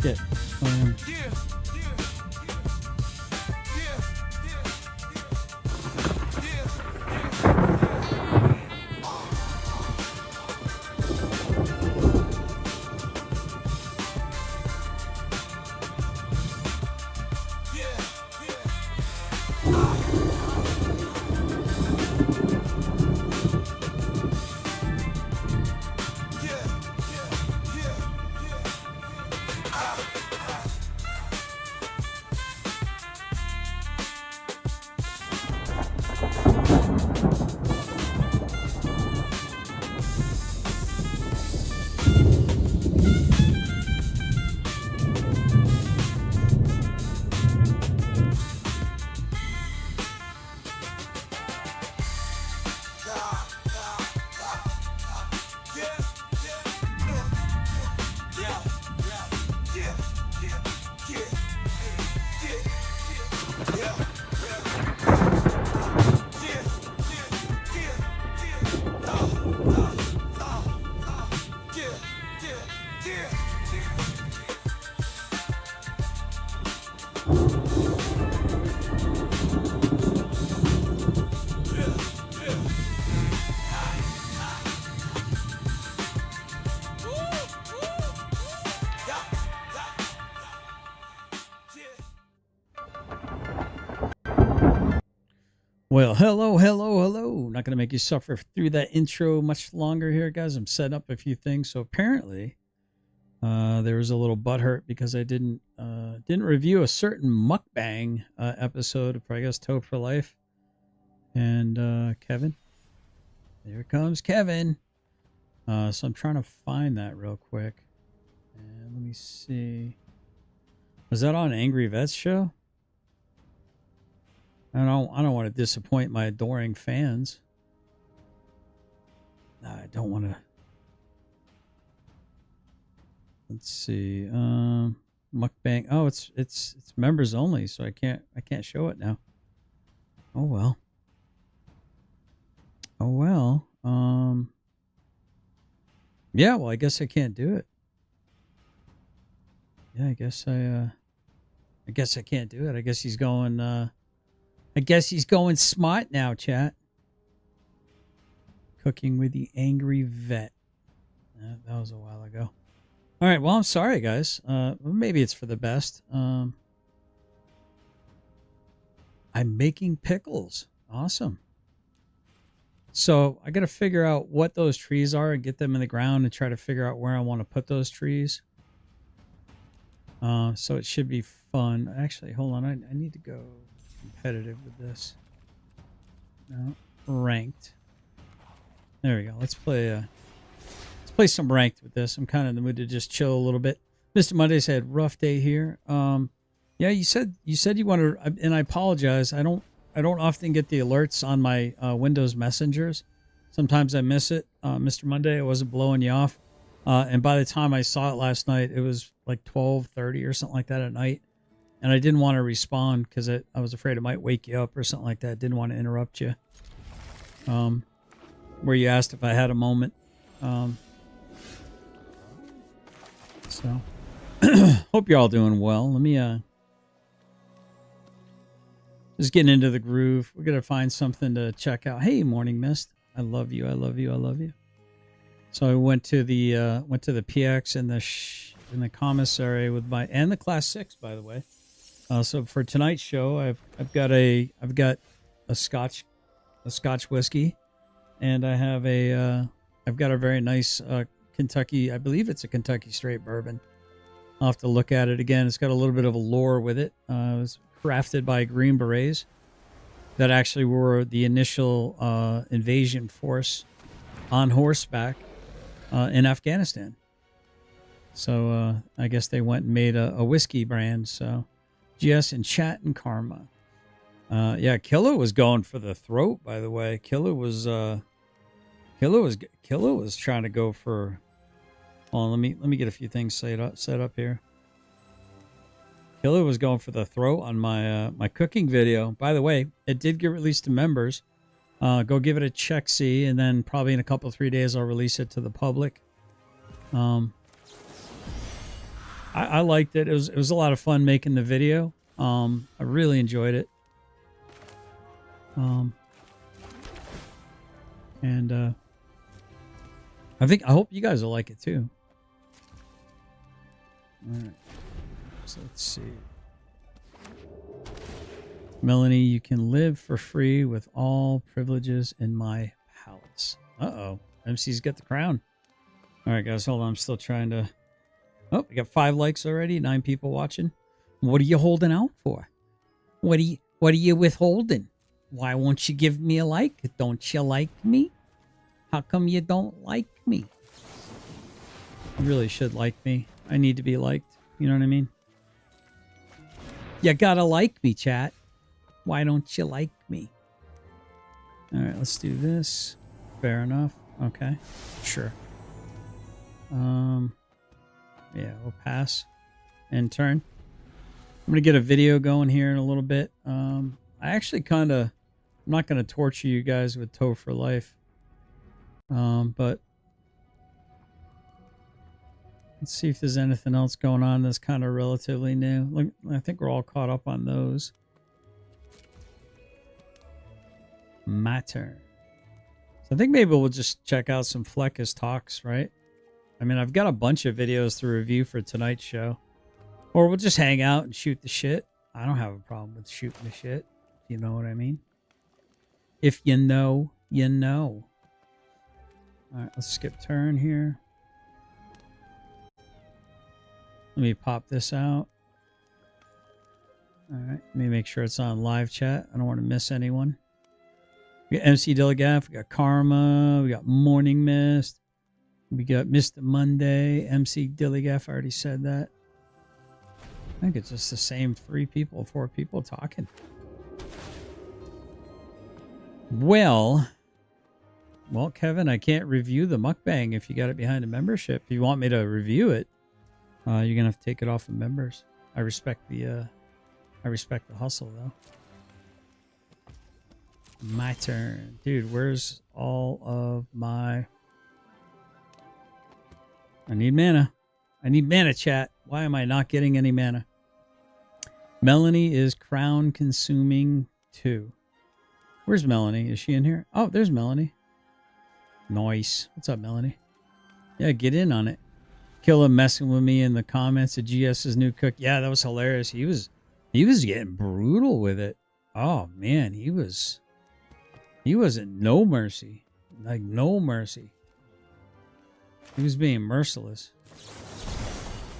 Shit. Well, hello, hello, hello. Not going to make you suffer through that intro much longer here, guys. I'm setting up a few things. So apparently, there was a little butthurt because I didn't review a certain mukbang episode for, I guess, Toad for Life. And Kevin. There comes Kevin. So I'm trying to find that real quick. And let me see. Was that on Angry Vets show? I don't want to disappoint my adoring fans. I don't want to. Let's see. Mukbang. Oh, it's members only, so I can't show it now. Oh well. Oh well. Yeah, well, I guess I can't do it. Yeah, I guess I can't do it. I guess he's going smart now, chat. Cooking with the Angry Vet. That was a while ago. All right, well, I'm sorry, guys. Maybe it's for the best. I'm making pickles. Awesome. So I got to figure out what those trees are and get them in the ground and try to figure out where I want to put those trees. So it should be fun. Actually, hold on. I need to go competitive with this. No, ranked. There we go. Let's play some ranked with this. I'm kind of in the mood to just chill a little bit. Mr. Monday said rough day here. Yeah, you said you wanted, and I apologize. I don't often get the alerts on my Windows messengers. Sometimes I miss it. Mr. Monday, I wasn't blowing you off. And by the time I saw it last night, it was like 12:30 or something like that at night. And I didn't want to respond because I was afraid it might wake you up or something like that. Didn't want to interrupt you. Where you asked if I had a moment. So, hope you're all doing well. Let me just getting into the groove. We're gonna find something to check out. Hey, Morning Mist. I love you. I love you. I love you. So I went to the PX and the commissary with and the Class 6, by the way. So for tonight's show, I've got a Scotch whiskey, and I've got a very nice Kentucky. I believe it's a Kentucky straight bourbon. I'll have to look at it again. It's got a little bit of a lore with it. It was crafted by Green Berets that actually were the initial invasion force on horseback in Afghanistan. So I guess they went and made a whiskey brand. So GS and Chat and Karma. Yeah, Killa was going for the throat, by the way. Killa was trying to go for. Hold on, let me get a few things set up here. Killa was going for the throat on my my cooking video. By the way, it did get released to members. Go give it a check, see, and then probably in a couple 3 days I'll release it to the public. I liked it. It was a lot of fun making the video. I really enjoyed it. And I hope you guys will like it too. All right. So let's see. Melanie, you can live for free with all privileges in my palace. Uh-oh. MC's got the crown. All right, guys, hold on. I'm still trying to... Oh, we got 5 likes already. 9 people watching. What are you holding out for? What are you withholding? Why won't you give me a like? Don't you like me? How come you don't like me? You really should like me. I need to be liked. You know what I mean? You gotta like me, chat. Why don't you like me? All right, let's do this. Fair enough. Okay, sure. Yeah, we'll pass and turn. I'm gonna get a video going here in a little bit. I actually kind of, I'm not gonna torture you guys with Toe for Life. But let's see if there's anything else going on that's kind of relatively new. Look, I think we're all caught up on those. My turn. So I think maybe we'll just check out some Fleckus talks, right? I mean, I've got a bunch of videos to review for tonight's show. Or we'll just hang out and shoot the shit. I don't have a problem with shooting the shit. You know what I mean? If you know, you know. All right, let's skip turn here. Let me pop this out. All right, let me make sure it's on live chat. I don't want to miss anyone. We got MC Dilligaf, we got Karma, we got Morning Mist, we got Mr. Monday, MC Dilligaf, I already said that. I think it's just the same 4 people talking. Well, Kevin, I can't review the mukbang if you got it behind a membership. If you want me to review it, you're gonna have to take it off of members. I respect the hustle though. My turn. Dude, where's all of my... I need mana. I need mana, chat. Why am I not getting any mana? Melanie is crown consuming too. Where's Melanie? Is she in here? Oh, there's Melanie. Nice. What's up, Melanie? Yeah, get in on it. Killa messing with me in the comments of GS's new cook. Yeah, that was hilarious. He was getting brutal with it. Oh man, he wasn't no mercy. Like no mercy. He was being merciless.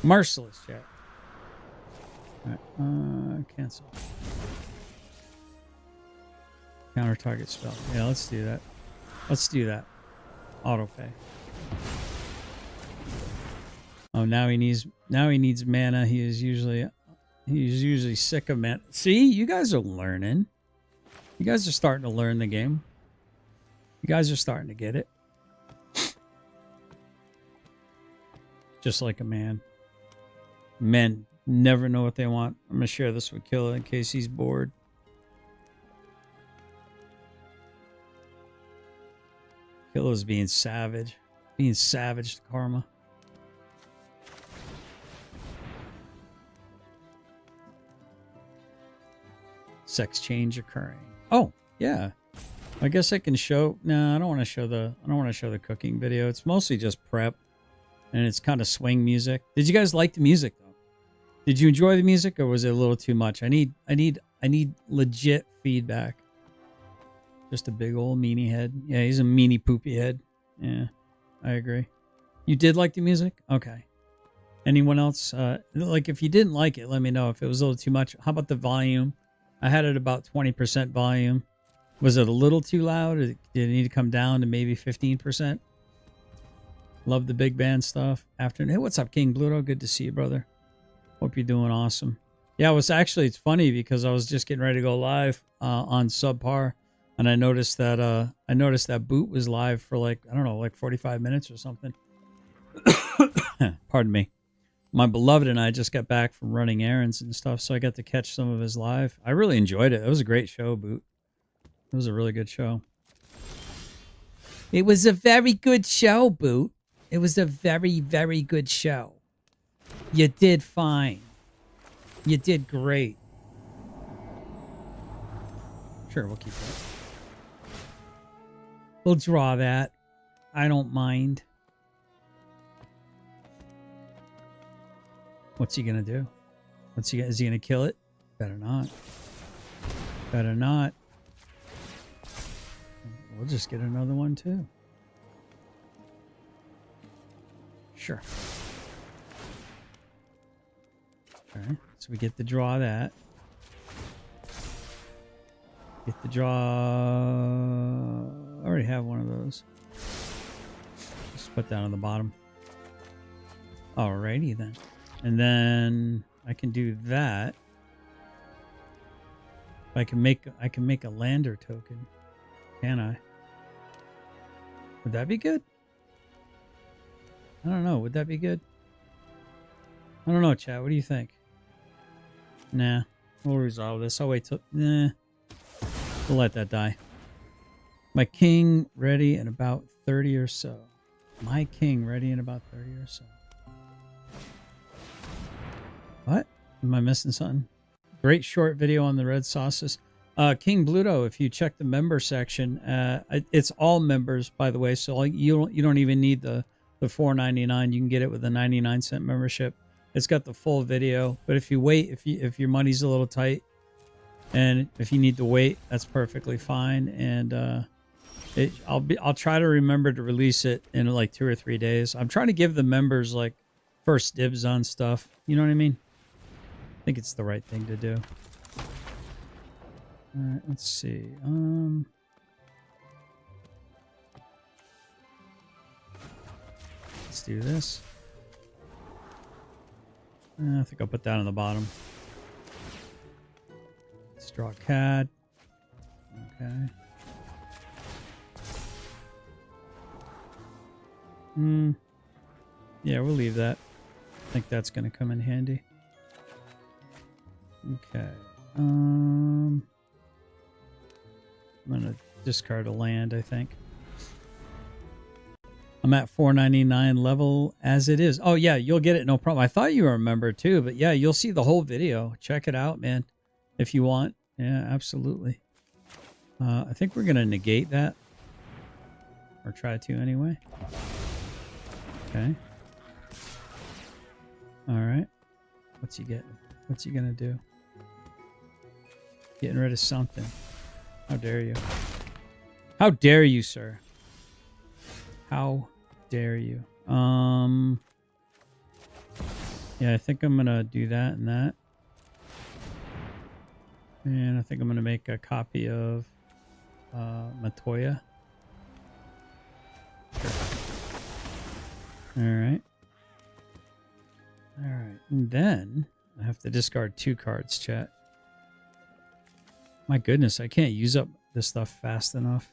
Merciless, chat. Alright, cancel. Counter target spell. Yeah, let's do that. Let's do that. Auto pay. Oh, now he needs mana. He's usually sick of mana. See, you guys are learning. You guys are starting to learn the game. You guys are starting to get it. Just like a man. Men never know what they want. I'm going to share this with Killa in case he's bored. Killa's being savage. Being savage to Karma. Sex change occurring. Oh, yeah. I guess I can show... No, I don't want to show the cooking video. It's mostly just prep. And it's kind of swing music. Did you guys like the music though? Did you enjoy the music or was it a little too much? I need legit feedback. Just a big old meanie head. Yeah, he's a meanie poopy head. Yeah, I agree. You did like the music? Okay. Anyone else? Like if you didn't like it, let me know if it was a little too much. How about the volume? I had it about 20% volume. Was it a little too loud? Or did it need to come down to maybe 15%? Love the big band stuff. Afternoon. Hey, what's up, King Bluto? Good to see you, brother. Hope you're doing awesome. Yeah, it's funny because I was just getting ready to go live on Subpar, and I noticed that Boot was live for like 45 minutes or something. Pardon me. My beloved and I just got back from running errands and stuff, so I got to catch some of his live. I really enjoyed it. It was a great show, Boot. It was a really good show. It was a very good show, Boot. It was a very, very good show. You did fine. You did great. Sure, we'll keep that. We'll draw that. I don't mind. What's he gonna do? Is he gonna kill it? Better not. Better not. We'll just get another one too. Sure. Okay, so we get to draw that. Get to draw. I already have one of those. Just put that on the bottom. Alrighty then. And then I can do that. I can make a lander token. Can I? Would that be good? I don't know. Would that be good? I don't know, chat. What do you think? Nah. We'll resolve this. I'll wait till... Nah. We'll let that die. My king ready in about 30 or so. My king ready in about 30 or so. What? Am I missing something? Great short video on the red sauces. King Bluto, if you check the member section, it's all members, by the way, so you don't even need the $4.99. You can get it with a 99-cent membership. It's got the full video, but if you wait, if your money's a little tight, and if you need to wait, that's perfectly fine. And I'll try to remember to release it in like 2 or 3 days. I'm trying to give the members like first dibs on stuff. You know what I mean? I think it's the right thing to do. All right, let's see. Let's do this. I think I'll put that on the bottom. Let's draw a CAD. Okay. Yeah, we'll leave that. I think that's going to come in handy. Okay. I'm going to discard a land, I think. I'm at 499 level as it is. Oh, yeah, you'll get it. No problem. I thought you were a member too, but yeah, you'll see the whole video. Check it out, man, if you want. Yeah, absolutely. I think we're going to negate that. Or try to anyway. Okay. All right. What's he getting? What's he going to do? Getting rid of something. How dare you? How dare you, sir? How dare you? Yeah, I think I'm gonna do that and that. And I think I'm gonna make a copy of Matoya. Sure. Alright. Alright. And then I have to discard 2 cards, chat. My goodness, I can't use up this stuff fast enough.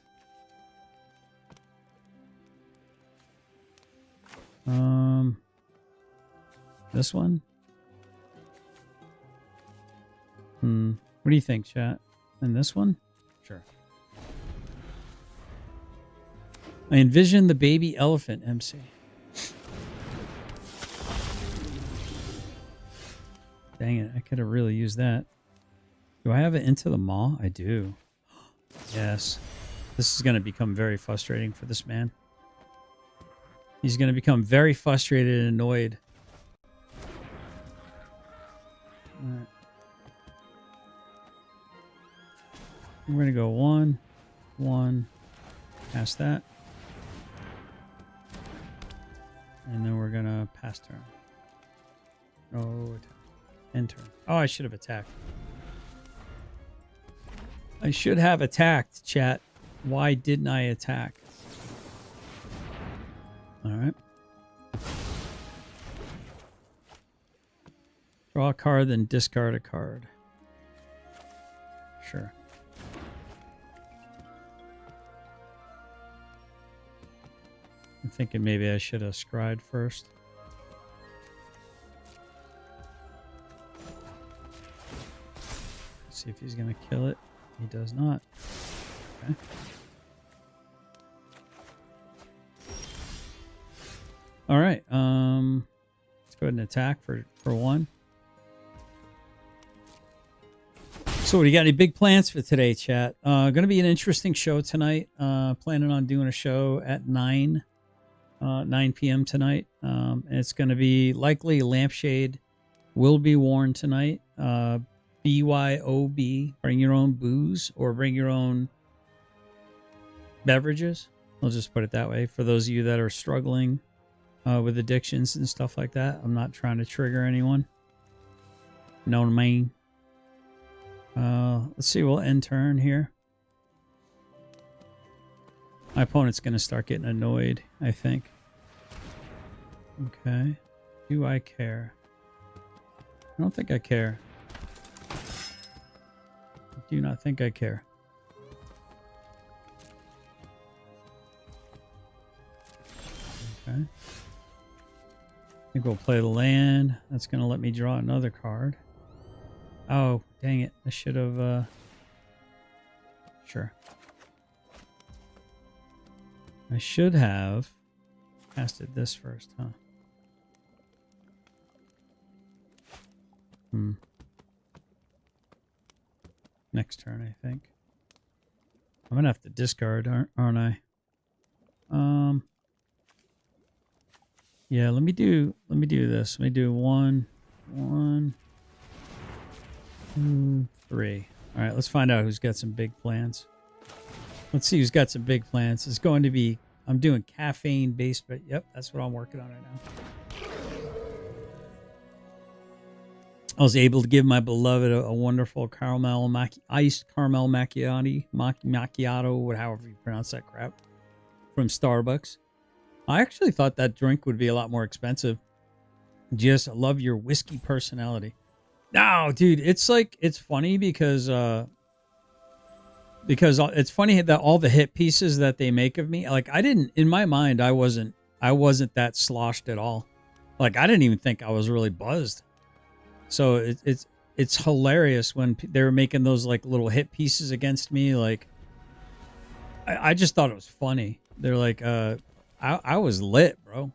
This one? What do you think, chat? And this one? Sure. I envision the baby elephant, MC. Dang it, I could have really used that. Do I have it into the maw? I do. Yes. This is going to become very frustrating for this man. He's going to become very frustrated and annoyed. All right. We're going to go 1, 1, past that. And then we're going to pass turn. Oh, end turn. Oh, I should have attacked. I should have attacked, chat. Why didn't I attack? All right. Draw a card, then discard a card. Sure. I'm thinking maybe I should have scryed first. Let's see if he's going to kill it. He does not. Okay. All right. go ahead and attack for 1. So what do you got? Any big plans for today, chat? Going to be an interesting show tonight. Planning on doing a show at 9 p.m. tonight. And it's going to be likely lampshade will be worn tonight. BYOB, bring your own booze or bring your own beverages. I'll just put it that way. For those of you that are struggling with addictions and stuff like that, I'm not trying to trigger anyone. Know what I mean? Let's see. We'll end turn here. My opponent's going to start getting annoyed, I think. Okay. Do I care? I don't think I care. I do not think I care. Okay. I think we'll play the land. That's going to let me draw another card. Oh, dang it. I should have, sure. I should have casted this first, huh? Next turn, I think. I'm gonna have to discard, aren't I? Yeah, let me do this. Let me do 1, 2, 3. All right, let's find out who's got some big plans. Let's see who's got some big plans. It's going to be, I'm doing caffeine based, but yep, that's what I'm working on right now. I was able to give my beloved a wonderful iced caramel macchiato, however you pronounce that crap, from Starbucks. I actually thought that drink would be a lot more expensive. Just love your whiskey personality. No, dude, it's like, it's funny because it's funny that all the hit pieces that they make of me, like in my mind, I wasn't that sloshed at all. Like I didn't even think I was really buzzed. So it's hilarious when they're making those like little hit pieces against me. Like I just thought it was funny. They're like, I was lit, bro.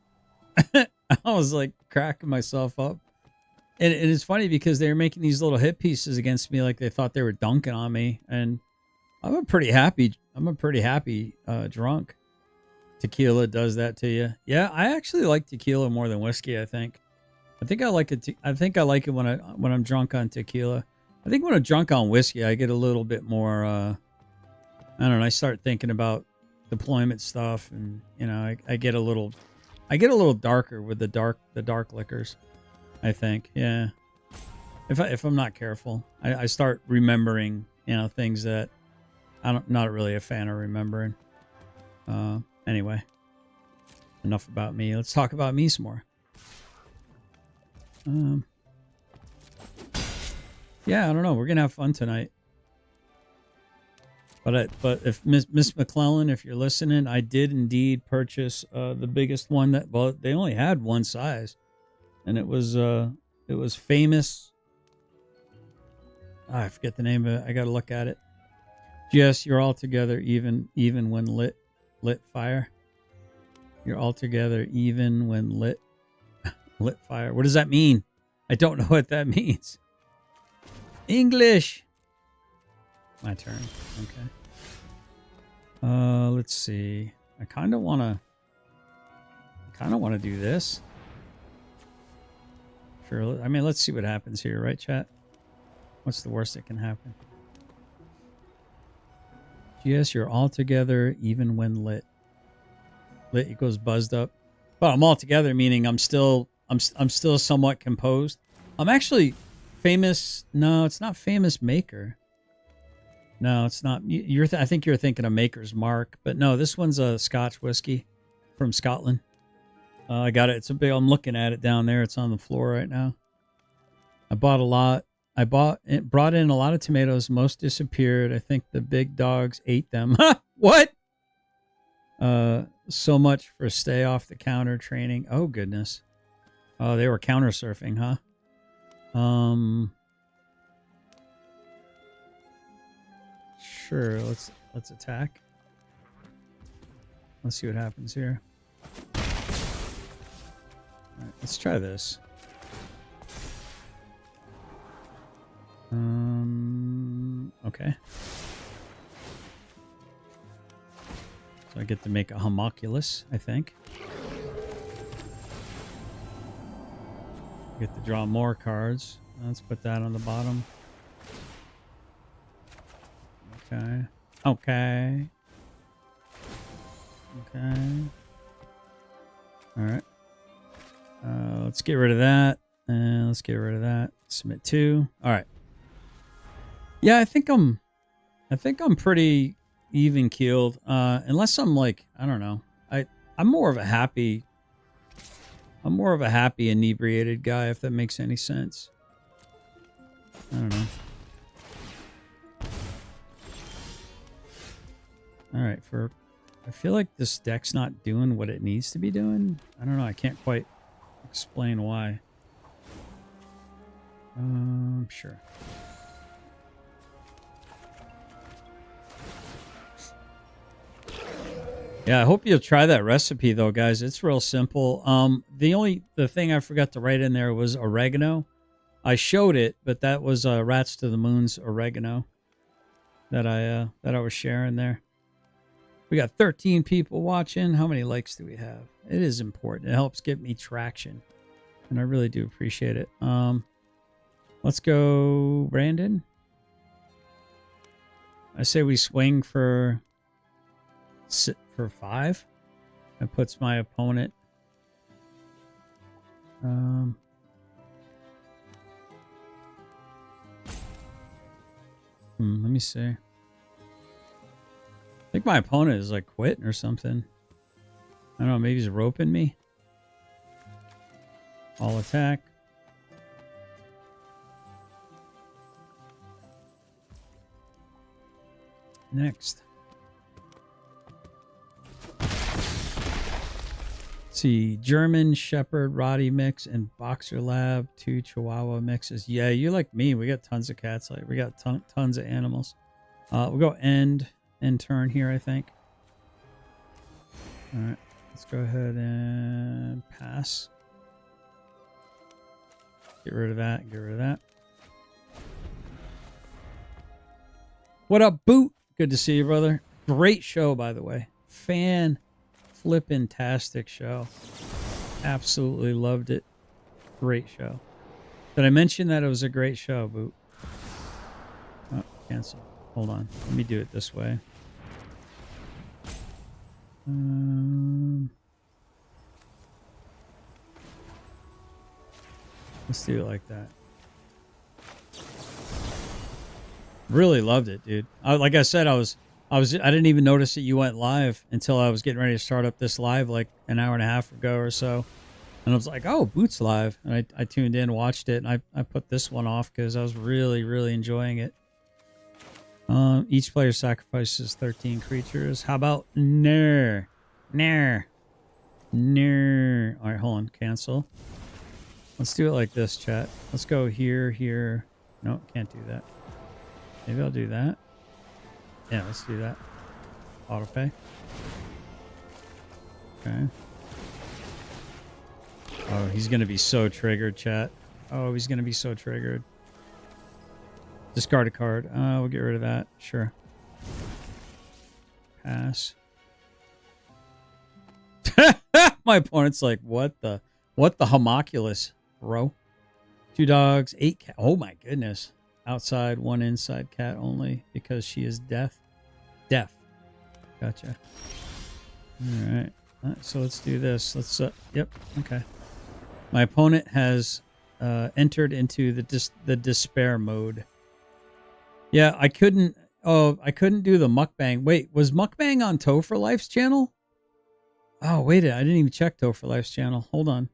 I was like cracking myself up. And it is funny because they were making these little hit pieces against me like they thought they were dunking on me. And I'm a pretty happy drunk. Tequila does that to you. Yeah, I actually like tequila more than whiskey, I think. I think I like it when I'm drunk on tequila. I think when I'm drunk on whiskey, I get a little bit more I don't know, I start thinking about deployment stuff, and you know, I get a little darker with the dark liquors, I think. Yeah. If I'm not careful, I start remembering, you know, things that I'm not really a fan of remembering. Anyway, enough about me. Let's talk about me some more. Yeah, I don't know. We're gonna have fun tonight. But if Miss McClellan, if you're listening, I did indeed purchase the biggest one they only had one size, and it was famous. I forget the name of it. I got to look at it. Yes, you're all together even when lit fire. You're all together even when lit fire. What does that mean? I don't know what that means. English. My turn. Okay. Let's see. I kind of want to do this. Sure. I mean, let's see what happens here, right, chat? What's the worst that can happen? Yes, you're all together even when lit. Lit equals buzzed up. But I'm all together, meaning I'm still somewhat composed. I'm actually famous. No, it's not famous maker. No, it's not. I think you're thinking of Maker's Mark, but no, this one's a Scotch whiskey from Scotland. I got it. I'm looking at it down there. It's on the floor right now. I bought a lot. Brought in a lot of tomatoes. Most disappeared. I think the big dogs ate them. What? So much for stay off the counter training. Oh goodness. Oh, they were counter surfing, huh? Sure. Let's attack. Let's see what happens here. All right, let's try this. Okay. So I get to make a homunculus, I think. Get to draw more cards. Let's put that on the bottom. Okay. Okay. Okay. All right. Let's get rid of that. And let's get rid of that. Submit 2. All right. Yeah, I think I'm pretty even keeled. Unless I'm like, I don't know. I'm more of a happy inebriated guy, if that makes any sense. I don't know. All right, I feel like this deck's not doing what it needs to be doing. I don't know. I can't quite explain why. Sure. Yeah, I hope you'll try that recipe though, guys. It's real simple. The thing I forgot to write in there was oregano. I showed it, but that was Rats to the Moon's oregano that I was sharing there. We got 13 people watching. How many likes do we have? It is important. It helps get me traction, and I really do appreciate it. Let's go, Brandon. I say we swing for 5. That puts my opponent. Let me see. I think my opponent is like quitting or something. I don't know. Maybe he's roping me. All attack. Next. Let's see. German Shepherd Roddy mix and Boxer Lab 2 Chihuahua mixes. Yeah, you're like me. We got tons of cats. Like we got tons of animals. We'll go end turn here, I think. All right. Let's go ahead and pass. Get rid of that. Get rid of that. What up, Boot? Good to see you, brother. Great show, by the way. Flippin-tastic show. Absolutely loved it. Great show. Did I mention that it was a great show, Boot? Oh, cancel. Hold on. Let me do it this way. Let's do it like that. Really loved it, dude. Like I said, I didn't even notice that you went live until I was getting ready to start up this live like an hour and a half ago or so. And I was like, oh, Boot's live. And I tuned in, watched it, and I put this one off because I was really, really enjoying it. Each player sacrifices 13 creatures. How about Nair? All right, hold on. Cancel. Let's do it like this, chat. Let's go here. No, can't do that. Maybe I'll do that. Yeah, let's do that. Auto pay. Okay. Oh, he's going to be so triggered, chat. Oh, he's going to be so triggered. Discard a card. We'll get rid of that. Sure. Pass. My opponent's like, what the homunculus, bro? 2 dogs, 8 cat. Oh my goodness. Outside, 1 inside cat only because she is deaf. Gotcha. All right. So let's do this. Let's. Yep. Okay. My opponent has entered into the despair mode. Yeah, I couldn't. Oh, I couldn't do the mukbang. Wait, was mukbang on Topher Life's channel? Oh, wait, I didn't even check Topher Life's channel. Hold on.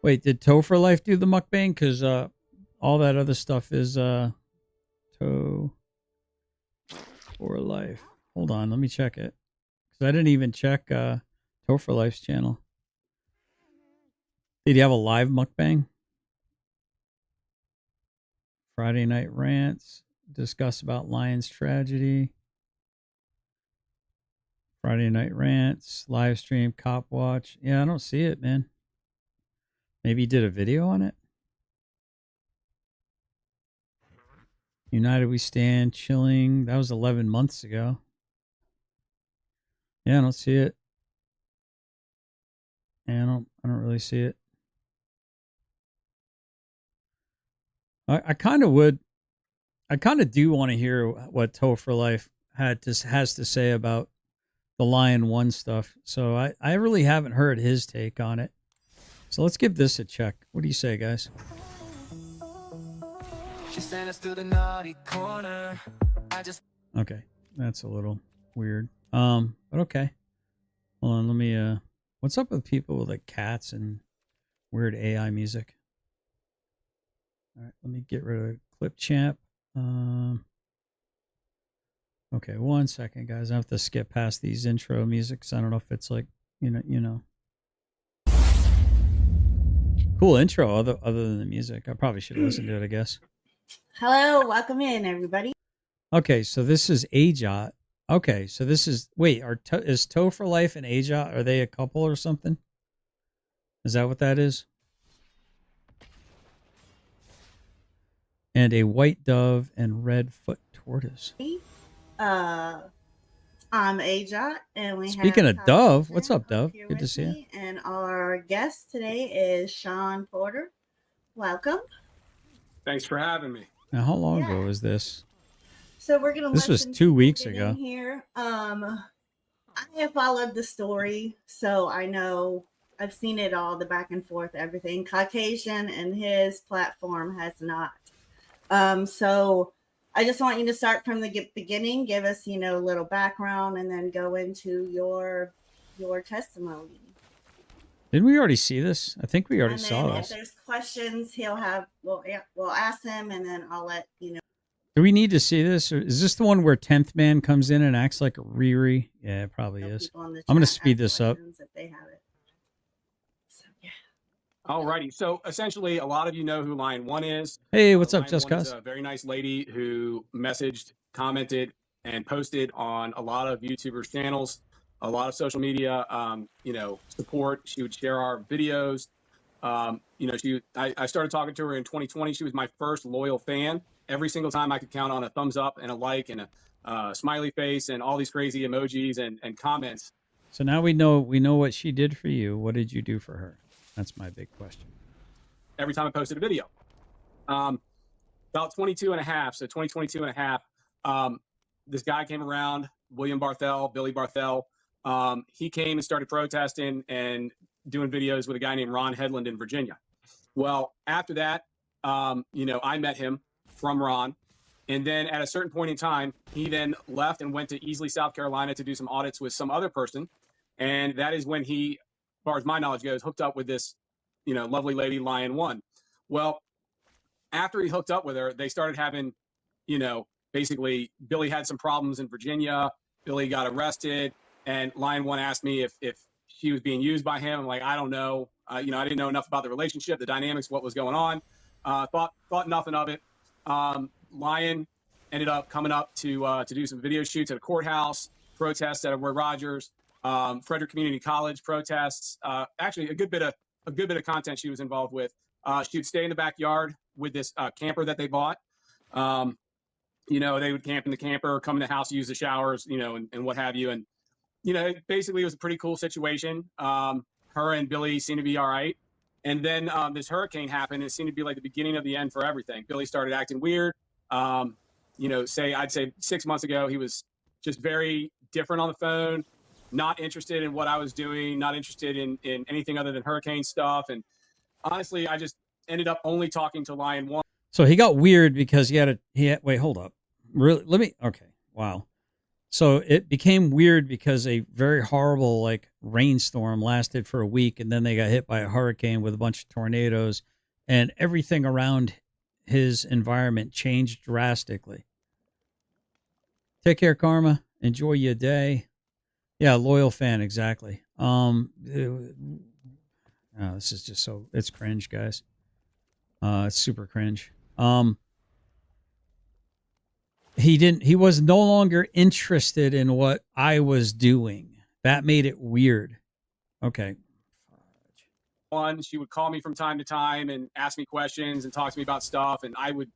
Wait, did Topher Life do the mukbang? Because all that other stuff is Topher Life. Hold on, let me check it. Because I didn't even check Topher Life's channel. Did he have a live mukbang? Friday Night Rants. Discuss about Lion's tragedy. Friday Night Rants. Live stream. Cop Watch. Yeah, I don't see it, man. Maybe he did a video on it. United We Stand, Chilling. That was 11 months ago. Yeah, I don't see it. Yeah, I don't really see it. I kind of would. I kind of do want to hear what Toe for Life has to say about the Lion One stuff. So I really haven't heard his take on it. So let's give this a check. What do you say, guys? Okay, that's a little weird. But okay. Hold on, let me what's up with people with like cats and weird AI music? All right, let me get rid of Clipchamp. Okay, 1 second, guys. I have to skip past these intro musics. I don't know if it's like, you know. Cool intro other than the music. I probably should listen to it, I guess. Hello, welcome in, everybody. Okay, so this is Ajot. Okay, so this is wait, is Toe for Life and Ajot, are they a couple or something? Is that what that is? And a white dove and red foot tortoise. I'm Ajot, and we Speaking have of Dove, what's up, Dove? Good to see you. And our guest today is Sean Porter. Welcome. Thanks for having me. Now, how long ago was this? So we're gonna. This was 2 weeks ago. Here, I have followed the story, so I know I've seen it all, the back and forth, everything. Caucasian and his platform has not. So I just want you to start from the beginning, give us, a little background, and then go into your testimony. Didn't we already see this? I think we already saw this. If there's questions, we'll ask them, and then I'll let you know. Do we need to see this? Or is this the one where 10th Man comes in and acts like a Riri? Yeah, it probably is. I'm going to speed this up. If they have it. So, yeah. Alrighty. So essentially, a lot of you know who Lion One is. Hey, what's up, Lion Just One Cause? is a very nice lady who messaged, commented, and posted on a lot of YouTubers' channels, a lot of social media, support. She would share our videos. I started talking to her in 2020. She was my first loyal fan. Every single time I could count on a thumbs up and a like and a smiley face and all these crazy emojis and comments. So now we know what she did for you. What did you do for her? That's my big question. Every time I posted a video. About 22 and a half, so 2022 and a half, this guy came around, William Barthel, Billy Barthel. He came and started protesting and doing videos with a guy named Ron Headland in Virginia. Well, after that, I met him from Ron. And then at a certain point in time, he then left and went to Easley, South Carolina to do some audits with some other person. And that is when he, as far as my knowledge goes, hooked up with this, lovely lady, Lion One. Well, after he hooked up with her, they started having, basically Billy had some problems in Virginia. Billy got arrested. And Lion One asked me if she was being used by him. I'm like, I don't know. I didn't know enough about the relationship, the dynamics, what was going on. Thought nothing of it. Lion ended up coming up to do some video shoots at a courthouse, protests at Roy Rogers, Frederick Community College protests. Actually, a good bit of content she was involved with. She would stay in the backyard with this camper that they bought. They would camp in the camper, come in the house, use the showers, and what have you. And basically, it was a pretty cool situation. Her and Billy seemed to be all right. And then this hurricane happened. It seemed to be like the beginning of the end for everything. Billy started acting weird. I'd say 6 months ago, he was just very different on the phone, not interested in what I was doing, not interested in anything other than hurricane stuff. And honestly, I just ended up only talking to Lion One. So he got weird because wait, hold up. Really? Okay. Wow. So it became weird because a very horrible rainstorm lasted for a week, and then they got hit by a hurricane with a bunch of tornadoes, and everything around his environment changed drastically. Take care, Karma. Enjoy your day. Yeah, loyal fan, exactly. This is just it's cringe, guys. It's super cringe. He was no longer interested in what I was doing. That made it weird. Okay. She would call me from time to time and ask me questions and talk to me about stuff, and I would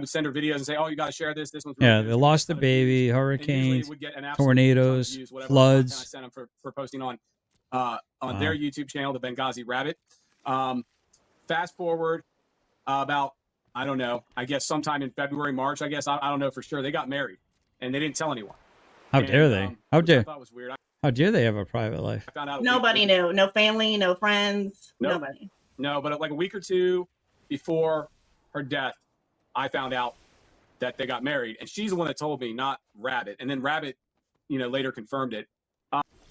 send her videos and say, "Oh, you got to share this. This one's really Yeah, good. they It's gonna get a lost a ton of views." baby, And usually it hurricanes, would get an absolute ton of tornadoes, views, whatever content I floods. sent them for posting on their Wow. YouTube channel, the Benghazi Rabbit. Fast forward about, I don't know, I guess sometime in February, March, I guess, I don't know for sure, they got married and they didn't tell anyone. How And, dare they? How which I dare? thought was weird. How dare they have a private life? I found out Nobody knew. No family, no friends, Nope. nobody. No, but like a week or two before her death, I found out that they got married, and she's the one that told me, not Rabbit. And then Rabbit, later confirmed it.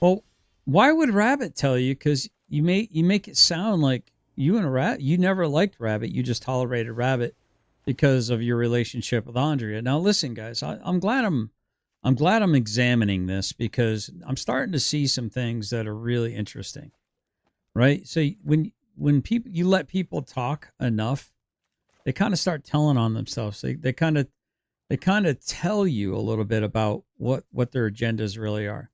Well, why would Rabbit tell you? Because you make it sound like you never liked Rabbit. You just tolerated Rabbit because of your relationship with Andrea. Now, listen, guys, I'm glad I'm examining this because I'm starting to see some things that are really interesting. Right? So when you let people talk enough, they kind of start telling on themselves. They kind of tell you a little bit about what their agendas really are.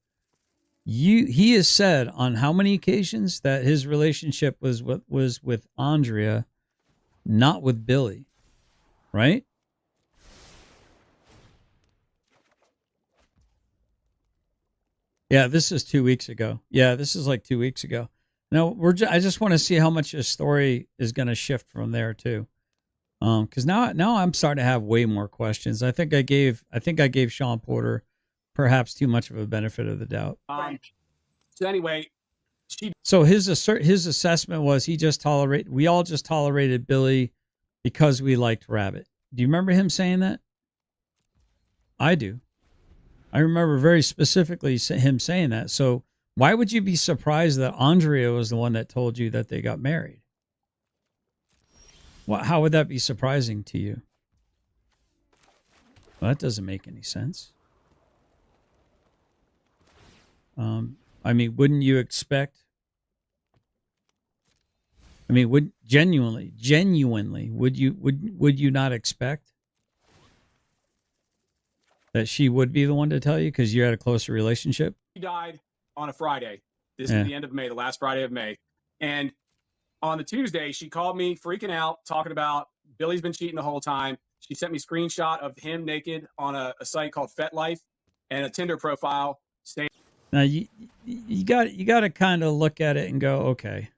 He has said on how many occasions that his relationship was with Andrea, not with Billy, right? Yeah, this is 2 weeks ago. Yeah, this is like 2 weeks ago. Now I just want to see how much the story is going to shift from there too, because now I'm starting to have way more questions. I think I gave Sean Porter perhaps too much of a benefit of the doubt. So anyway, so his assessment was we all just tolerated Billy because we liked Rabbit. Do you remember him saying that? I do. I remember very specifically him saying that. So why would you be surprised that Andrea was the one that told you that they got married? Well, how would that be surprising to you? Well, that doesn't make any sense. I mean, wouldn't you expect? I mean, would genuinely, would you not expect that she would be the one to tell you because you had a closer relationship? She died on a Friday. This is the end of May, the last Friday of May. And on the Tuesday, she called me freaking out, talking about Billy's been cheating the whole time. She sent me a screenshot of him naked on a site called FetLife and a Tinder profile. Now you got to kind of look at it and go, okay.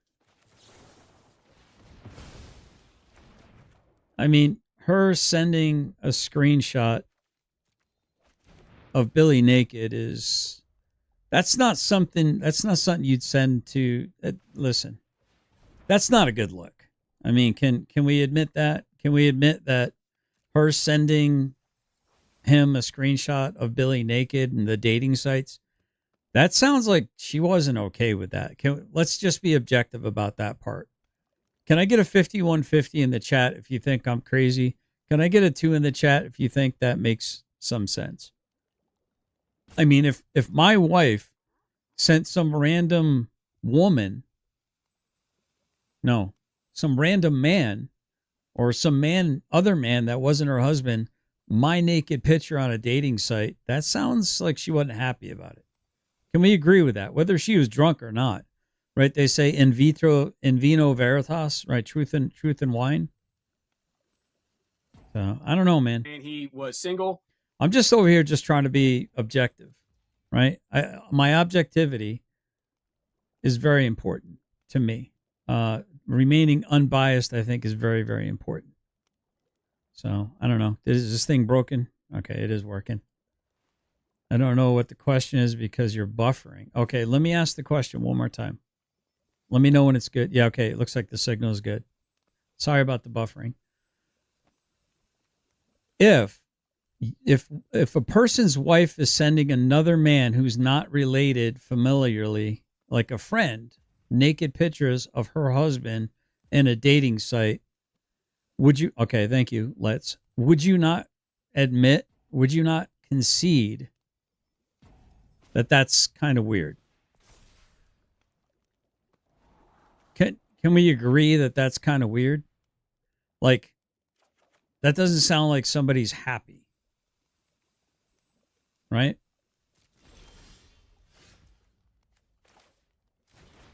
I mean, her sending a screenshot of Billy naked that's not something you'd send to listen. That's not a good look. I mean, can we admit that? Can we admit that her sending him a screenshot of Billy naked and the dating sites, that sounds like she wasn't okay with that. Let's just be objective about that part. Can I get a 5150 in the chat if you think I'm crazy? Can I get a 2 in the chat if you think that makes some sense? I mean, if my wife sent some random woman, some random man or some other man that wasn't her husband, my naked picture on a dating site, that sounds like she wasn't happy about it. Can we agree with that? Whether she was drunk or not, right? They say in vino veritas, right? Truth and wine. So I don't know, man. And he was single. I'm just over here just trying to be objective, right? My objectivity is very important to me. Remaining unbiased, I think, is very, very important. So I don't know. Is this thing broken? Okay, it is working. I don't know what the question is because you're buffering. Okay, let me ask the question one more time. Let me know when it's good. Yeah, okay, it looks like the signal is good. Sorry about the buffering. If a person's wife is sending another man who's not related familiarly, like a friend, naked pictures of her husband in a dating site, would you, okay, thank you, would you not concede that that's kind of weird? Can we agree that that's kind of weird? Like, that doesn't sound like somebody's happy, right?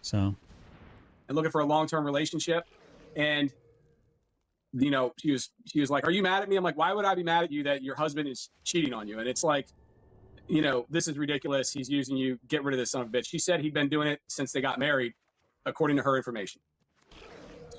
So and looking for a long-term relationship. And you know, she was like, "Are you mad at me?" I'm like, "Why would I be mad at you that your husband is cheating on you?" And it's like, you know, this is ridiculous. He's using you. Get rid of this son of a bitch. She said he'd been doing it since they got married, according to her information.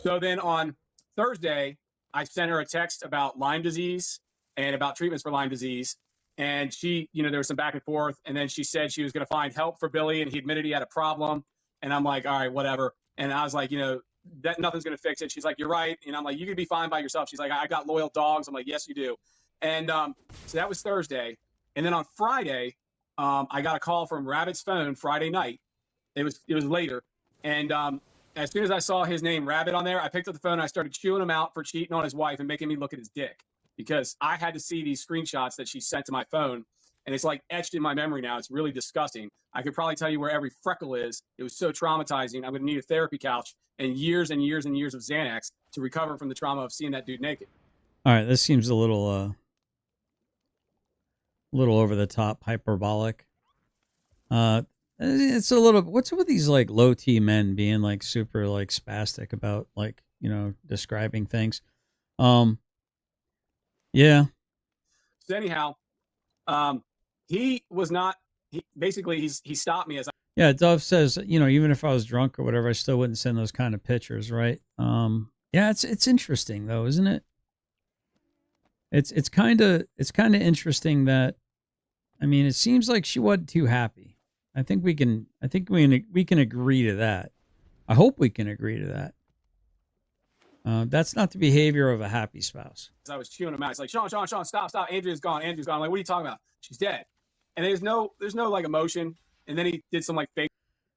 So then on Thursday, I sent her a text about Lyme disease and about treatments for Lyme disease. And she, you know, there was some back and forth. And then she said she was going to find help for Billy. And he admitted he had a problem. And I'm like, all right, whatever. And I was like, you know, that nothing's going to fix it. She's like, you're right. And I'm like, you could be fine by yourself. She's like, I got loyal dogs. I'm like, yes, you do. And so that was Thursday. And then on Friday, I got a call from Rabbit's phone Friday night. It was later. And as soon as I saw his name, Rabbit, on there, I picked up the phone and I started chewing him out for cheating on his wife and making me look at his dick, because I had to see these screenshots that she sent to my phone. And it's like etched in my memory now. It's really disgusting. I could probably tell you where every freckle is. It was so traumatizing. I'm going to need a therapy couch and years and years and years of Xanax to recover from the trauma of seeing that dude naked. All right, this seems a little over the top, hyperbolic. It's a little. What's with these like low T men being like super like spastic about like, you know, describing things? Yeah. So anyhow, he was not. He stopped me as I. Yeah, Dove says, you know, even if I was drunk or whatever, I still wouldn't send those kind of pictures, right? Yeah, it's interesting though, isn't it? It's kind of interesting that, I mean, it seems like she wasn't too happy. I think we can agree to that. I hope we can agree to that. That's not the behavior of a happy spouse. I was chewing him out. It's like, Sean, stop. Andrea's gone. I'm like, what are you talking about? She's dead. And there's no like emotion. And then he did some like fake.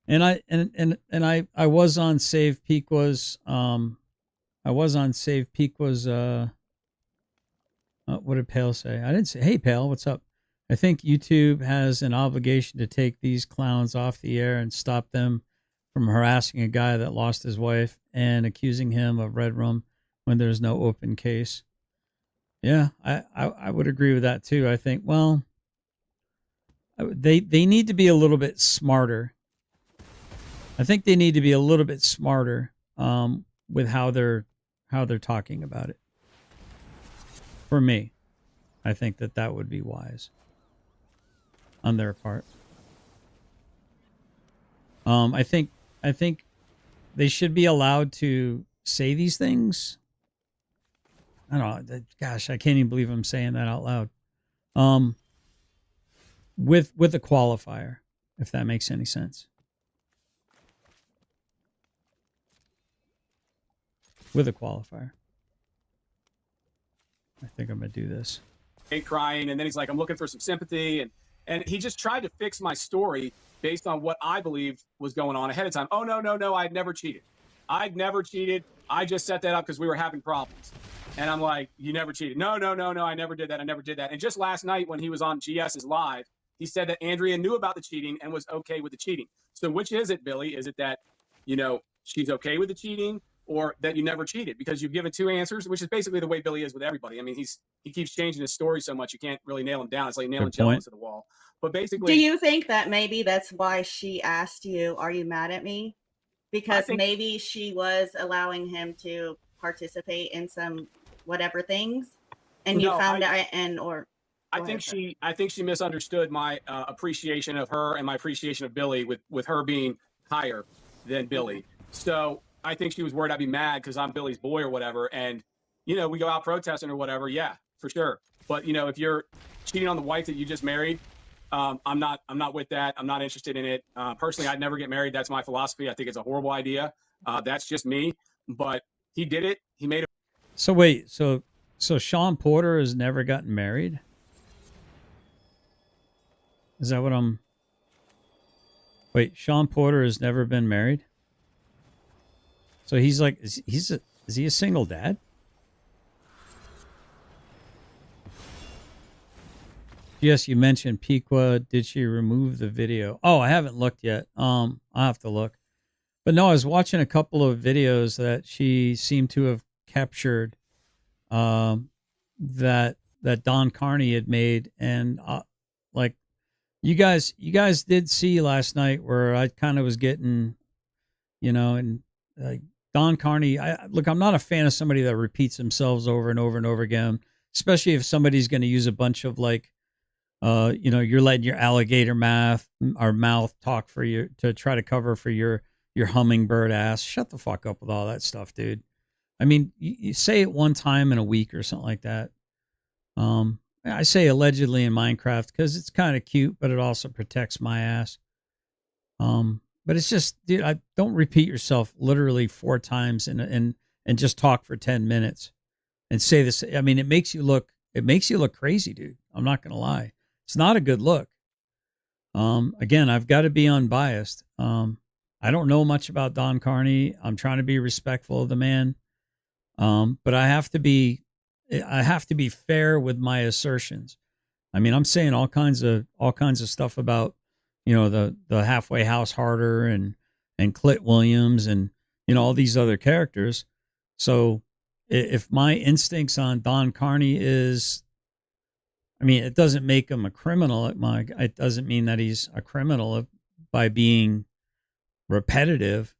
And I was on Save Pequa's. What did Pale say? I didn't say, hey, Pale, what's up? I think YouTube has an obligation to take these clowns off the air and stop them from harassing a guy that lost his wife and accusing him of red rum when there's no open case. Yeah, I would agree with that too. I think, well, they need to be a little bit smarter. I think they need to be a little bit smarter with how they're talking about it. For me, I think that would be wise on their part. I think they should be allowed to say these things. I don't know. Gosh, I can't even believe I'm saying that out loud. With a qualifier, if that makes any sense. With a qualifier. I think I'm gonna do this. Crying, and then he's like, I'm looking for some sympathy, and he just tried to fix my story based on what I believed was going on ahead of time. Oh, no, I'd never cheated. I just set that up because we were having problems. And I'm like, you never cheated. No, I never did that. And just last night when he was on GS's live, he said that Andrea knew about the cheating and was okay with the cheating. So which is it, Billy? Is it that, you know, she's okay with the cheating, or that you never cheated? Because you've given two answers, which is basically the way Billy is with everybody. I mean, he keeps changing his story so much you can't really nail him down. It's like nailing Jello to the wall. But basically, do you think that maybe that's why she asked you, "Are you mad at me?" Because maybe she was allowing him to participate in some whatever things, and you found out, I think she misunderstood my appreciation of her and my appreciation of Billy with her being higher than Billy. So I think she was worried I'd be mad because I'm Billy's boy or whatever. And, you know, we go out protesting or whatever. Yeah, for sure. But, you know, if you're cheating on the wife that you just married, I'm not with that. I'm not interested in it. Personally, I'd never get married. That's my philosophy. I think it's a horrible idea. That's just me. But he did it. He made it. So wait, so Sean Porter has never gotten married? Is that what I'm... Wait, Sean Porter has never been married? So he's like, is he a single dad? Yes, you mentioned Piqua. Did she remove the video? Oh, I haven't looked yet. I'll have to look. But no, I was watching a couple of videos that she seemed to have captured that Don Carney had made, and like you guys did see last night where I kind of was getting, you know, and Don Carney, look, I'm not a fan of somebody that repeats themselves over and over and over again, especially if somebody's going to use a bunch of like, you're letting your alligator mouth talk for you to try to cover for your hummingbird ass. Shut the fuck up with all that stuff, dude. I mean, you say it one time in a week or something like that. I say allegedly in Minecraft because it's kind of cute, but it also protects my ass. But it's just, dude, I don't repeat yourself literally 4 times and just talk for 10 minutes and say this. I mean, it makes you look crazy, dude. I'm not going to lie. It's not a good look. Again, I've got to be unbiased. I don't know much about Don Carney. I'm trying to be respectful of the man. But I have to be fair with my assertions. I mean, I'm saying all kinds of stuff about, the halfway house harder and Clit Williams and, all these other characters. So if my instincts on Don Carney is, I mean, it doesn't make him a criminal. It doesn't mean that he's a criminal by being repetitive,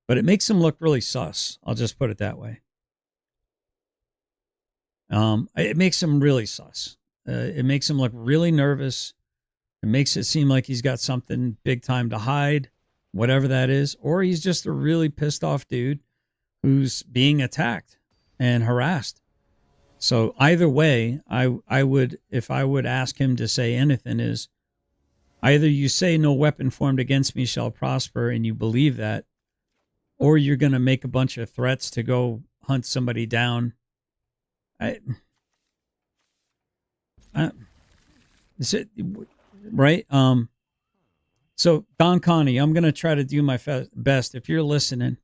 but it makes him look really sus. I'll just put it that way. It makes him really sus. It makes him look really nervous. It makes it seem like he's got something big time to hide, whatever that is, or he's just a really pissed off dude who's being attacked and harassed. So either way, I would, if I would ask him to say anything, is either you say no weapon formed against me shall prosper and you believe that, or you're going to make a bunch of threats to go hunt somebody down. Is it right? So Don Carney, I'm going to try to do my best. If you're listening,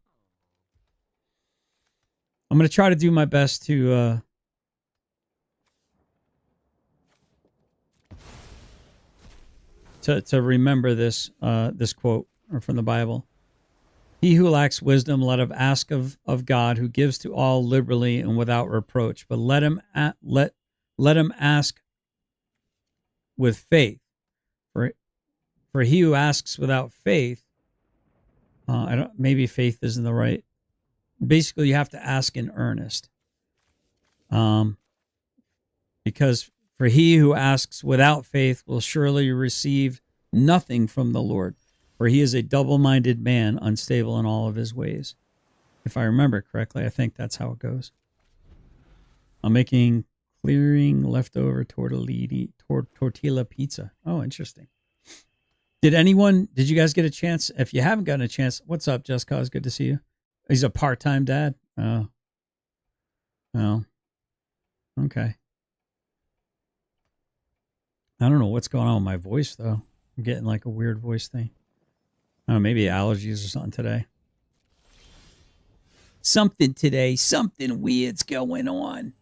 I'm going to try to do my best to remember this quote from the Bible. He who lacks wisdom, let him ask of God, who gives to all liberally and without reproach. But let him ask with faith. For he who asks without faith, maybe faith isn't the right. Basically, you have to ask in earnest. Because for he who asks without faith will surely receive nothing from the Lord. For he is a double-minded man, unstable in all of his ways. If I remember correctly, I think that's how it goes. I'm making clearing leftover tortilla pizza. Oh, interesting. Did you guys get a chance? If you haven't gotten a chance, what's up, Jessica? It's good to see you. He's a part-time dad. Oh. Okay. I don't know what's going on with my voice, though. I'm getting like a weird voice thing. Oh, maybe allergies or something today. Something weird's going on.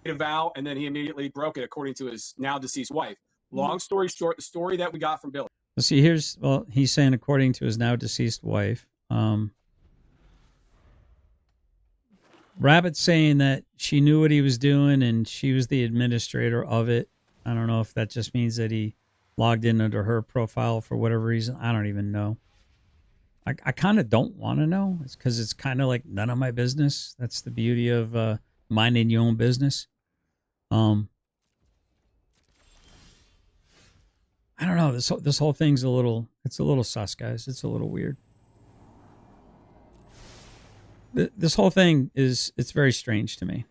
A vow, and then he immediately broke it, according to his now deceased wife. Long story short, the story that we got from Billy. Let's see. He's saying according to his now deceased wife. Rabbit's saying that she knew what he was doing and she was the administrator of it. I don't know if that just means that he logged in under her profile for whatever reason. I don't even know. I kind of don't want to know. It's because it's kind of like none of my business. That's the beauty of minding your own business. I don't know. This whole thing's a little sus, guys. It's a little weird. This whole thing it's very strange to me.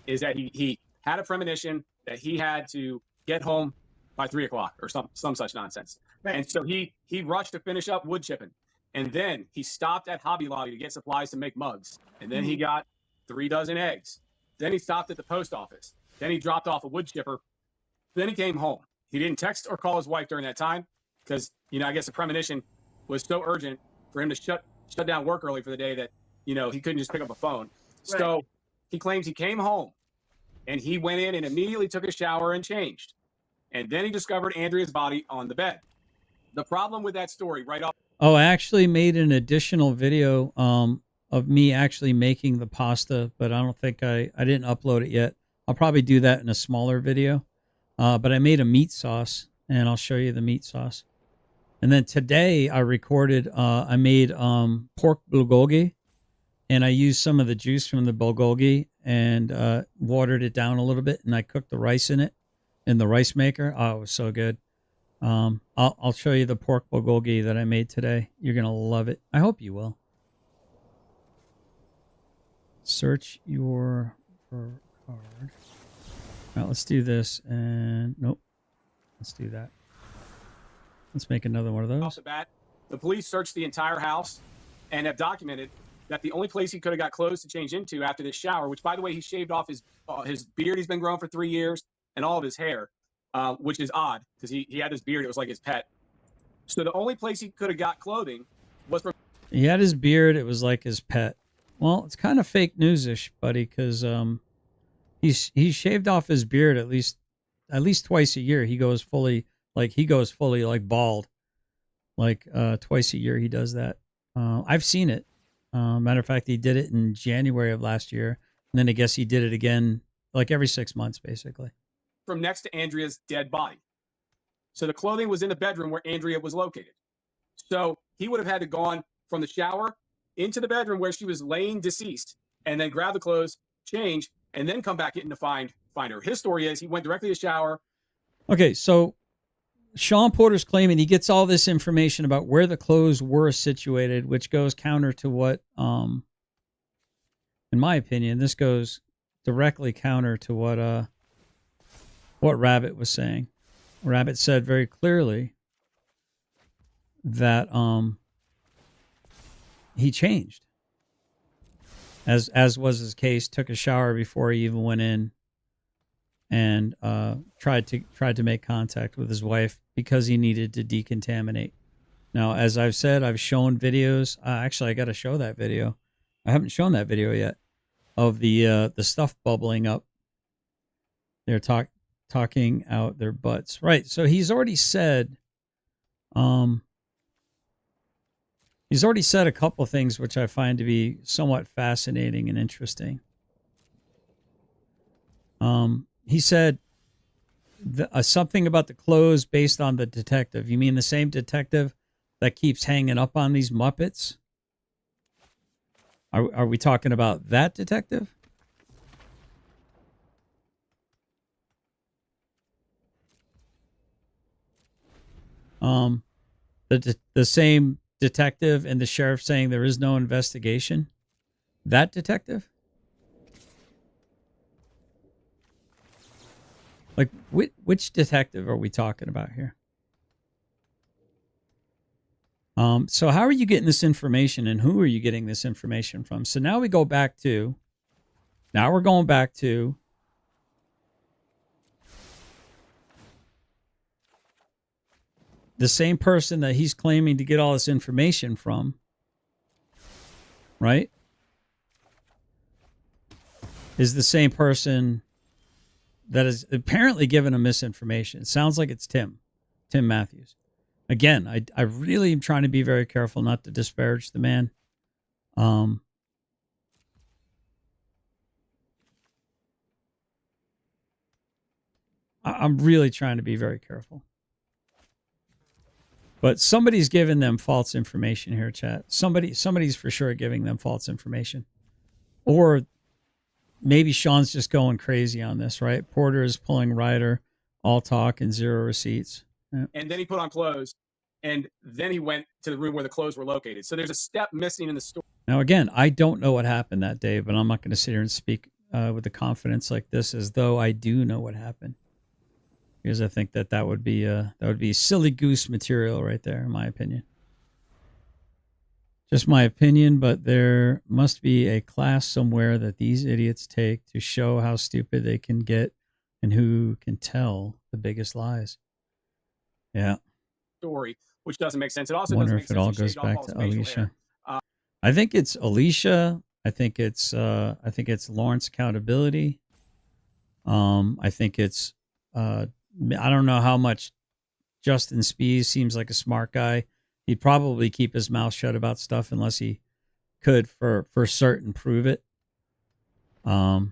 Is that he had a premonition that he had to get home by 3:00 or some such nonsense. Right. And so he rushed to finish up wood chipping. And then he stopped at Hobby Lobby to get supplies to make mugs. And then he got 3 dozen eggs. Then he stopped at the post office. Then he dropped off a wood chipper. Then he came home. He didn't text or call his wife during that time because, I guess the premonition was so urgent for him to shut down work early for the day that, he couldn't just pick up a phone. Right. So he claims he came home and he went in and immediately took a shower and changed. And then he discovered Andrea's body on the bed. The problem with that story right off. Oh, I actually made an additional video of me actually making the pasta, but I don't think I didn't upload it yet. I'll probably do that in a smaller video. But I made a meat sauce, and I'll show you the meat sauce. And then today I recorded, I made pork bulgogi, and I used some of the juice from the bulgogi and watered it down a little bit, and I cooked the rice in it in the rice maker. Oh, it was so good. I'll show you the pork bulgogi that I made today. You're gonna love it. I hope you will. Search your card. All right, let's do this. And nope, let's do that. Let's make another one of Off those. the bat, the police searched the entire house and have documented that the only place he could have got clothes to change into after this shower, which, by the way, he shaved off his beard he's been growing for 3 years and all of his hair, which is odd because he had this beard. It was like his pet. So the only place he could have got clothing was from He had his beard. It was like his pet. Well, it's kind of fake news-ish, buddy, because he's shaved off his beard at least twice a year. He goes fully like bald, like twice a year he does that. I've seen it. Matter of fact, he did it in January of last year, and then I guess he did it again like every 6 months, basically. from next to Andrea's dead body. So the clothing was in the bedroom where Andrea was located. So he would have had to gone from the shower into the bedroom where she was laying deceased, and then grab the clothes, change, and then come back in to find her. His story is he went directly to the shower. Okay, so Sean Porter's claiming he gets all this information about where the clothes were situated, which goes counter to what, in my opinion, this goes directly counter to what Rabbit was saying. Rabbit said very clearly that he changed, as was his case. Took a shower before he even went in, and tried to make contact with his wife because he needed to decontaminate. Now, as I've said, I've shown videos. Actually, I got to show that video. I haven't shown that video yet of the stuff bubbling up. They're talking out their butts, right? So he's already said, a couple of things which I find to be somewhat fascinating and interesting. He said something about the clothes based on the detective. You mean the same detective that keeps hanging up on these Muppets? Are we talking about that detective? The same detective and the sheriff saying there is no investigation? That detective? Like, which detective are we talking about here? So how are you getting this information, and who are you getting this information from? So now we're going back to the same person that he's claiming to get all this information from, right? Is the same person that is apparently given him misinformation. It sounds like it's Tim Matthews. Again, I really am trying to be very careful not to disparage the man. I'm really trying to be very careful. But somebody's giving them false information here, chat. Somebody's for sure giving them false information. Or maybe Sean's just going crazy on this, right? Porter is pulling Ryder, all talk and zero receipts. Yeah. And then he put on clothes, and then he went to the room where the clothes were located. So there's a step missing in the story. Now, again, I don't know what happened that day, but I'm not going to sit here and speak with the confidence like this as though I do know what happened, because I think that would be silly goose material right there, in my opinion. Just my opinion, but there must be a class somewhere that these idiots take to show how stupid they can get and who can tell the biggest lies. Yeah. Story, which doesn't make sense. It also Wonder doesn't make if sense it all he goes shaved off back all his to facial Alicia. hair. I think it's Alicia. I think it's Lawrence Accountability. I think it's I don't know how much Justin Spees seems like a smart guy. He'd probably keep his mouth shut about stuff unless he could for certain prove it. But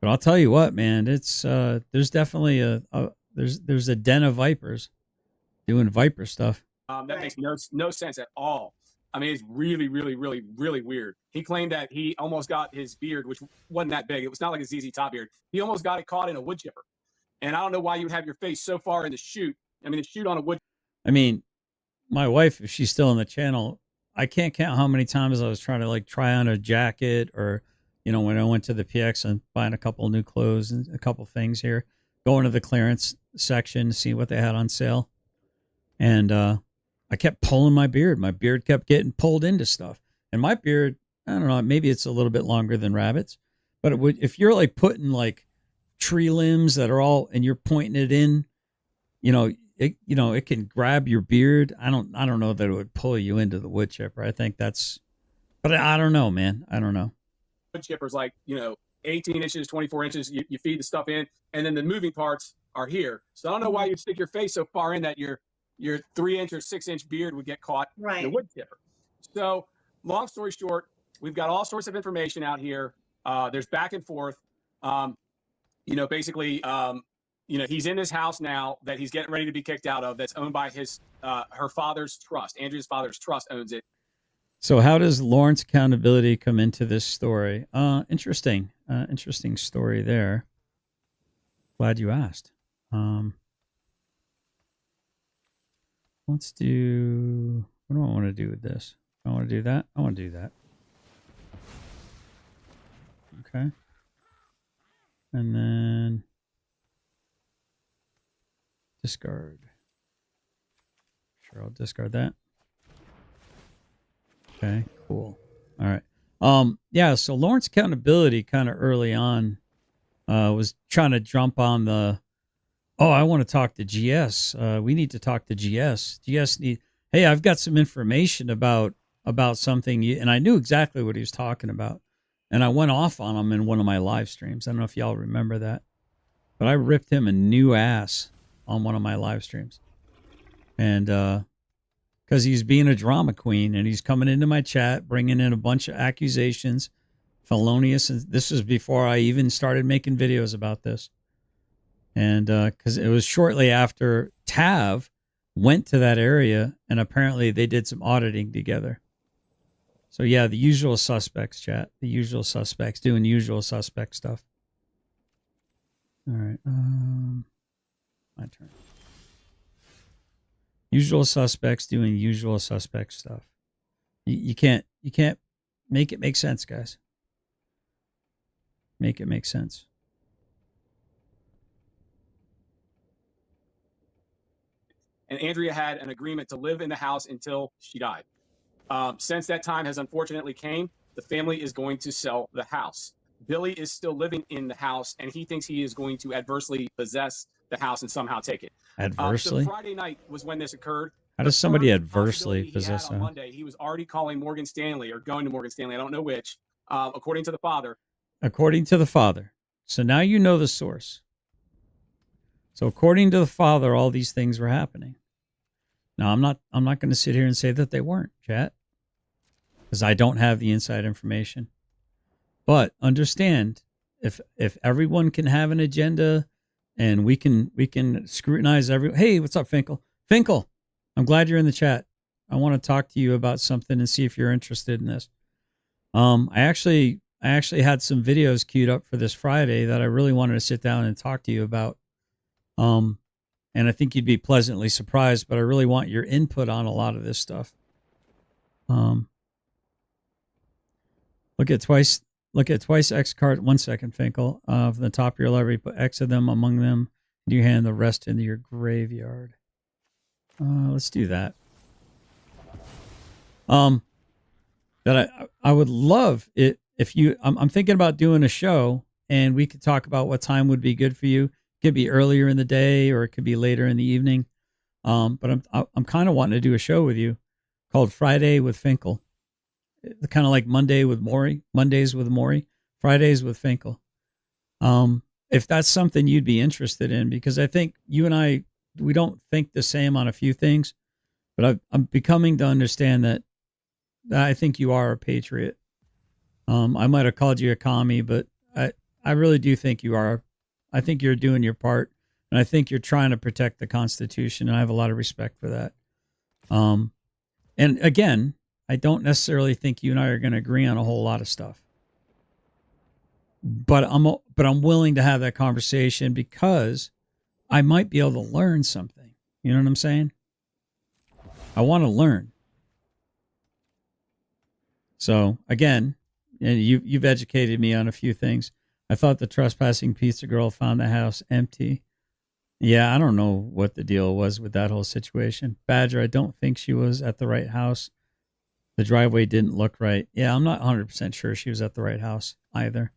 I'll tell you what, man, it's there's definitely there's a den of vipers doing Viper stuff. That Right. makes no sense at all. I mean, it's really, really, really, really weird. He claimed that he almost got his beard, which wasn't that big. It was not like a ZZ Top beard. He almost got it caught in a wood chipper. And I don't know why you would have your face so far in the chute. I mean, the chute on a wood. I mean, my wife, if she's still in the channel, I can't count how many times I was trying to like try on a jacket, or, you know, when I went to the PX and buying a couple of new clothes and a couple things here, going to the clearance section to see what they had on sale. And I kept pulling my beard. My beard kept getting pulled into stuff. And my beard, I don't know, maybe it's a little bit longer than rabbits, but it would, if you're like putting like tree limbs that are all, and you're pointing it in, it can grab your beard. I don't know that it would pull you into the wood chipper. I think that's, but I don't know, man. I don't know. Wood chippers, like, 18 inches, 24 inches. You feed the stuff in, and then the moving parts are here. So I don't know why you'd stick your face so far in that your 3-inch or 6-inch beard would get caught in Right. the wood chipper. So long story short, we've got all sorts of information out here. There's back and forth. Basically, he's in this house now that he's getting ready to be kicked out of, that's owned by her father's trust. Andrea's father's trust owns it. So how does Lawrence accountability come into this story? Interesting story there. Glad you asked. Let's do, what do I want to do with this? I want to do that. I want to do that. Okay. And then discard. Sure, I'll discard that. Okay, cool. All right. Yeah, so Lawrence accountability kind of early on was trying to jump on the, oh, I want to talk to GS. We need to talk to GS. Hey, I've got some information about something, and I knew exactly what he was talking about. And I went off on him in one of my live streams. I don't know if y'all remember that, but I ripped him a new ass on one of my live streams. And because he's being a drama queen, and he's coming into my chat, bringing in a bunch of accusations, felonious. And this was before I even started making videos about this. And because it was shortly after Tav went to that area, and apparently they did some auditing together. So yeah, the usual suspects, chat. The usual suspects doing usual suspect stuff. All right, my turn. Usual suspects doing usual suspect stuff. You can't make it make sense, guys. Make it make sense. And Andrea had an agreement to live in the house until she died. Since that time has unfortunately came, the family is going to sell the house. Billy is still living in the house, and he thinks he is going to adversely possess the house and somehow take it. Adversely? So Friday night was when this occurred. How does somebody adversely possess on Monday, he was already calling Morgan Stanley, or going to Morgan Stanley, I don't know which, according to the father. According to the father. So now you know the source. So according to the father, all these things were happening. Now I'm not going to sit here and say that they weren't, chat, because I don't have the inside information. But understand, if everyone can have an agenda, and we can scrutinize hey, what's up, Finkel? Finkel, I'm glad you're in the chat. I want to talk to you about something and see if you're interested in this. I actually had some videos queued up for this Friday that I really wanted to sit down and talk to you about. And I think you'd be pleasantly surprised, but I really want your input on a lot of this stuff. Look at twice X card. 1 second, Finkel. From the top of your library, put X of them among them. And you hand the rest into your graveyard. Let's do that. That I would love it if you. I'm thinking about doing a show, and we could talk about what time would be good for you. It could be earlier in the day, or it could be later in the evening. But I'm kind of wanting to do a show with you called Friday with Finkel. Kind of like Mondays with Maury, Fridays with Finkel. If that's something you'd be interested in, because I think you and I, we don't think the same on a few things, but I'm becoming to understand that I think you are a patriot. I might have called you a commie, but I really do think you are. I think you're doing your part. And I think you're trying to protect the Constitution, and I have a lot of respect for that. And again, I don't necessarily think you and I are going to agree on a whole lot of stuff. But I'm willing to have that conversation because I might be able to learn something. You know what I'm saying? I want to learn. So again, and you've educated me on a few things. I thought the trespassing pizza girl found the house empty. Yeah, I don't know what the deal was with that whole situation. Badger, I don't think she was at the right house. The driveway didn't look right. Yeah, I'm not 100% sure she was at the right house either.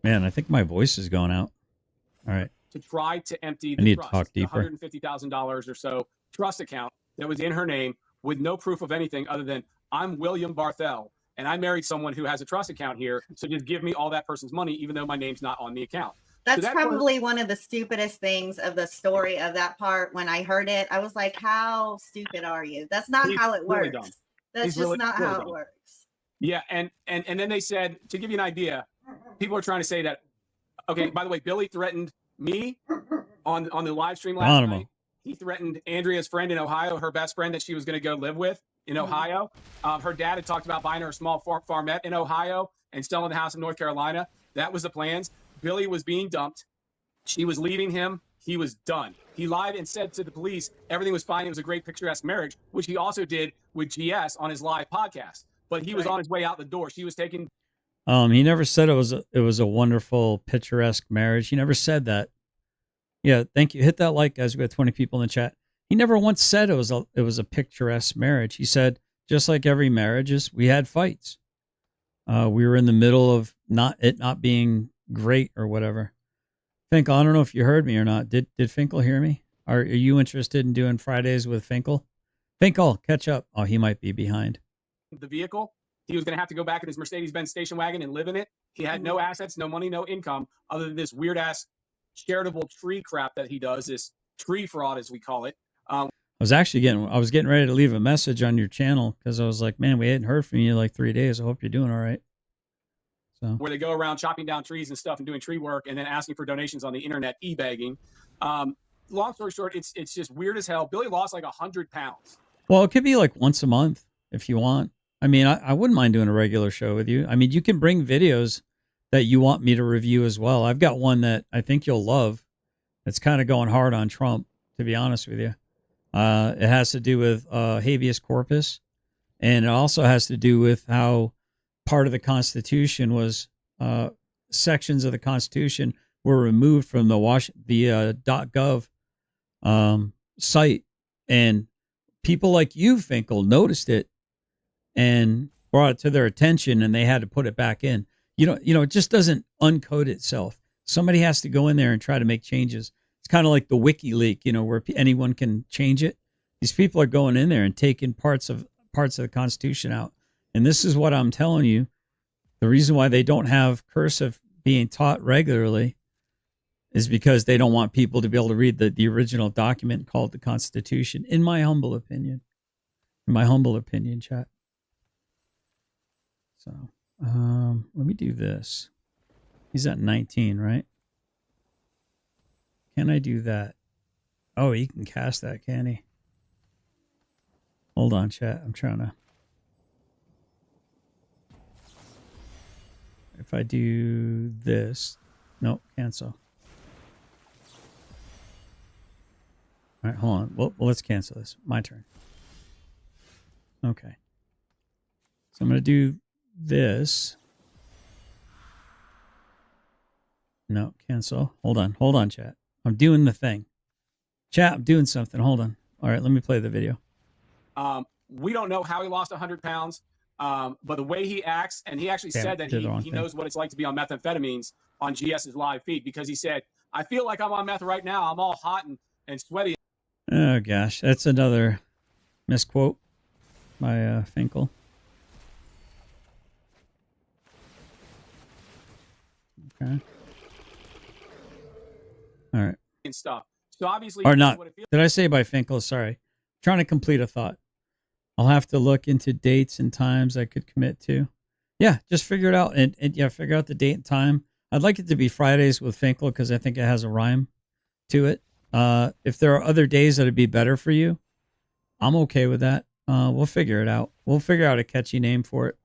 Man, I think my voice is going out. All right. To try to empty I need the to talk deeper. $150,000 or so trust account that was in her name with no proof of anything other than I'm William Barthel and I married someone who has a trust account here. So just give me all that person's money, even though my name's not on the account. That's probably one of the stupidest things of the story of that part. When I heard it, I was like, how stupid are you? That's not how it works. Dumb. That's just not how it works. Yeah. And then they said, to give you an idea, people are trying to say that, okay, by the way, Billy threatened me on the live stream last night. He threatened Andrea's friend in Ohio, her best friend that she was going to go live with in Ohio. Her dad had talked about buying her a small farmette in Ohio and selling the house in North Carolina. That was the plans. Billy was being dumped. She was leaving him. He was done. He lied and said to the police everything was fine. It was a great picturesque marriage, which he also did with GS on his live podcast. But he was on his way out the door. She was taking. He never said it was a wonderful picturesque marriage. He never said that. Yeah, thank you. Hit that like, guys. We got 20 people in the chat. He never once said it was a picturesque marriage. He said, just like every marriage is, we had fights. We were in the middle of not being great or whatever. Finkel, I don't know if you heard me or not. Did Finkel hear me? Are you interested in doing Fridays with Finkel? Finkel, catch up. Oh, he might be behind. The vehicle. He was going to have to go back in his Mercedes-Benz station wagon and live in it. He had no assets, no money, no income, other than this weird-ass charitable tree crap that he does, this tree fraud, as we call it. I was getting ready to leave a message on your channel because I was like, man, we hadn't heard from you in like 3 days. I hope you're doing all right. So where they go around chopping down trees and stuff and doing tree work and then asking for donations on the internet, e-begging. Long story short, it's just weird as hell. Billy lost like 100 pounds. Well, it could be like once a month if you want. I mean, I wouldn't mind doing a regular show with you. I mean, you can bring videos that you want me to review as well. I've got one that I think you'll love. It's kind of going hard on Trump, to be honest with you. It has to do with habeas corpus, and it also has to do with how part of the Constitution was sections of the Constitution were removed from the .gov site, and people like you, Finkel, noticed it and brought it to their attention, and they had to put it back in. You know, it just doesn't uncode itself. Somebody has to go in there and try to make changes. It's kind of like the WikiLeaks, you know, where anyone can change it. These people are going in there and taking parts of the Constitution out. And this is what I'm telling you. The reason why they don't have cursive being taught regularly is because they don't want people to be able to read the original document called the Constitution, in my humble opinion. In my humble opinion, chat. So, let me do this. He's at 19, right? Can I do that? Oh, he can cast that, can he? Hold on, chat. I'm trying to. If I do this, nope, cancel. All right, hold on. Well, let's cancel this. My turn. Okay. So I'm going to do this. No, cancel. Hold on, chat. I'm doing the thing. Chat, I'm doing something. Hold on. All right, let me play the video. We don't know how he lost 100 pounds, but the way he acts, and he actually said that he knows what it's like to be on methamphetamines on GS's live feed, because he said, I feel like I'm on meth right now. I'm all hot and sweaty. Oh, gosh. That's another misquote by Finkel. Okay. All right. And stuff. So obviously, or not. Did I say by Finkel? Sorry. I'm trying to complete a thought. I'll have to look into dates and times I could commit to. Yeah, just figure it out and yeah, figure out the date and time. I'd like it to be Fridays with Finkel because I think it has a rhyme to it. If there are other days that'd be better for you, I'm okay with that. We'll figure it out. We'll figure out a catchy name for it.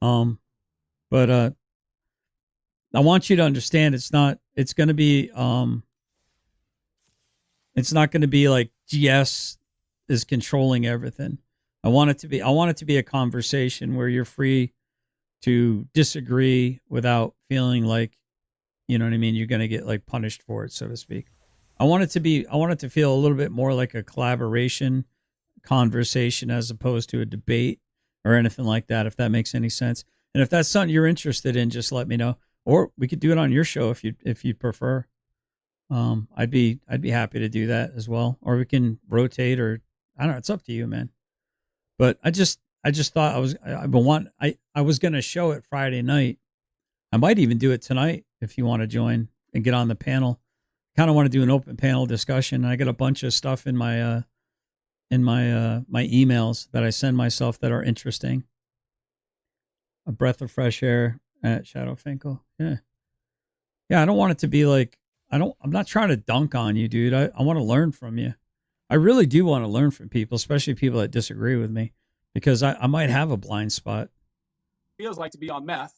But I want you to understand it's not going to be it's not going to be like GS is controlling everything. I want it to be a conversation where you're free to disagree without feeling like, you know what I mean, you're going to get like punished for it, so to speak. I want it to feel a little bit more like a collaboration conversation as opposed to a debate or anything like that, if that makes any sense. And if that's something you're interested in, just let me know. Or we could do it on your show if you prefer. I'd be happy to do that as well. Or we can rotate, or I don't know, it's up to you, man. But I just thought I was gonna show it Friday night. I might even do it tonight if you want to join and get on the panel. Kind of want to do an open panel discussion. I got a bunch of stuff in my my emails that I send myself that are interesting. A breath of fresh air at Shadow Finkel. Yeah. I don't want it to be like, I'm not trying to dunk on you, dude. I want to learn from you. I really do want to learn from people, especially people that disagree with me, because I might have a blind spot. Feels like to be on meth.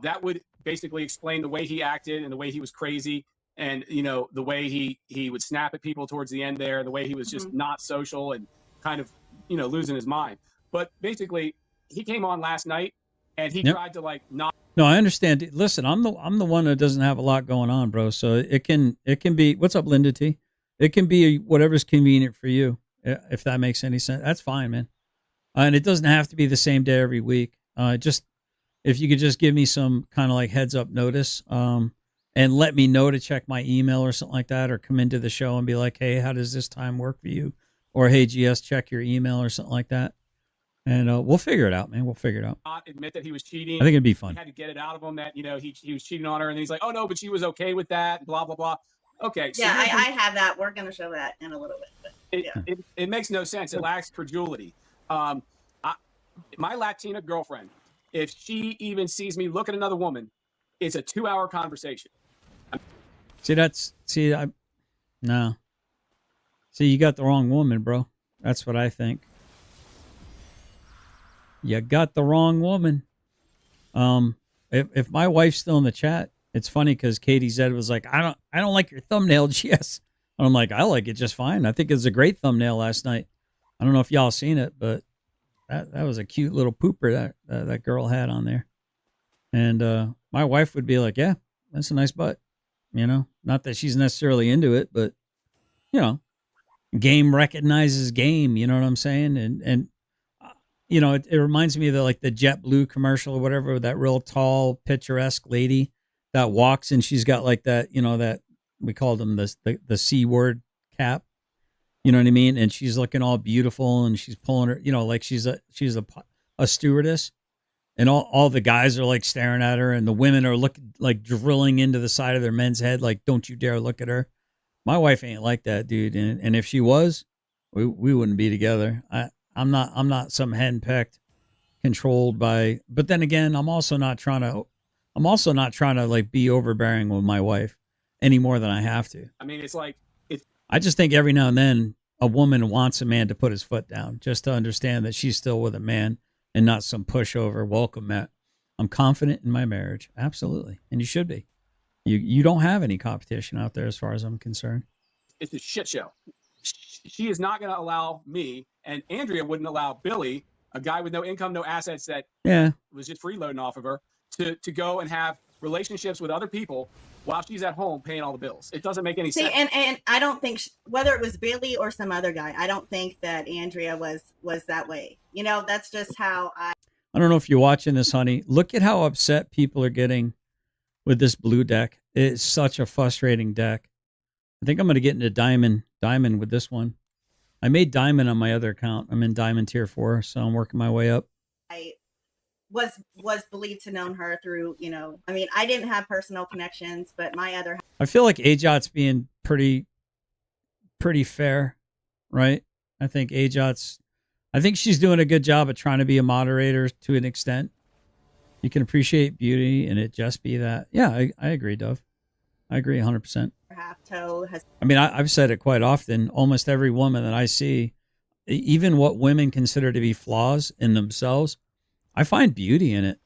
That would basically explain the way he acted and the way he was crazy, and the way he would snap at people towards the end there, the way he was just not social and kind of losing his mind. But basically, he came on last night and he tried to like not. No, I understand. Listen, I'm the one that doesn't have a lot going on, bro. So it can be. What's up, Linda T? It can be whatever's convenient for you, if that makes any sense. That's fine, man. And it doesn't have to be the same day every week. Just if you could just give me some kind of like heads up notice, and let me know to check my email or something like that, or come into the show and be like, hey, how does this time work for you? Or hey, GS, check your email or something like that. And we'll figure it out, man. We'll figure it out. Not admit that he was cheating. I think it'd be fun. He had to get it out of him that he was cheating on her, and then he's like, "Oh no, but she was okay with that." Blah blah blah. Okay. So yeah, I have that. We're gonna show that in a little bit. But it makes no sense. It lacks credulity. My Latina girlfriend, if she even sees me look at another woman, it's a 2-hour conversation. No. See, you got the wrong woman, bro. That's what I think. You got the wrong woman. If my wife's still in the chat, it's funny because Katie Zed was like, I don't like your thumbnail, GS. And I'm like, I like it just fine. I think it was a great thumbnail last night. I don't know if y'all seen it, but that was a cute little pooper that girl had on there. And my wife would be like, yeah, that's a nice butt. Not that she's necessarily into it, but game recognizes game. You know what I'm saying? And it reminds me of the JetBlue commercial or whatever, that real tall, picturesque lady that walks and she's got like that, that we called them the C word cap. You know what I mean? And she's looking all beautiful and she's pulling her, like she's a stewardess, and all the guys are like staring at her, and the women are like drilling into the side of their men's head, like, don't you dare look at her. My wife ain't like that, dude. And if she was, we wouldn't be together. I'm not some henpecked, controlled by. But then again, I'm also not trying to like be overbearing with my wife any more than I have to. I mean, I just think every now and then a woman wants a man to put his foot down, just to understand that she's still with a man and not some pushover. Welcome, Matt. I'm confident in my marriage, absolutely, and you should be. You don't have any competition out there, as far as I'm concerned. It's a shit show. She is not going to allow me, and Andrea wouldn't allow Billy, a guy with no income, no assets, that was just freeloading off of her, to go and have relationships with other people while she's at home paying all the bills. It doesn't make any sense. And I don't think whether it was Billy or some other guy, I don't think that Andrea was that way. That's just how I don't know if you're watching this, honey. Look at how upset people are getting with this blue deck. It's such a frustrating deck. I think I'm going to get into diamond with this one. I made diamond on my other account. I'm in diamond tier 4, so I'm working my way up. I was believed to know her through, I mean, I didn't have personal connections, but my other. I feel like Ajot's being pretty fair, right? I think she's doing a good job of trying to be a moderator to an extent. You can appreciate beauty and it just be that. Yeah, I agree, Dove. I agree 100%. half toe has I mean, I've said it quite often. Almost every woman that I see, even what women consider to be flaws in themselves, I find beauty in it.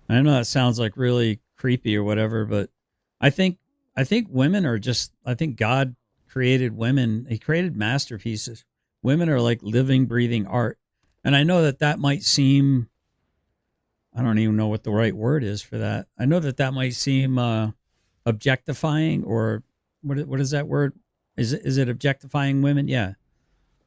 I know that sounds like really creepy or whatever, but I think women are just, I think God created women. He created masterpieces. Women are like living, breathing art. And I know that that might seem, I don't even know what the right word is for that. I know that that might seem objectifying, or what is that word? Is it objectifying women? Yeah.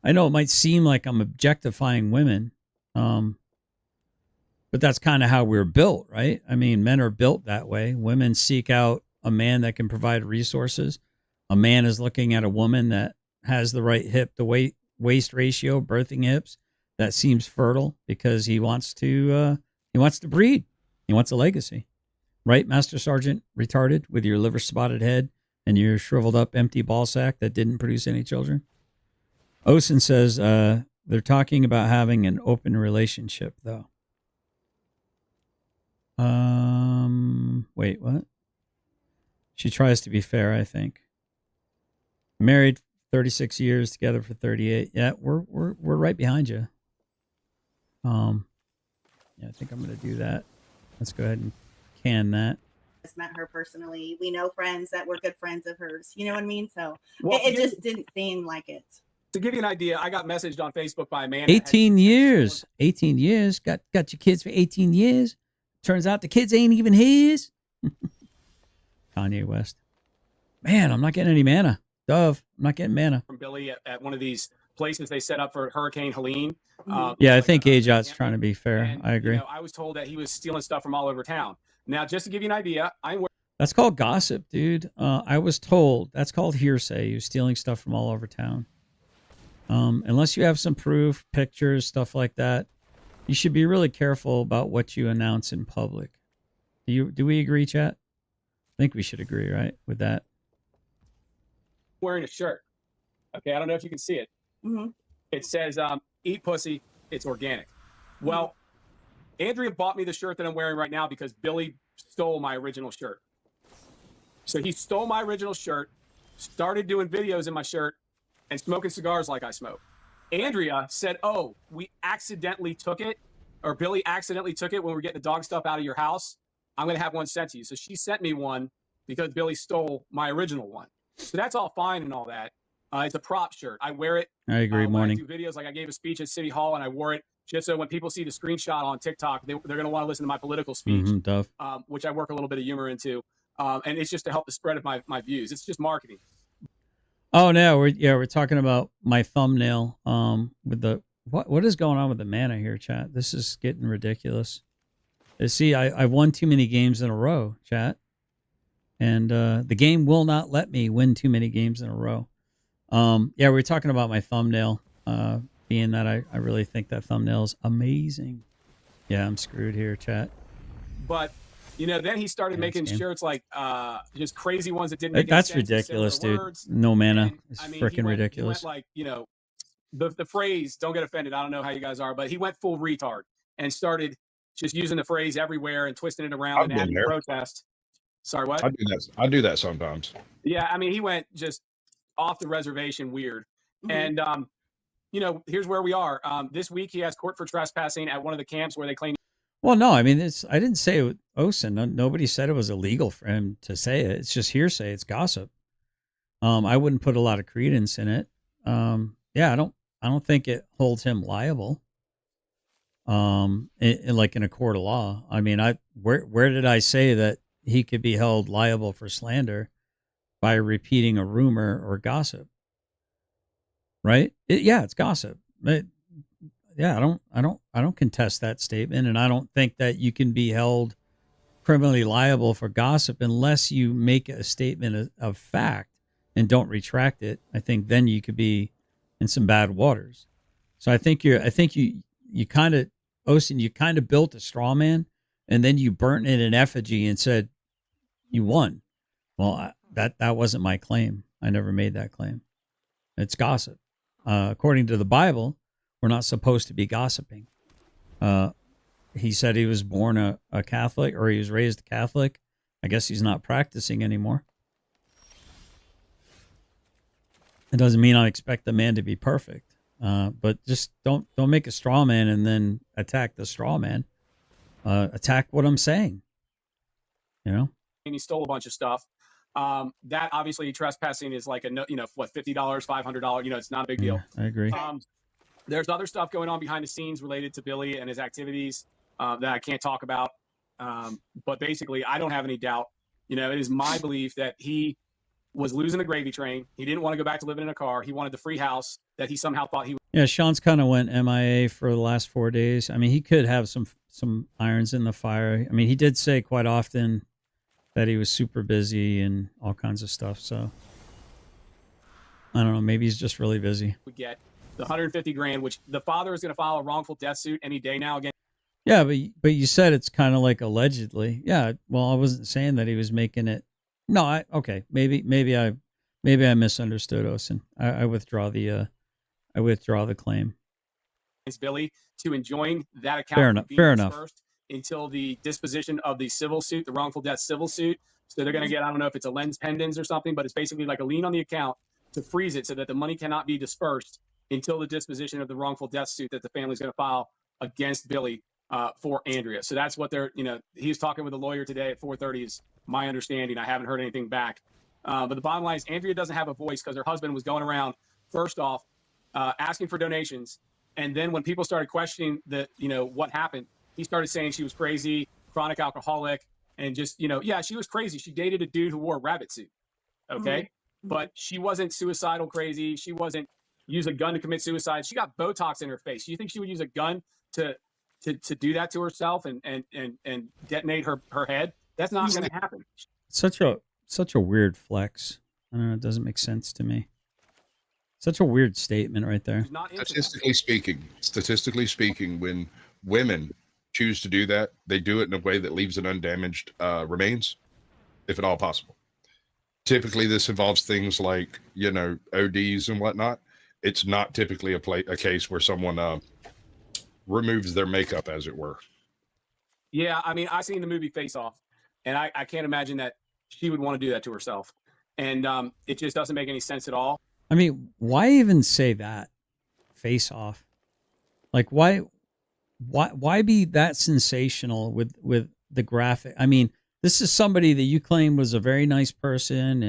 I know it might seem like I'm objectifying women. But that's kind of how we're built, right? I mean, men are built that way. Women seek out a man that can provide resources. A man is looking at a woman that has the right hip to waist ratio, birthing hips, that seems fertile because he wants to breed. He wants a legacy. Right, Master Sergeant retarded with your liver spotted head and your shriveled up empty ball sack that didn't produce any children? Osen says they're talking about having an open relationship though. Wait, what? She tries to be fair, I think. Married 36 years, together for 38. Yeah, we're right behind you. Yeah, I think I'm gonna do that. Let's go ahead and can that. met her personally. We know friends that were good friends of hers. You know what I mean? So Well, it just didn't seem like it. to give you an idea, I got messaged on Facebook by a man. 18 years. 18 years. Got your kids for 18 years. Turns out the kids ain't even his. Kanye West. Man, I'm not getting any mana. Dove, I'm not getting mana. From Billy at one of these places they set up for Hurricane Helene. Yeah, I think AJOT's trying to be fair. And, I agree. You know, I was told that he was stealing stuff from all over town. Now, just to give you an idea, I'm That's called gossip, dude. I was told that's called hearsay. You're stealing stuff from all over town. Unless you have some proof, pictures, stuff like that, you should be really careful about what you announce in public. Do we agree, chat? I think we should agree, right, with that. wearing a shirt. Okay, I don't know if you can see it. Mm-hmm. It says, eat pussy, it's organic. Well, Andrea bought me the shirt that I'm wearing right now because Billy stole my original shirt. So he stole my original shirt, started doing videos in my shirt, and smoking cigars like I smoke. Andrea said, oh, we accidentally took it, or Billy accidentally took it when we were getting the dog stuff out of your house. I'm going to have one sent to you. So she sent me one because Billy stole my original one. So that's all fine and all that. It's a prop shirt. I wear it. I agree. When I Morning. do videos, like I gave a speech at City Hall and I wore it just so when people see the screenshot on TikTok, they're going to want to listen to my political speech, Dove. which I work a little bit of humor into. And it's just to help the spread of my views. It's just marketing. Oh no, we're talking about my thumbnail. With the what is going on with the mana here, chat? This is getting ridiculous. See, I've won too many games in a row, chat, and the game will not let me win too many games in a row. Yeah, we're talking about my thumbnail. Being that I really think that thumbnail is amazing. Yeah, I'm screwed here, chat. But you know, then he started making shirts like just crazy ones that didn't make any That's sense, ridiculous, dude. words. No mana. And, It's I mean, freaking he went ridiculous. like, you know, the phrase, don't get offended, I don't know how you guys are, but he went full retard and started just using the phrase everywhere and twisting it around and adding protest. Sorry, what? I do that sometimes. Yeah, I mean, he went just off the reservation weird. And you know, here's where we are. This week he has court for trespassing at one of the camps where they claim. Well, no, I mean, I didn't say it, Osen. Nobody said it was illegal for him to say it. It's just hearsay. It's gossip. I wouldn't put a lot of credence in it. Yeah, I don't think it holds him liable. Like in a court of law. I mean, where did I say that he could be held liable for slander by repeating a rumor or gossip? Right? Yeah, it's gossip. Yeah, I don't contest that statement, and I don't think that you can be held criminally liable for gossip unless you make a statement of fact and don't retract it. I think then you could be in some bad waters. So I think you kind of, Osen, you kind of built a straw man, and then you burnt it in effigy and said you won. Well, that wasn't my claim. I never made that claim. It's gossip. According to the Bible, we're not supposed to be gossiping. he said he was born a Catholic, or he was raised Catholic. I guess he's not practicing anymore. It doesn't mean I expect the man to be perfect, but just don't make a straw man and then attack the straw man. Attack what I'm saying. You know. And he stole a bunch of stuff. That obviously trespassing is like $50, $500. It's not a big deal. I agree. There's other stuff going on behind the scenes related to Billy and his activities that I can't talk about. But basically, I don't have any doubt. It is my belief that he was losing the gravy train. He didn't want to go back to living in a car. He wanted the free house that he somehow thought he. Yeah, Sean's kind of went MIA for the last 4 days. I mean, he could have some irons in the fire. I mean, he did say quite often that he was super busy and all kinds of stuff. So I don't know. Maybe he's just really busy. We get the $150,000, which the father is going to file a wrongful death suit any day now again. Yeah, but you said it's kind of like allegedly. Yeah. Well, I wasn't saying that he was making it. No, okay. Maybe I misunderstood, Osen. I withdraw the claim. It's Billy to enjoin that account. Fair enough. First until the disposition of the civil suit, the wrongful death civil suit. So they're going to get, I don't know if it's a lens pendens or something, but it's basically like a lien on the account to freeze it so that the money cannot be dispersed until the disposition of the wrongful death suit that the family's going to file against Billy for Andrea. So that's what they're, he was talking with a lawyer today at 4:30 is my understanding. I haven't heard anything back. But the bottom line is Andrea doesn't have a voice because her husband was going around, first off, asking for donations. And then when people started questioning what happened, he started saying she was crazy, chronic alcoholic, and just, yeah, she was crazy. She dated a dude who wore a rabbit suit. Okay. Mm-hmm. But she wasn't suicidal crazy. She wasn't use a gun to commit suicide. She got Botox in her face. You think she would use a gun to do that to herself and detonate her head? That's not going to happen. Such a weird flex. I don't know. It doesn't make sense to me. Such a weird statement right there. Statistically speaking, when women choose to do that, they do it in a way that leaves an undamaged remains, if at all possible. Typically, this involves things like, ODs and whatnot. It's not typically a case where someone removes their makeup, as it were. Yeah, I mean, I've seen the movie Face Off, and I can't imagine that she would want to do that to herself. And it just doesn't make any sense at all. I mean, why even say that? Face Off. Like, why be that sensational with the graphic? I mean, this is somebody that you claim was a very nice person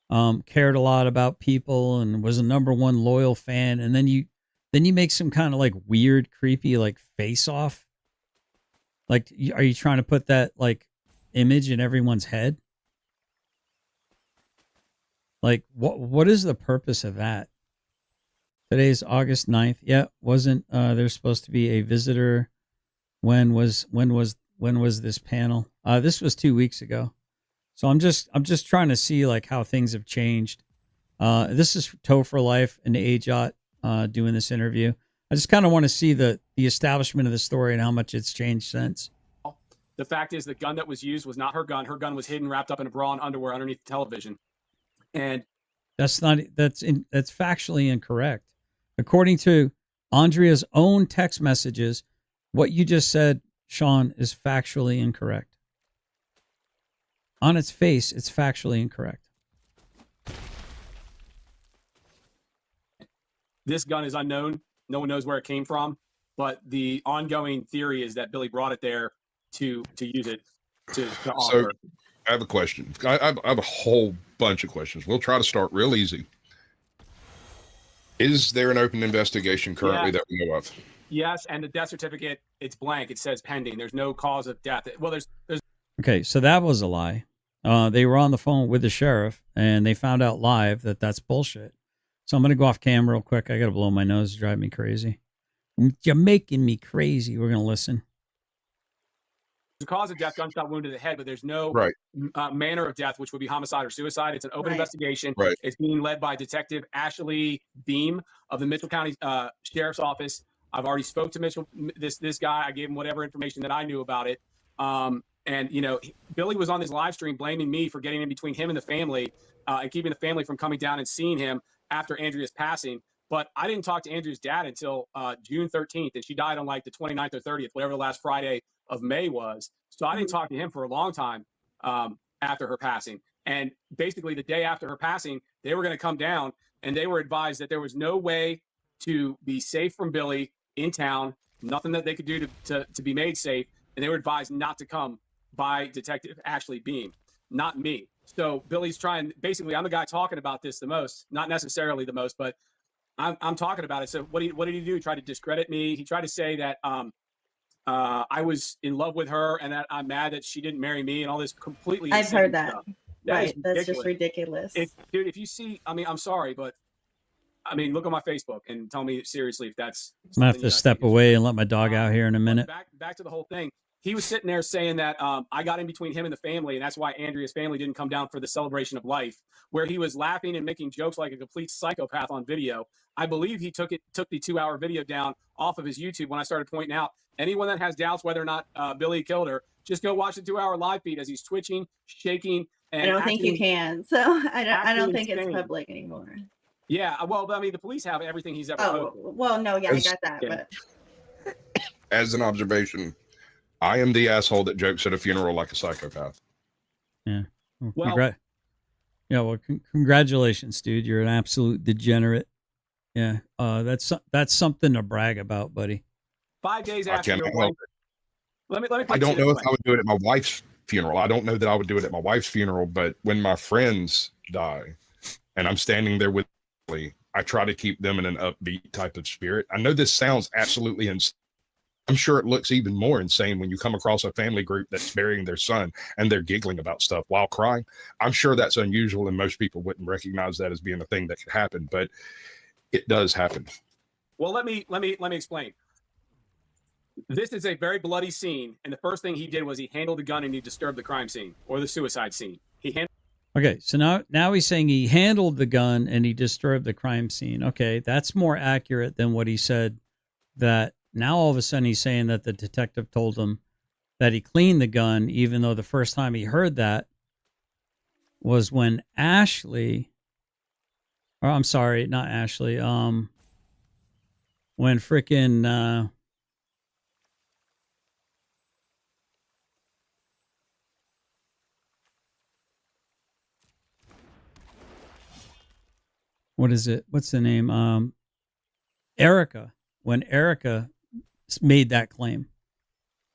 and cared a lot about people and was a #1 loyal fan, and then you make some kind of like weird, creepy like Face Off. Like, are you trying to put that like image in everyone's head? Like, what is the purpose of that? Today's August 9th. Yeah, wasn't there supposed to be a visitor? When was this panel? This was 2 weeks ago. So I'm just trying to see like how things have changed. This is Toe for Life and AJOT doing this interview. I just kind of want to see the establishment of the story and how much it's changed since. The fact is, the gun that was used was not her gun. Her gun was hidden, wrapped up in a bra and underwear underneath the television. And that's factually incorrect. According to Andrea's own text messages, what you just said, Sean, is factually incorrect. On its face, it's factually incorrect. This gun is unknown. No one knows where it came from. But the ongoing theory is that Billy brought it there to use it to offer. So I have a question. I have a whole bunch of questions. We'll try to start real easy. Is there an open investigation currently that we know of? Yes, and the death certificate, it's blank. It says pending. There's no cause of death. Well, there's. Okay, so that was a lie. They were on the phone with the sheriff, and they found out live that that's bullshit. So I'm going to go off camera real quick. I got to blow my nose. It's driving me crazy. You're making me crazy. We're going to listen. The cause of death, gunshot wound to the head, but there's no manner of death, which would be homicide or suicide. It's an open investigation. Right. It's being led by Detective Ashley Beam of the Mitchell County Sheriff's Office. I've already spoke to Mitchell, this guy. I gave him whatever information that I knew about it. And, Billy was on this live stream blaming me for getting in between him and the family and keeping the family from coming down and seeing him after Andrea's passing. But I didn't talk to Andrea's dad until June 13th, and she died on like the 29th or 30th, whatever the last Friday of May was. So I didn't talk to him for a long time after her passing. And basically, the day after her passing, they were going to come down, and they were advised that there was no way to be safe from Billy in town, nothing that they could do to be made safe. And they were advised not to come by Detective Ashley Beam, not me. So Billy's trying, basically, I'm the guy talking about this the most, not necessarily the most, but I'm talking about it. So what did he do? He tried to discredit me. He tried to say that I was in love with her and that I'm mad that she didn't marry me and all this completely. I've heard that. Stuff. Right. That's just ridiculous. Dude, if you see, I mean, I'm sorry, but I mean, look on my Facebook and tell me seriously if that's. I'm gonna have to step away and let my dog out here in a minute. Back to the whole thing. He was sitting there saying that I got in between him and the family, and that's why Andrea's family didn't come down for the celebration of life, where he was laughing and making jokes like a complete psychopath on video. I believe he took the 2-hour video down off of his YouTube when I started pointing out anyone that has doubts whether or not Billy killed her, just go watch the 2-hour live feed as he's twitching, shaking. And I don't think you can. So I don't think it's public anymore. Yeah, well, I mean, the police have everything he's ever. Oh, well, no, yeah, I got that. But as an observation, I am the asshole that jokes at a funeral like a psychopath. Yeah. Well, congratulations, dude. You're an absolute degenerate. Yeah. That's something to brag about, buddy. 5 days after your wife. Let me I don't know if I would do it at my wife's funeral. I don't know that I would do it at my wife's funeral, but when my friends die and I'm standing there with them, I try to keep them in an upbeat type of spirit. I know this sounds absolutely insane. I'm sure it looks even more insane when you come across a family group that's burying their son and they're giggling about stuff while crying. I'm sure that's unusual and most people wouldn't recognize that as being a thing that could happen, but it does happen. Well, let me explain. This is a very bloody scene, and the first thing he did was he handled the gun and he disturbed the crime scene or the suicide scene. Okay, so now he's saying he handled the gun and he disturbed the crime scene. Okay, that's more accurate than what he said that. Now, all of a sudden, he's saying that the detective told him that he cleaned the gun, even though the first time he heard that was when Ashley, or I'm sorry, not Ashley, when freaking, what is it? What's the name? Erica. When Erica made that claim.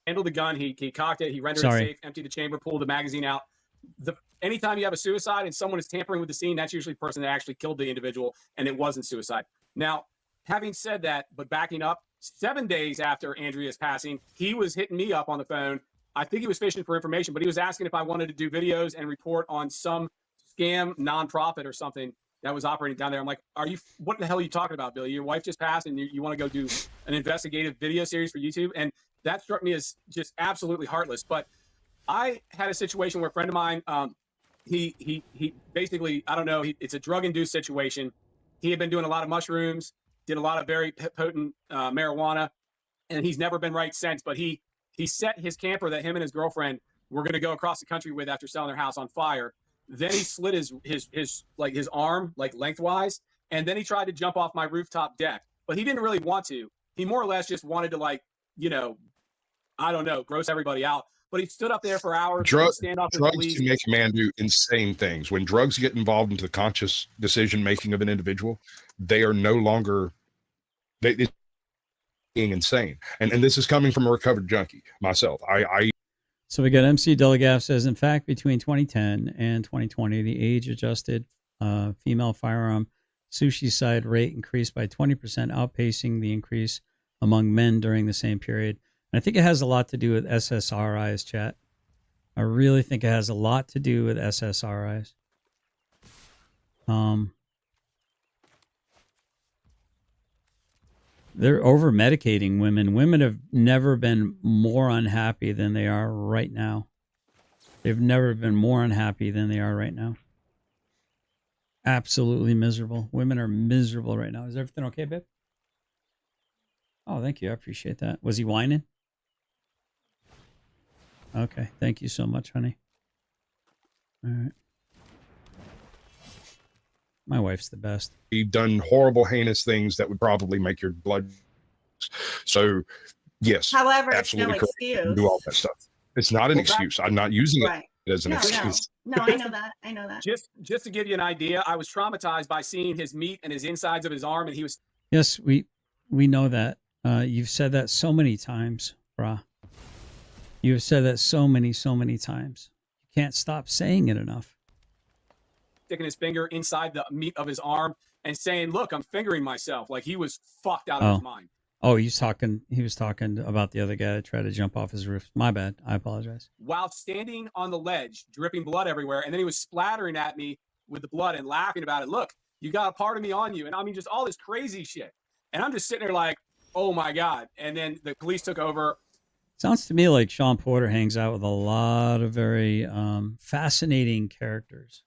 Handled the gun, he cocked it, he rendered it safe, emptied the chamber, pulled the magazine out. Anytime you have a suicide and someone is tampering with the scene, that's usually the person that actually killed the individual, and it wasn't suicide. Now, having said that, but backing up, 7 days after Andrea's passing, he was hitting me up on the phone. I think he was fishing for information, but he was asking if I wanted to do videos and report on some scam nonprofit or something that was operating down there. I'm like, what the hell are you talking about, Billy? Your wife just passed and you want to go do an investigative video series for YouTube? And that struck me as just absolutely heartless. But I had a situation where a friend of mine, he basically, I don't know, it's a drug-induced situation. He had been doing a lot of mushrooms, did a lot of very potent marijuana, and he's never been right since. But he set his camper that him and his girlfriend were going to go across the country with after selling their house on fire. Then he slit his arm like lengthwise, and then he tried to jump off my rooftop deck. But he didn't really want to. He more or less just wanted to I don't know, gross everybody out. But he stood up there for hours. Drugs can make a man do insane things. When drugs get involved into the conscious decision making of an individual, they are no longer being insane. And this is coming from a recovered junkie myself. So we got MC Delegaf says, in fact, between 2010 and 2020, the age-adjusted female firearm suicide rate increased by 20%, outpacing the increase among men during the same period. And I think it has a lot to do with SSRIs, chat. I really think it has a lot to do with SSRIs. They're over-medicating women. Women have never been more unhappy than they are right now. They've never been more unhappy than they are right now. Absolutely miserable. Women are miserable right now. Is everything okay, babe? Oh, thank you. I appreciate that. Was he whining? Okay. Thank you so much, honey. All right. My wife's the best. You've done horrible, heinous things that would probably make your blood. So, yes, However, absolutely it's no correct. You excuse. can do all that stuff. It's not an excuse. I'm not using Right. it as an No, excuse. no, I know that. I know that. Just to give you an idea, I was traumatized by seeing his meat and his insides of his arm, and he was Yes, we know that. You've said that so many times, brah. You've said that so many times. You can't stop saying it enough. sticking his finger inside the meat of his arm and saying, "Look, I'm fingering myself." Like he was fucked out of his mind. Oh, he was talking about the other guy that tried to jump off his roof. My bad. I apologize. While standing on the ledge, dripping blood everywhere, and then he was splattering at me with the blood and laughing about it. Look, you got a part of me on you, and I mean, just all this crazy shit. And I'm just sitting there like, oh my god. And then the police took over. Sounds to me like Sean Porter hangs out with a lot of very fascinating characters.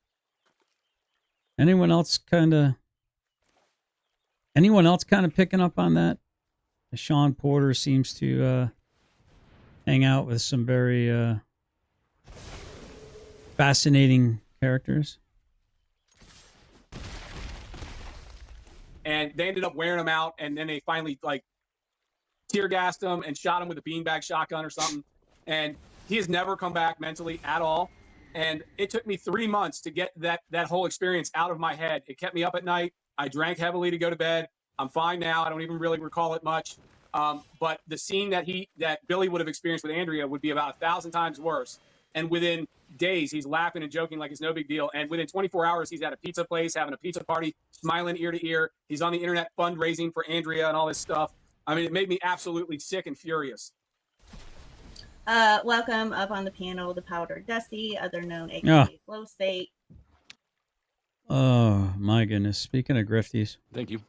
Anyone else kind of picking up on that? Sean Porter seems to hang out with some very fascinating characters. And they ended up wearing him out, and then they finally like tear gassed him and shot him with a beanbag shotgun or something. And he has never come back mentally at all. And it took me 3 months to get that whole experience out of my head. It kept me up at night. I drank heavily to go to bed. I'm fine now. I don't even really recall it much. But the scene that Billy would have experienced with Andrea would be about 1,000 times worse. And within days, he's laughing and joking like it's no big deal. And within 24 hours, he's at a pizza place, having a pizza party, smiling ear to ear. He's on the internet fundraising for Andrea and all this stuff. I mean, it made me absolutely sick and furious. Welcome up on the panel, the Powder Dusty, other known aka Flow State. Oh my goodness! Speaking of grifties, thank you.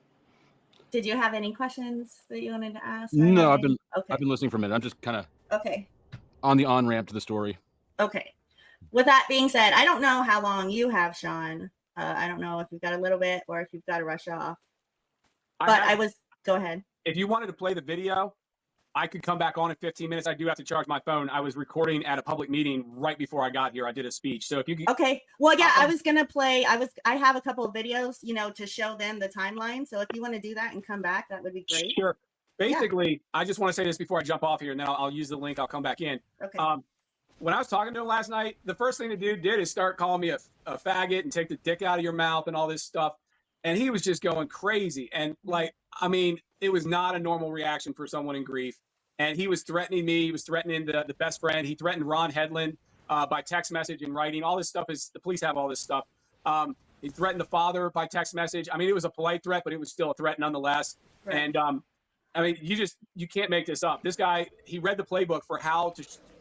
Did you have any questions that you wanted to ask? No, I've been listening for a minute. I'm just kind of on the on ramp to the story. Okay. With that being said, I don't know how long you have, Sean. I don't know if you've got a little bit or if you've got to rush off. Go ahead. If you wanted to play the video, I could come back on in 15 minutes. I do have to charge my phone. I was recording at a public meeting right before I got here. I did a speech. So if you could... Okay. Well, yeah, I was going to play. I have a couple of videos, to show them the timeline. So if you want to do that and come back, that would be great. Sure. Basically, I just want to say this before I jump off here, and then I'll use the link. I'll come back in. Okay. When I was talking to him last night, the first thing the dude did is start calling me a faggot and take the dick out of your mouth and all this stuff. And he was just going crazy. And it was not a normal reaction for someone in grief. And he was threatening me. He was threatening the best friend. He threatened Ron Headland by text message and writing. All this stuff the police have all this stuff. He threatened the father by text message. I mean, it was a polite threat, but it was still a threat nonetheless. Right. And you can't make this up. This guy, he read the playbook for how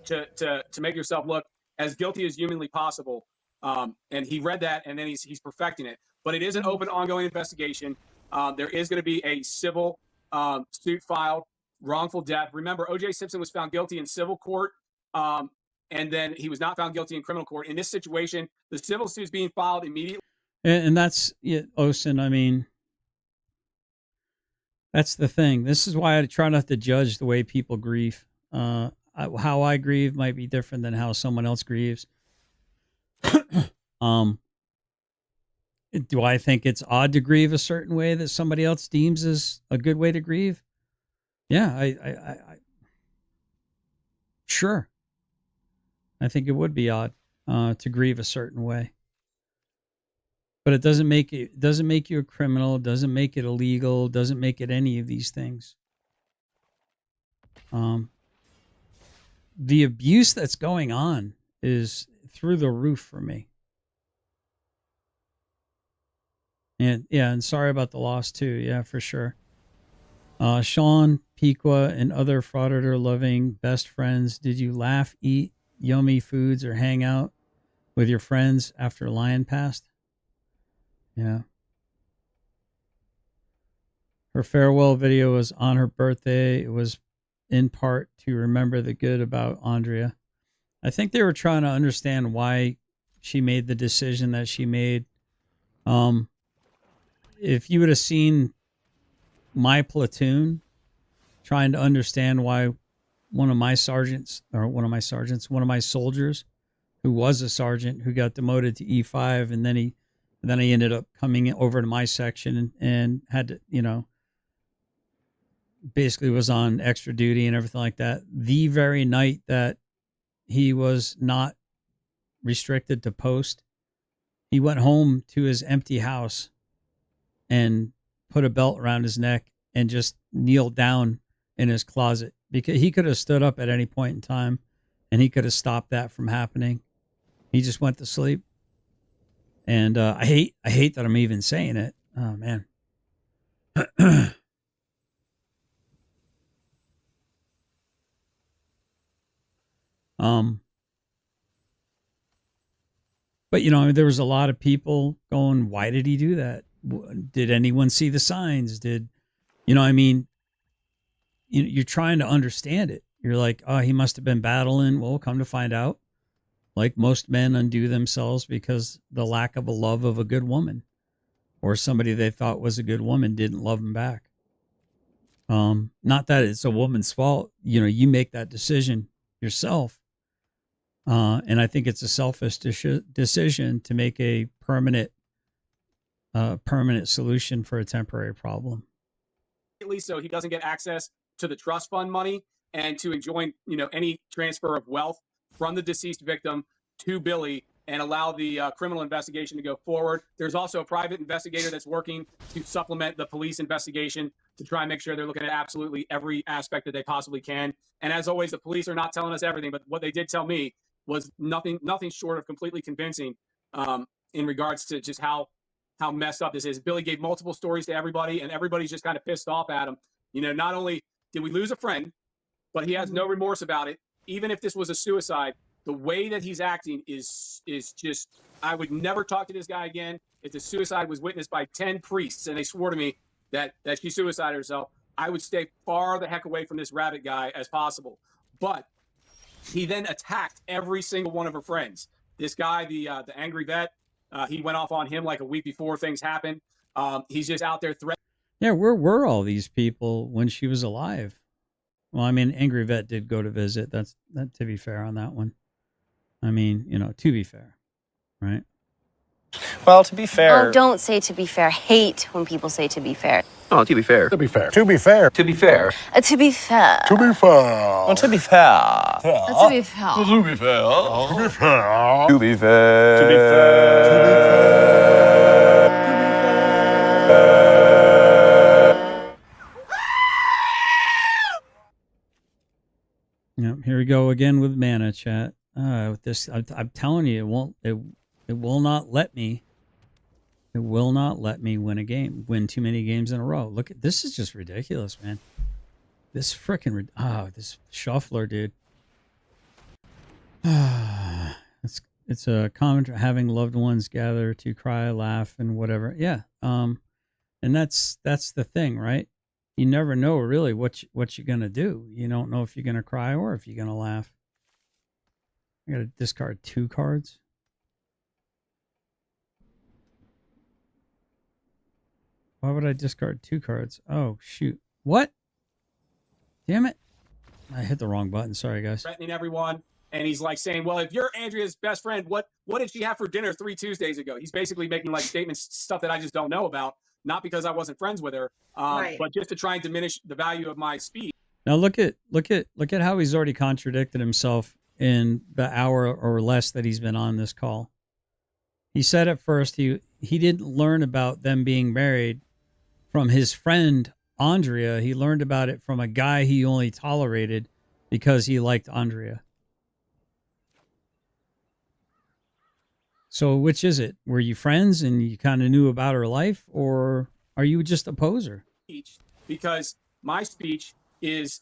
to make yourself look as guilty as humanly possible. And he read that, and then he's perfecting it. But it is an open, ongoing investigation. There is going to be a civil suit filed, wrongful death. Remember, O.J. Simpson was found guilty in civil court, and then he was not found guilty in criminal court. In this situation, the civil suit is being filed immediately. And that's Osen. I mean, that's the thing. This is why I try not to judge the way people grieve. How I grieve might be different than how someone else grieves. Do I think it's odd to grieve a certain way that somebody else deems as a good way to grieve? Yeah, I sure. I think it would be odd to grieve a certain way, but it doesn't make you a criminal. It doesn't make it illegal. It doesn't make it any of these things. The abuse that's going on is through the roof for me. And sorry about the loss too. Yeah, for sure. Sean, Piqua, and other frauditor-loving best friends, did you laugh, eat yummy foods, or hang out with your friends after Lion passed? Yeah. Her farewell video was on her birthday. It was in part to remember the good about Andrea. I think they were trying to understand why she made the decision that she made. If you would have seen my platoon trying to understand why one of my soldiers who was a sergeant who got demoted to E5, and then he And then I ended up coming over to my section and had to, you know, basically was on extra duty and everything like that. The very night that he was not restricted to post, he went home to his empty house and put a belt around his neck and just kneeled down in his closet, because he could have stood up at any point in time and he could have stopped that from happening. He just went to sleep. And I hate that I'm even saying it. Oh man. But you know, there was a lot of people going, why did he do that? Did anyone see the signs? Did, you know, I mean, you're trying to understand it. You're like, oh, he must have been battling. Well, come to find out, like most men undo themselves because the lack of a love of a good woman, or somebody they thought was a good woman didn't love them back. Not that it's a woman's fault. You know, you make that decision yourself. And I think it's a selfish decision to make a permanent solution for a temporary problem. At least so he doesn't get access to the trust fund money and to enjoin, you know, any transfer of wealth from the deceased victim to Billy and allow the criminal investigation to go forward. There's also a private investigator that's working to supplement the police investigation to try and make sure they're looking at absolutely every aspect that they possibly can. And as always, the police are not telling us everything, but what they did tell me was nothing short of completely convincing in regards to just how messed up this is. Billy gave multiple stories to everybody, and everybody's just kind of pissed off at him. You know, not only did we lose a friend, but he has no remorse about it. Even if this was a suicide, the way that he's acting is just, I would never talk to this guy again. If the suicide was witnessed by 10 priests and they swore to me that she suicided herself, I would stay far the heck away from this rabbit guy as possible. But he then attacked every single one of her friends. This guy, the angry vet, he went off on him like a week before things happened. He's just out there threatening. Yeah, where were all these people when she was alive? Well, I mean, Angry Vet did go to visit. That to be fair on that one. I mean, you know, to be fair, right? Well, to be fair. Oh, don't say to be fair. Hate when people say to be fair. Oh, to be fair. To be fair. To be fair. To be fair. To be fair. To be fair. Oh, to be fair. To be fair. To be fair. To be fair. To be fair. To be Yep, here we go again with mana chat. With this, I'm telling you, it will not let me. It will not let me win too many games in a row. Look at this, is just ridiculous, man. This freaking this shuffler, dude. It's a comment having loved ones gather to cry, laugh, and whatever. Yeah. And that's the thing, right? You never know really what you're gonna do. You don't know if you're gonna cry or if you're gonna laugh. I gotta discard 2 cards. Why would I discard 2 cards? Oh shoot! What? Damn it! I hit the wrong button. Sorry, guys. Threatening everyone, and he's like saying, "Well, if you're Andrea's best friend, what did she have for dinner 3 Tuesdays ago?" He's basically making like statements, stuff that I just don't know about. Not because I wasn't friends with her, Right. but just to try and diminish the value of my speech. Now look at how he's already contradicted himself in the hour or less that he's been on this call. He said at first he didn't learn about them being married from his friend Andrea. He learned about it from a guy he only tolerated because he liked Andrea. So which is it? Were you friends and you kind of knew about her life, or are you just a poser? Because my speech is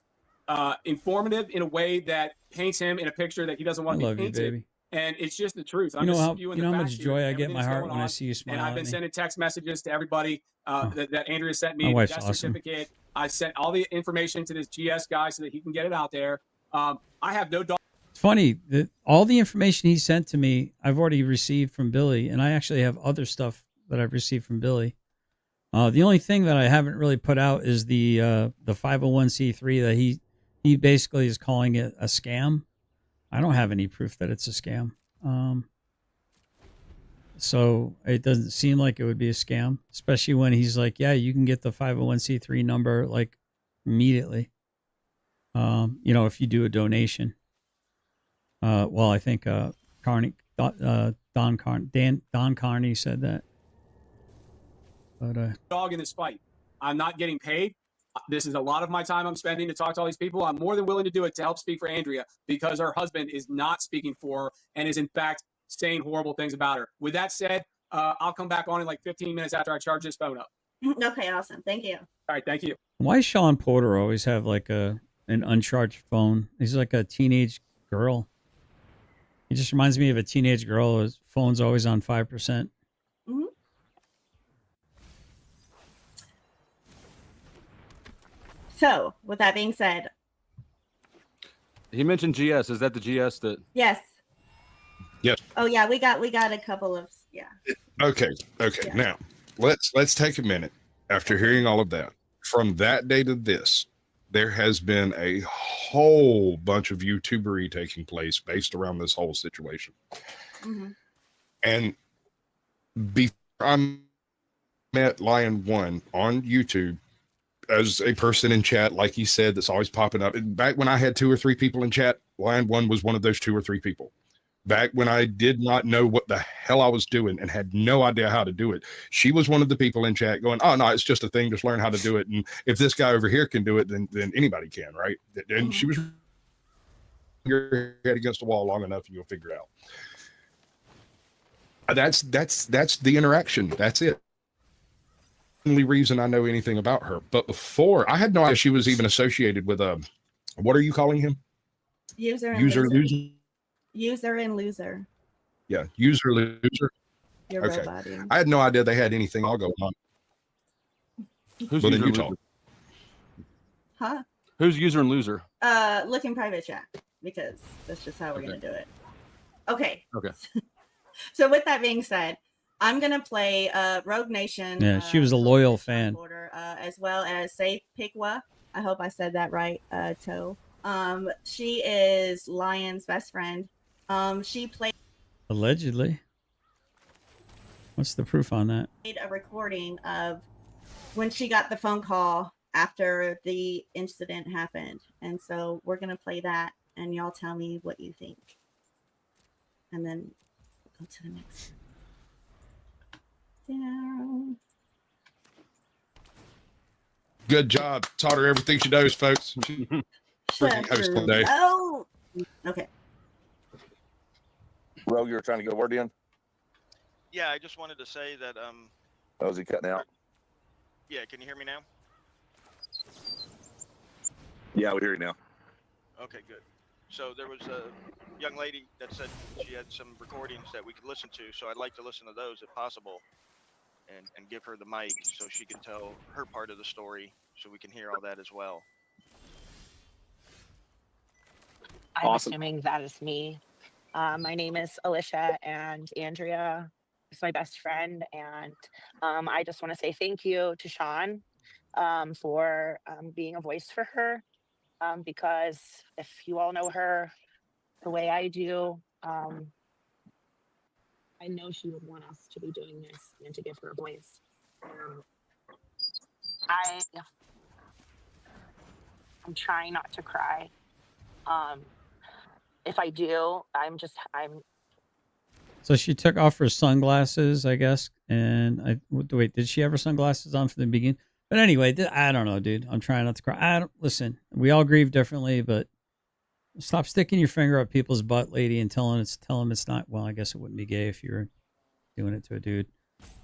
informative in a way that paints him in a picture that he doesn't want to be painted. You, baby. And it's just the truth. I'm You know just how spewing you the know how facts much here. joy I get in my Everything's heart going when I on. see you smile. And I've been at me. sending text messages to everybody that Andrea sent me. My wife's Death awesome. certificate. I sent all the information to this GS guy so that he can get it out there. I have no dog. It's funny that all the information he sent to me, I've already received from Billy, and I actually have other stuff that I've received from Billy. The only thing that I haven't really put out is the 501c3 that he basically is calling it a scam. I don't have any proof that it's a scam. So it doesn't seem like it would be a scam, especially when he's like, yeah, you can get the 501c3 number like immediately. If you do a donation. I think Carney, Don Carney said that. But dog in this fight. I'm not getting paid. This is a lot of my time I'm spending to talk to all these people. I'm more than willing to do it to help speak for Andrea because her husband is not speaking for her and is in fact saying horrible things about her. With that said, I'll come back on in like 15 minutes after I charge this phone up. Okay, awesome. Thank you. All right, thank you. why does Sean Porter always have like an uncharged phone? He's like a teenage girl. He just reminds me of a teenage girl. His phone's always on 5%. Mm-hmm. So, with that being said, he mentioned GS. Is that the GS that? yes. Yes. Oh yeah, we got a couple of Okay. Yeah. Now let's take a minute. After hearing all of that, from that day to this, there has been a whole bunch of YouTubery taking place based around this whole situation. Mm-hmm. And before I met Lion One on YouTube as a person in chat, like he said, that's always popping up. Back when I had 2 or 3 people in chat, Lion One was one of those 2 or 3 people. Back when I did not know what the hell I was doing and had no idea how to do it, she was one of the people in chat going, "Oh no, it's just a thing. Just learn how to do it. And if this guy over here can do it, then anybody can, right?" And she was your head against the wall long enough, and you'll figure it out. That's the interaction. That's it. Only reason I know anything about her. But before, I had no idea she was even associated with what are you calling him? User and User loser. loser. User and loser. Yeah, user loser. Your Okay. robot. Yeah. I had no idea they had anything all going on. Who's Well, user then you and talk. loser? Huh? Who's user and loser? Look in private chat because that's just how we're gonna do it. Okay. Okay. So with that being said, I'm gonna play Rogue Nation. Yeah, she was a loyal fan. Order, as well as Safe Pikwa. I hope I said that right, Toe. She is Lion's best friend. She played Allegedly. What's the proof on that? a recording of when she got the phone call after the incident happened. And so we're gonna play that and y'all tell me what you think. And then go to the next. Down. Good job. Taught her everything she knows, folks. Freaking host one day. Oh, okay. Rogue, you were trying to get a word in? Yeah, I just wanted to say that Oh, is he cutting out? yeah, can you hear me now? Yeah, we hear you now. Okay, good. So there was a young lady that said she had some recordings that we could listen to, so I'd like to listen to those if possible and give her the mic so she can tell her part of the story so we can hear all that as well. I'm Awesome. assuming that is me. My name is Alicia, and Andrea is my best friend. And I just want to say thank you to Sean for being a voice for her. Because if you all know her the way I do, I know she would want us to be doing this and to give her a voice. I'm trying not to cry. If I do, I'm. So she took off her sunglasses, I guess. And wait, did she have her sunglasses on from the beginning? But anyway, I don't know, dude. I'm trying not to cry. Listen. We all grieve differently, but stop sticking your finger up people's butt, lady, and tell them it's not. Well, I guess it wouldn't be gay if you were doing it to a dude.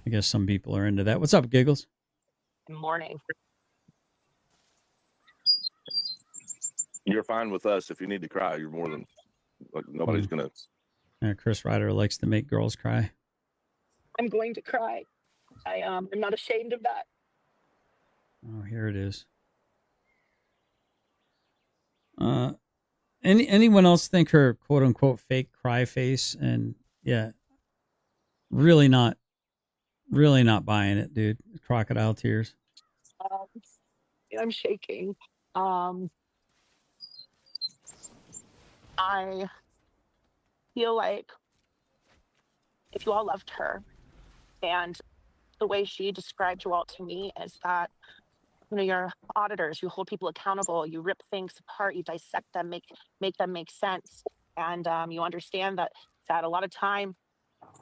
I guess some people are into that. What's up, Giggles? Morning. You're fine with us. If you need to cry, you're more than like nobody's gonna. Chris Ryder likes to make girls cry. I'm going to cry. I'm not ashamed of that. Oh, here it is. Anyone else think her quote unquote fake cry face? And yeah, really not buying it, dude. Crocodile tears. I'm shaking. I feel like if you all loved her. And the way she described you all to me is that, you're auditors, you hold people accountable, you rip things apart, you dissect them, make them make sense. And you understand that a lot of time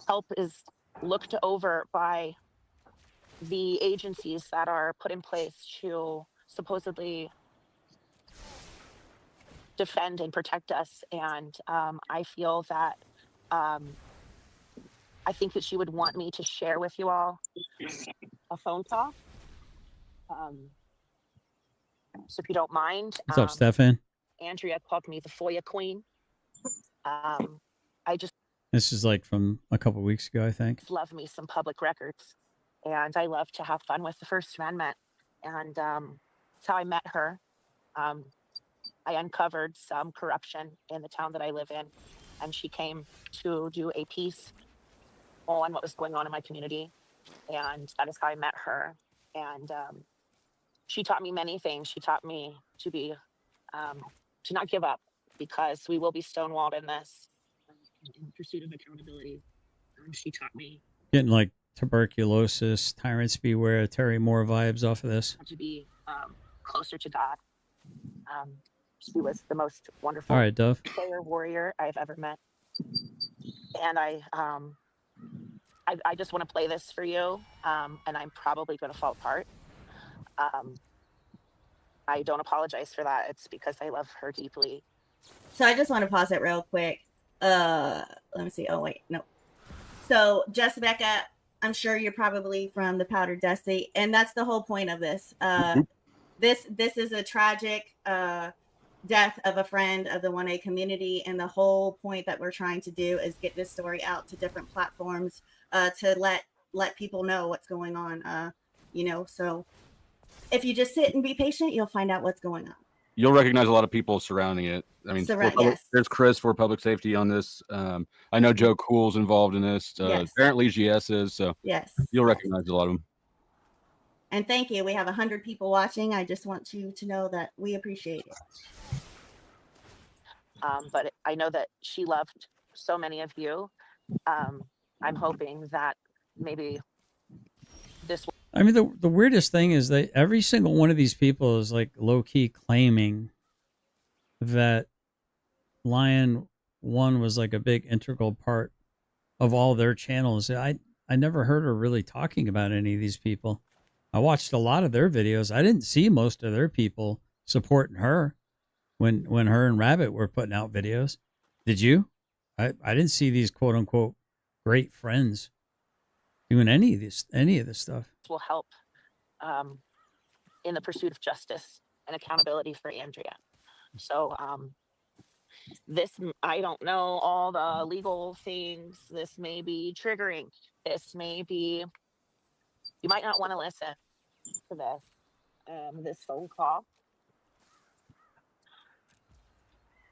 help is looked over by the agencies that are put in place to supposedly defend and protect us. And I feel that I think that she would want me to share with you all a phone call. So if you don't mind, What's up, Stefan? Andrea called me the FOIA queen. I just This is like from a couple weeks ago, I think. love me some public records, and I love to have fun with the First Amendment. And that's how I met her. I uncovered some corruption in the town that I live in, and she came to do a piece on what was going on in my community, and that is how I met her. And she taught me many things. She taught me to be to not give up, because we will be stonewalled in this, in pursuit of accountability. She taught me Getting like tuberculosis, tyrants beware, Terry Moore vibes off of this. to be closer to God. She was the most wonderful All right, Dove. prayer warrior I've ever met. And I just want to play this for you, and I'm probably going to fall apart. I don't apologize for that. It's because I love her deeply. So I just want to pause it real quick. Let me see. Oh wait, no. So just Becca, I'm sure you're probably from the Powder Dusty, and that's the whole point of this. This is a tragic death of a friend of the 1A community, and the whole point that we're trying to do is get this story out to different platforms to let people know what's going on. So if you just sit and be patient, you'll find out what's going on. You'll recognize a lot of people surrounding it. I mean, Yes. there's Chris for public safety on this. I know Joe Cool's involved in this. Yes. Apparently GS is, so Yes. you'll recognize a lot of them. And thank you. We have 100 people watching. I just want you to know that we appreciate it. But I know that she loved so many of you. I'm hoping that maybe this. I mean, the weirdest thing is that every single one of these people is like low key claiming that Lion One was like a big integral part of all their channels. I never heard her really talking about any of these people. I watched a lot of their videos. I didn't see most of their people supporting her when her and Rabbit were putting out videos. Did you? I didn't see these quote unquote great friends doing any of this stuff. Will help in the pursuit of justice and accountability for Andrea. So I don't know all the legal things. This may be triggering. This may be, you might not want to listen to this phone call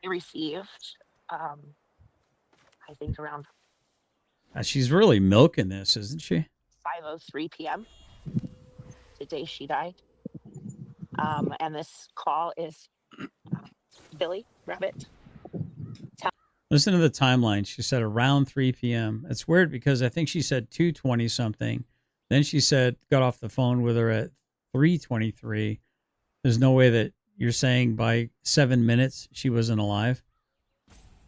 I received, I think around She's really milking this, isn't she? 5:03 p.m. the day she died. And this call is Billy Rabbit. Listen to the timeline. She said around 3 p.m. It's weird because I think she said 2:20 something. Then she said got off the phone with her at 3:23. There's no way that you're saying by 7 minutes she wasn't alive.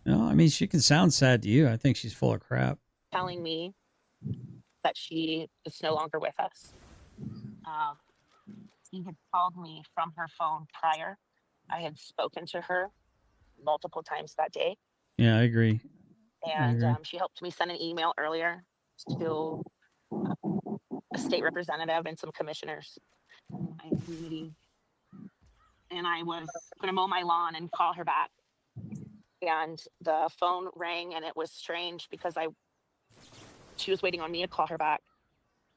No, I mean, she can sound sad to you. I think she's full of crap. Telling me that she is no longer with us. He had called me from her phone prior. I had spoken to her multiple times that day. Yeah, I agree. And she helped me send an email earlier to a state representative and some commissioners in my community. And I was going to mow my lawn and call her back. And the phone rang, and it was strange because she was waiting on me to call her back.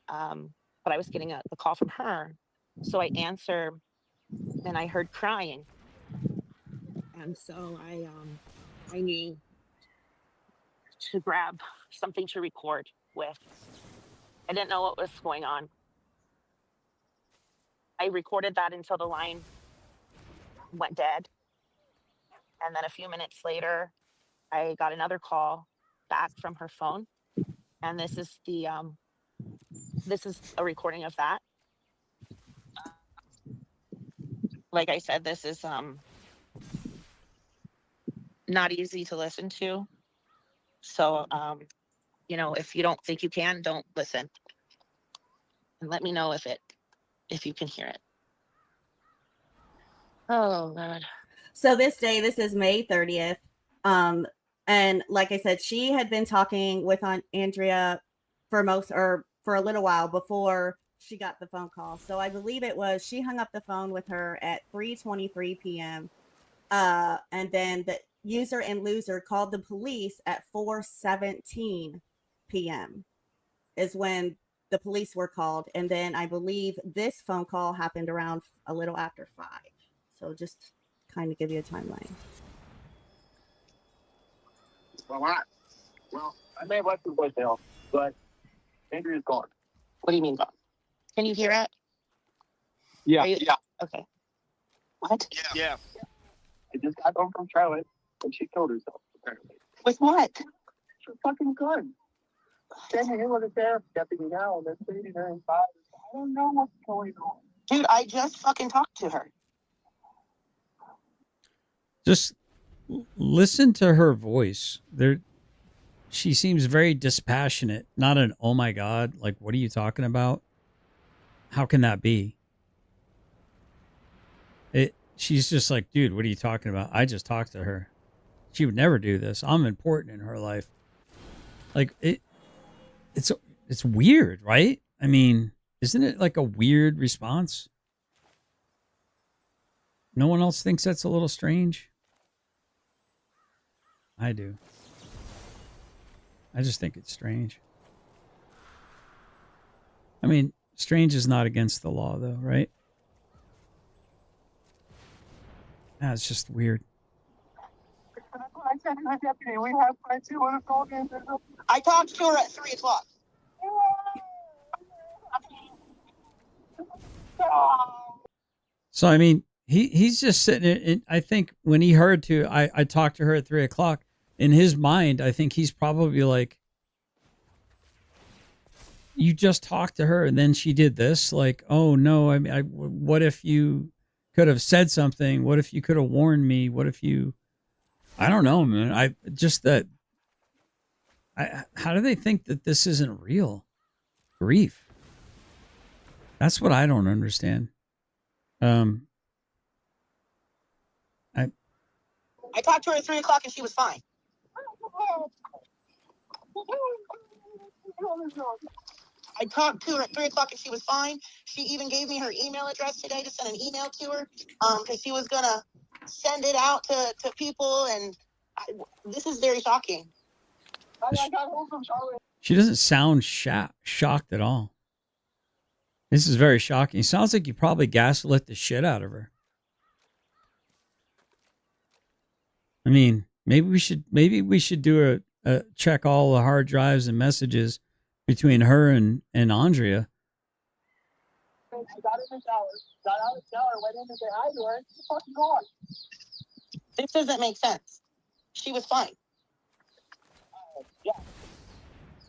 But I was getting a call from her. So I answer, and I heard crying. And so I knew to grab something to record with. I didn't know what was going on. I recorded that until the line went dead. And then a few minutes later, I got another call back from her phone. And this is a recording of that. Like I said, this is not easy to listen to. So you know, if you don't think you can, don't listen. And let me know if you can hear it. Oh God. So this is May 30th. And like I said, she had been talking with Andrea for a little while before she got the phone call. So I believe she hung up the phone with her at 3:23 p.m. And then the user and loser called the police at 4:17 p.m. is when the police were called. And then I believe this phone call happened around a little after 5. So just kind of give you a timeline. Well, I may have left your voicemail, but Andrea's gone. What do you mean gone? Can you hear it? Yeah. Yeah. Okay. What? Yeah. I just got home from Charlotte, and she killed herself, apparently. With what? She's fucking gun. Standing here with a sheriff deputy now, and they're treating her in fire. I don't know what's going on. Dude, I just fucking talked to her. Just listen to her voice. She seems very dispassionate, not an oh my God, like what are you talking about? How can that be? She's just like, dude, what are you talking about? I just talked to her. She would never do this. I'm important in her life. Like it's weird, right? I mean, isn't it like a weird response? No one else thinks that's a little strange? I do. I just think it's strange. I mean, strange is not against the law, though, right? Nah, it's just weird. I talked to her at 3 o'clock. So, I mean, he's just sitting in, I think when he heard I talked to her at 3 o'clock, in his mind, I think he's probably like, you just talked to her and then she did this. Like, oh no, I mean, what if you could have said something? What if you could have warned me? What if you, I don't know, man. How do they think that this isn't real grief? That's what I don't understand. I talked to her at 3 o'clock and she was fine. I talked to her at 3 o'clock and she was fine. She even gave me her email address today to send an email to her because she was going to send it out to people. And this is very shocking. She doesn't sound shocked at all. This is very shocking. It sounds like you probably gaslit the shit out of her. I mean, maybe we should do a check all the hard drives and messages between her and Andrea. I got in the shower, got out of the shower, went in to say hi to her, she's fucking gone. This doesn't make sense. She was fine. Yeah.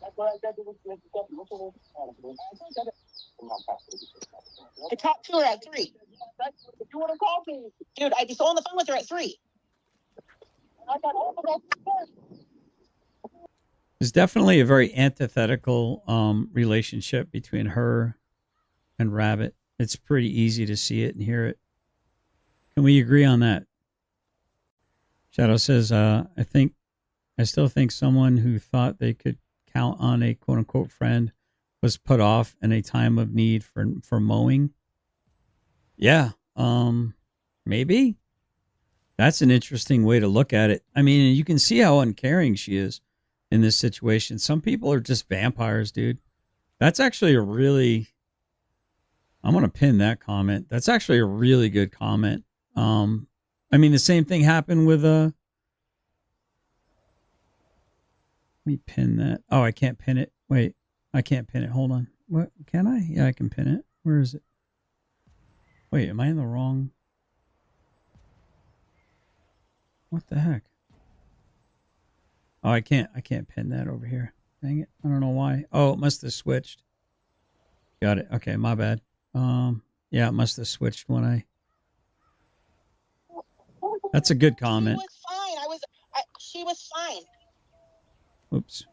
That's what I said to the I talked to her at 3. If you want to call me. Dude, I was on the phone with her at 3. I got home about 3. There's definitely a very antithetical relationship between her and Rabbit. It's pretty easy to see it and hear it. Can we agree on that? Shadow says, I still think someone who thought they could count on a quote unquote friend was put off in a time of need for mowing. Yeah. Maybe. That's an interesting way to look at it. I mean, you can see how uncaring she is in this situation. Some people are just vampires, dude. That's actually I'm going to pin that comment. That's actually a really good comment. I mean, the same thing happened with, let me pin that. Oh, I can't pin it. Wait, I can't pin it. Hold on. What, can I? Yeah, I can pin it. Where is it? Wait, am I in the wrong? What the heck? Oh, I can't pin that over here. Dang it. I don't know why. Oh, it must have switched. Got it. Okay, my bad. Yeah, it must have switched when I. That's a good comment. She was fine. She was fine. Oops.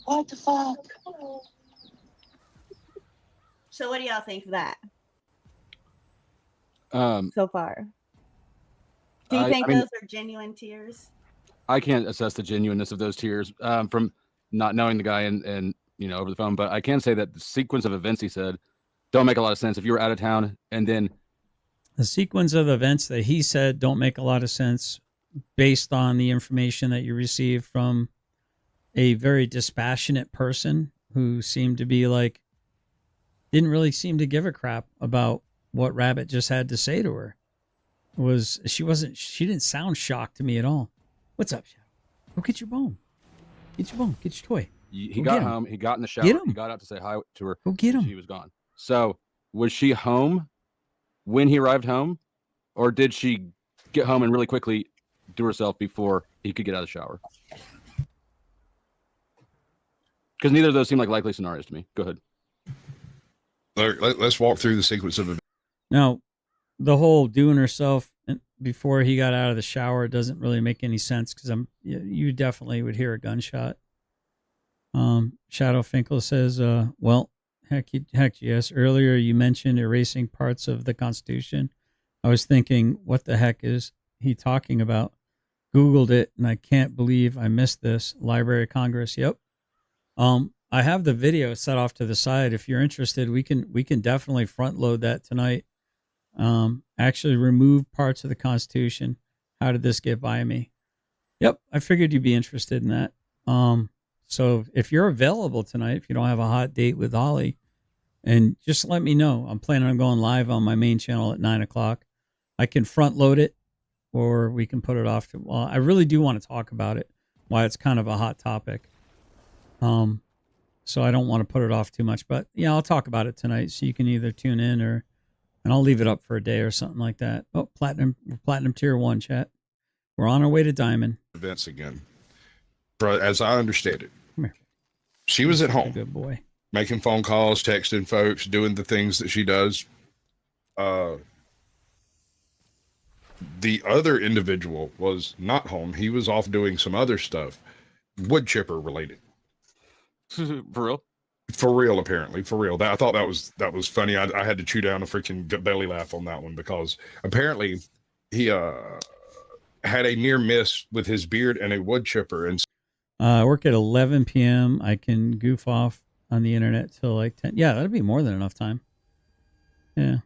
What the fuck? So what do y'all think of that Um, so far? Do you think those are genuine tears? I can't assess the genuineness of those tears from not knowing the guy and over the phone, but I can say that the sequence of events he said don't make a lot of sense. If you were out of town and then the sequence of events that he said don't make a lot of sense based on the information that you received from a very dispassionate person who seemed to be like, didn't really seem to give a crap about what Rabbit just had to say to her. She didn't sound shocked to me at all. What's up, Shadow? Go get your bone. Get your bone. Get your toy. he got home, he got in the shower, he got out to say hi to her. Go get him. She was gone. So was she home when he arrived home, or did she get home and really quickly do herself before he could get out of the shower? Because neither of those seem like likely scenarios to me. Go ahead. Let's walk through the sequence of events. Now, the whole doing herself before he got out of the shower doesn't really make any sense because you definitely would hear a gunshot. Shadow Finkel says, well, heck yes. Earlier you mentioned erasing parts of the Constitution. I was thinking, what the heck is he talking about? Googled it, and I can't believe I missed this. Library of Congress. Yep. I have the video set off to the side. If you're interested, we can definitely front load that tonight. Actually remove parts of the Constitution. How did this get by me? Yep, I figured you'd be interested in that. So if you're available tonight, if you don't have a hot date with Holly, and just let me know. I'm planning on going live on my main channel at 9:00. I can front load it, or we can put it off to. Well, I really do want to talk about it. Why it's kind of a hot topic. So I don't want to put it off too much, but yeah, I'll talk about it tonight. So you can either tune in and I'll leave it up for a day or something like that. Oh, platinum tier 1 chat. We're on our way to diamond. Events again. As I understand it, she was at home. Good boy. Making phone calls, texting folks, doing the things that she does. The other individual was not home. He was off doing some other stuff, wood chipper related. For real? For real, apparently. For real. I thought that was funny. I had to chew down a freaking belly laugh on that one because apparently he had a near miss with his beard and a wood chipper. And I work at 11 p.m. I can goof off on the internet till like 10. Yeah, that'd be more than enough time. Yeah.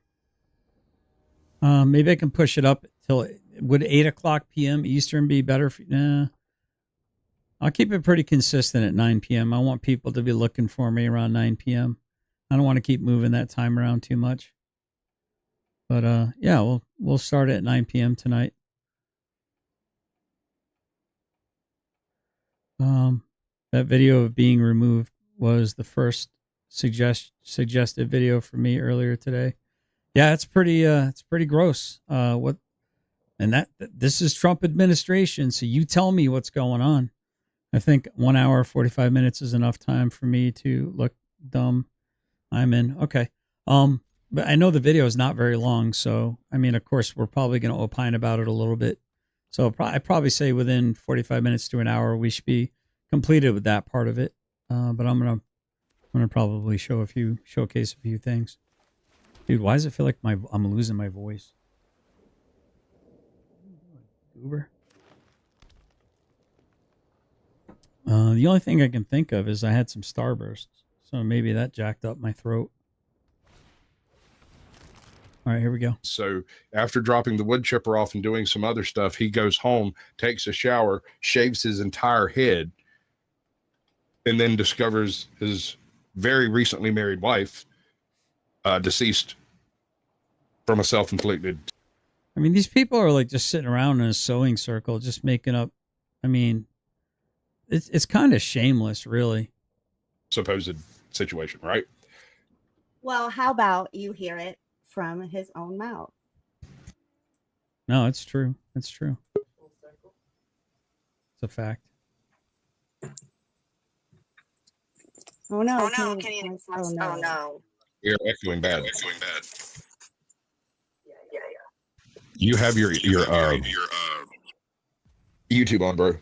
Maybe I can push it up till would 8:00 p.m. Eastern be better? Nah. I'll keep it pretty consistent at 9 p.m. I want people to be looking for me around 9 p.m. I don't want to keep moving that time around too much. But yeah, we'll start at 9 p.m. tonight. That video of being removed was the first suggested video for me earlier today. Yeah, it's pretty gross. This is Trump administration, so you tell me what's going on. I think 1 hour, 45 minutes is enough time for me to look dumb. I'm in. Okay. But I know the video is not very long. So, I mean, of course, we're probably going to opine about it a little bit. So I probably say within 45 minutes to an hour, we should be completed with that part of it. But I'm going to probably showcase a few things. Dude, why does it feel like I'm losing my voice? Uber. The only thing I can think of is I had some Starbursts, so maybe that jacked up my throat. All right, here we go. So after dropping the wood chipper off and doing some other stuff, he goes home, takes a shower, shaves his entire head, and then discovers his very recently married wife deceased from a self-inflicted. I mean, these people are like just sitting around in a sewing circle, just making up. I mean, it's kind of shameless, really. Supposed situation, right? Well, how about you hear it from his own mouth? No, it's true. It's true. It's a fact. Oh no! Oh, Can no, you- can you- Oh no! Oh, no. You're echoing bad. You have your YouTube on, bro.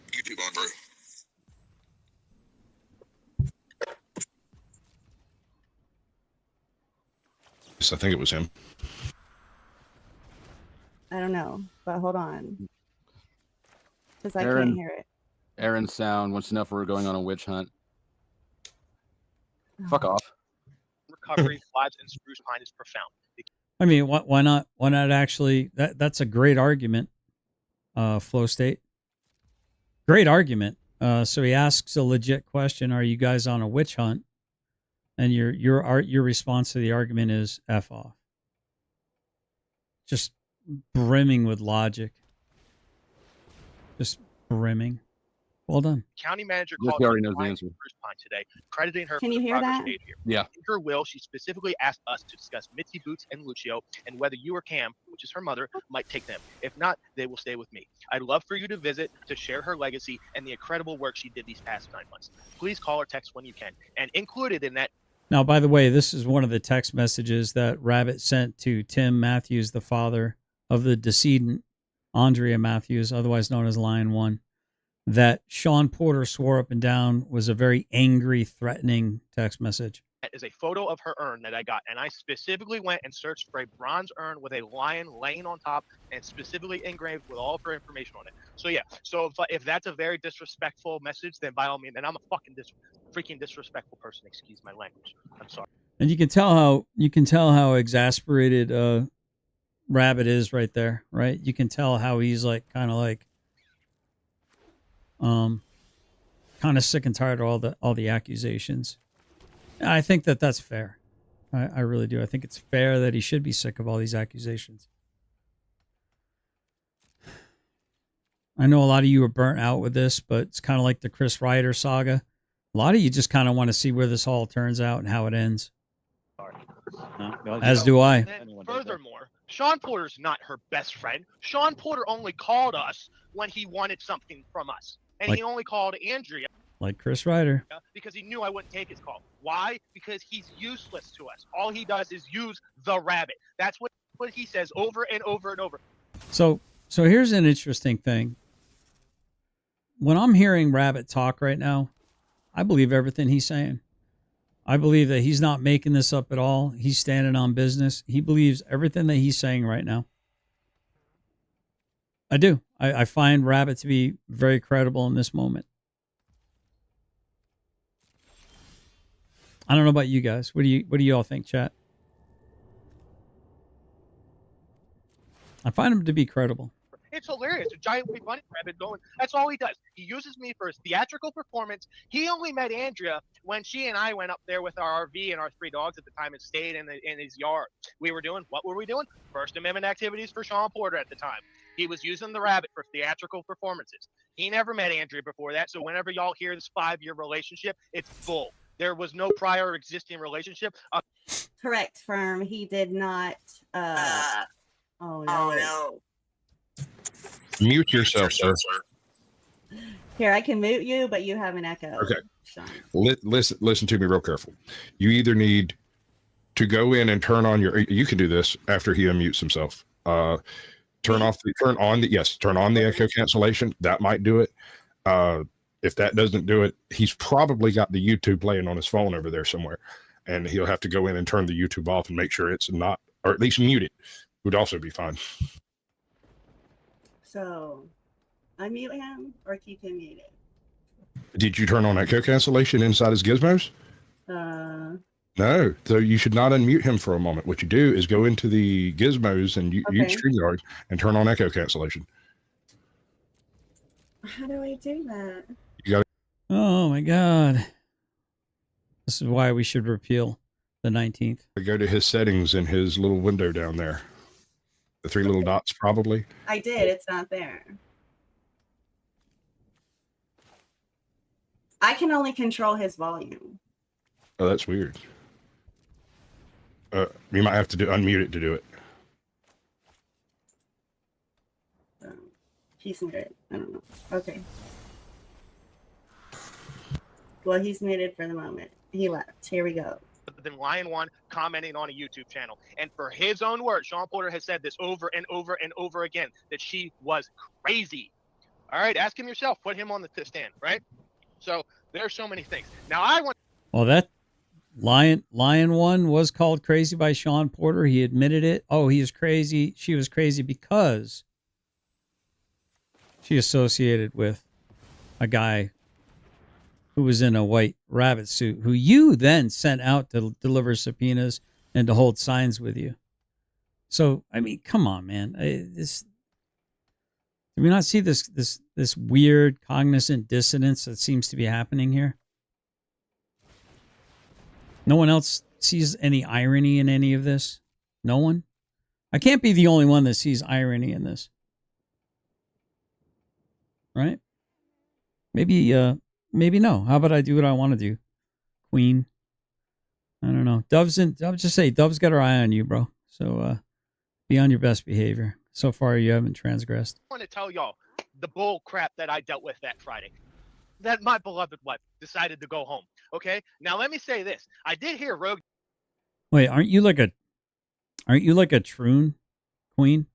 Yes, I think it was him. I don't know, but hold on, because I Aaron. can't hear it. Aaron Sound wants to know if we're going on a witch hunt. Fuck off. Recovery lives in Spruce Pine is profound. I mean, why not? Why not actually? That's a great argument. Flow state. Great argument. So he asks a legit question: are you guys on a witch hunt? And your response to the argument is F off. Just brimming with logic. Just brimming. Well done. County manager Yes, called he already knows the Ryan answer. Spruce Pine today, crediting her Can for you the hear progress that? made here. Yeah. In her will, she specifically asked us to discuss Mitzi Boots and Lucio and whether you or Cam, which is her mother, might take them. If not, they will stay with me. I'd love for you to visit to share her legacy and the incredible work she did these past 9 months. Please call or text when you can. And included in that Now, by the way, this is one of the text messages that Rabbit sent to Tim Matthews, the father of the decedent, Andrea Matthews, otherwise known as Lion One, that Sean Porter swore up and down was a very angry, threatening text message. is a photo of her urn that I got, and I specifically went and searched for a bronze urn with a lion laying on top and specifically engraved with all of her information on it. So yeah, so if that's a very disrespectful message, then by all means, and I'm a fucking freaking disrespectful person. Excuse my language. I'm sorry. And you can tell how exasperated Rabbit is right there, right? You can tell how he's like kind of sick and tired of all the accusations. I think that's fair. I really do. I think it's fair that he should be sick of all these accusations. I know a lot of you are burnt out with this, but it's kind of like the Chris Ryder saga. A lot of you just kind of want to see where this all turns out and how it ends. As do I. And then furthermore, Sean Porter's not her best friend. Sean Porter only called us when he wanted something from us. And he only called Andrea Like Chris Ryder. because he knew I wouldn't take his call. Why? Because he's useless to us. All he does is use the rabbit. That's what he says over and over and over. So here's an interesting thing. When I'm hearing Rabbit talk right now, I believe everything he's saying. I believe that he's not making this up at all. He's standing on business. He believes everything that he's saying right now. I do. I find Rabbit to be very credible in this moment. I don't know about you guys. What do you all think, chat? I find him to be credible. It's hilarious. A giant big bunny rabbit going. That's all he does. He uses me for his theatrical performance. He only met Andrea when she and I went up there with our RV and our 3 dogs at the time and stayed in his yard. What were we doing? First Amendment activities for Sean Porter at the time. He was using the rabbit for theatrical performances. He never met Andrea before that. So whenever y'all hear this 5-year relationship, it's bull. There was no prior existing relationship. Correct, firm. He did not. Oh no. Mute yourself, sir. Here, I can mute you, but you have an echo. Okay. Sean. Listen to me real careful. You either need to go in and turn on you can do this after he unmutes himself. Turn on the echo cancellation. That might do it. If that doesn't do it, he's probably got the YouTube playing on his phone over there somewhere, and he'll have to go in and turn the YouTube off and make sure it's not, or at least mute it. Would also be fine. So, unmute him or keep him muted. Did you turn on echo cancellation inside his gizmos? No. So you should not unmute him for a moment. What you do is go into the gizmos and use StreamYard and turn on echo cancellation. How do I do that? You got. Oh my God. This is why we should repeal the 19th. Go to his settings in his little window down there. The 3 little dots, probably. I did. It's not there. I can only control his volume. Oh, that's weird. You might have to unmute it to do it. He's muted. I don't know. Okay. Well, he's muted for the moment. He left. Here we go. Than Lion One commenting on a YouTube channel. And for his own words, Sean Porter has said this over and over and over again, that she was crazy. All right, ask him yourself. Put him on the stand, right? So there's so many things. Now I want. Well, that Lion One was called crazy by Sean Porter. He admitted it. Oh, he is crazy. She was crazy because she associated with a guy who was in a white rabbit suit, who you then sent out to deliver subpoenas and to hold signs with you. So, I mean, come on, man. Do we not see this weird cognizant dissonance that seems to be happening here? No one else sees any irony in any of this? No one? I can't be the only one that sees irony in this. Right? Maybe no. How about I do what I want to do? Queen. I don't know. I'll just say Dove's got her eye on you, bro. So be on your best behavior. So far you haven't transgressed. I want to tell y'all the bull crap that I dealt with that Friday. That my beloved wife decided to go home. Okay? Now let me say this. I did hear Rogue. Wait, aren't you like a troon queen?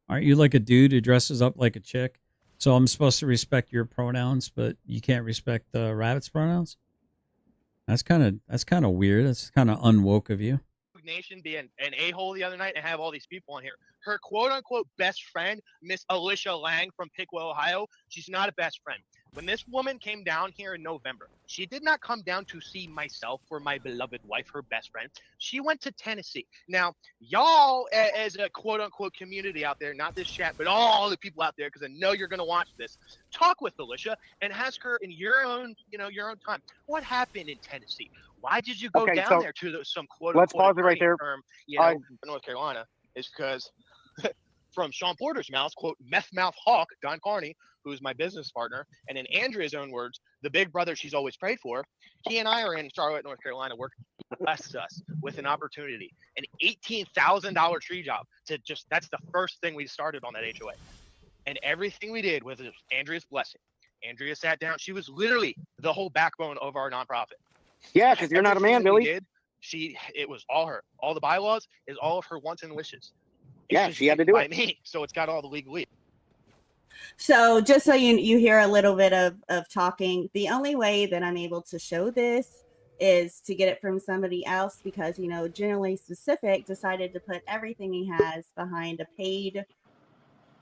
Aren't you like a dude who dresses up like a chick? So I'm supposed to respect your pronouns, but you can't respect the rabbit's pronouns? That's kind of weird. That's kind of unwoke of you. Nation being an a-hole the other night and have all these people on here. Her quote-unquote best friend, Miss Alicia Lang from Piqua, Ohio, she's not a best friend. When this woman came down here in November, she did not come down to see myself or my beloved wife, her best friend. She went to Tennessee. Now, y'all as a quote-unquote community out there, not this chat, but all the people out there, because I know you're going to watch this, talk with Alicia and ask her in your own time, what happened in Tennessee? Why did you go down there to some quote-unquote let's pause it right there. Firm, North Carolina? Is because from Sean Porter's mouth, quote, meth mouth hawk, Don Carney, who is my business partner, and in Andrea's own words, the big brother she's always prayed for, he and I are in Charlotte, North Carolina, working blessed us with an opportunity, an $18,000 tree job that's the first thing we started on that HOA. And everything we did was Andrea's blessing. Andrea sat down. She was literally the whole backbone of our nonprofit. Yeah, because you're not a man, Billy. It was all her. All the bylaws is all of her wants and wishes. Yeah, she had to do it. By me, so it's got all the legalese. So just so you hear a little bit of talking, the only way that I'm able to show this is to get it from somebody else because, Generally Specific decided to put everything he has behind a paid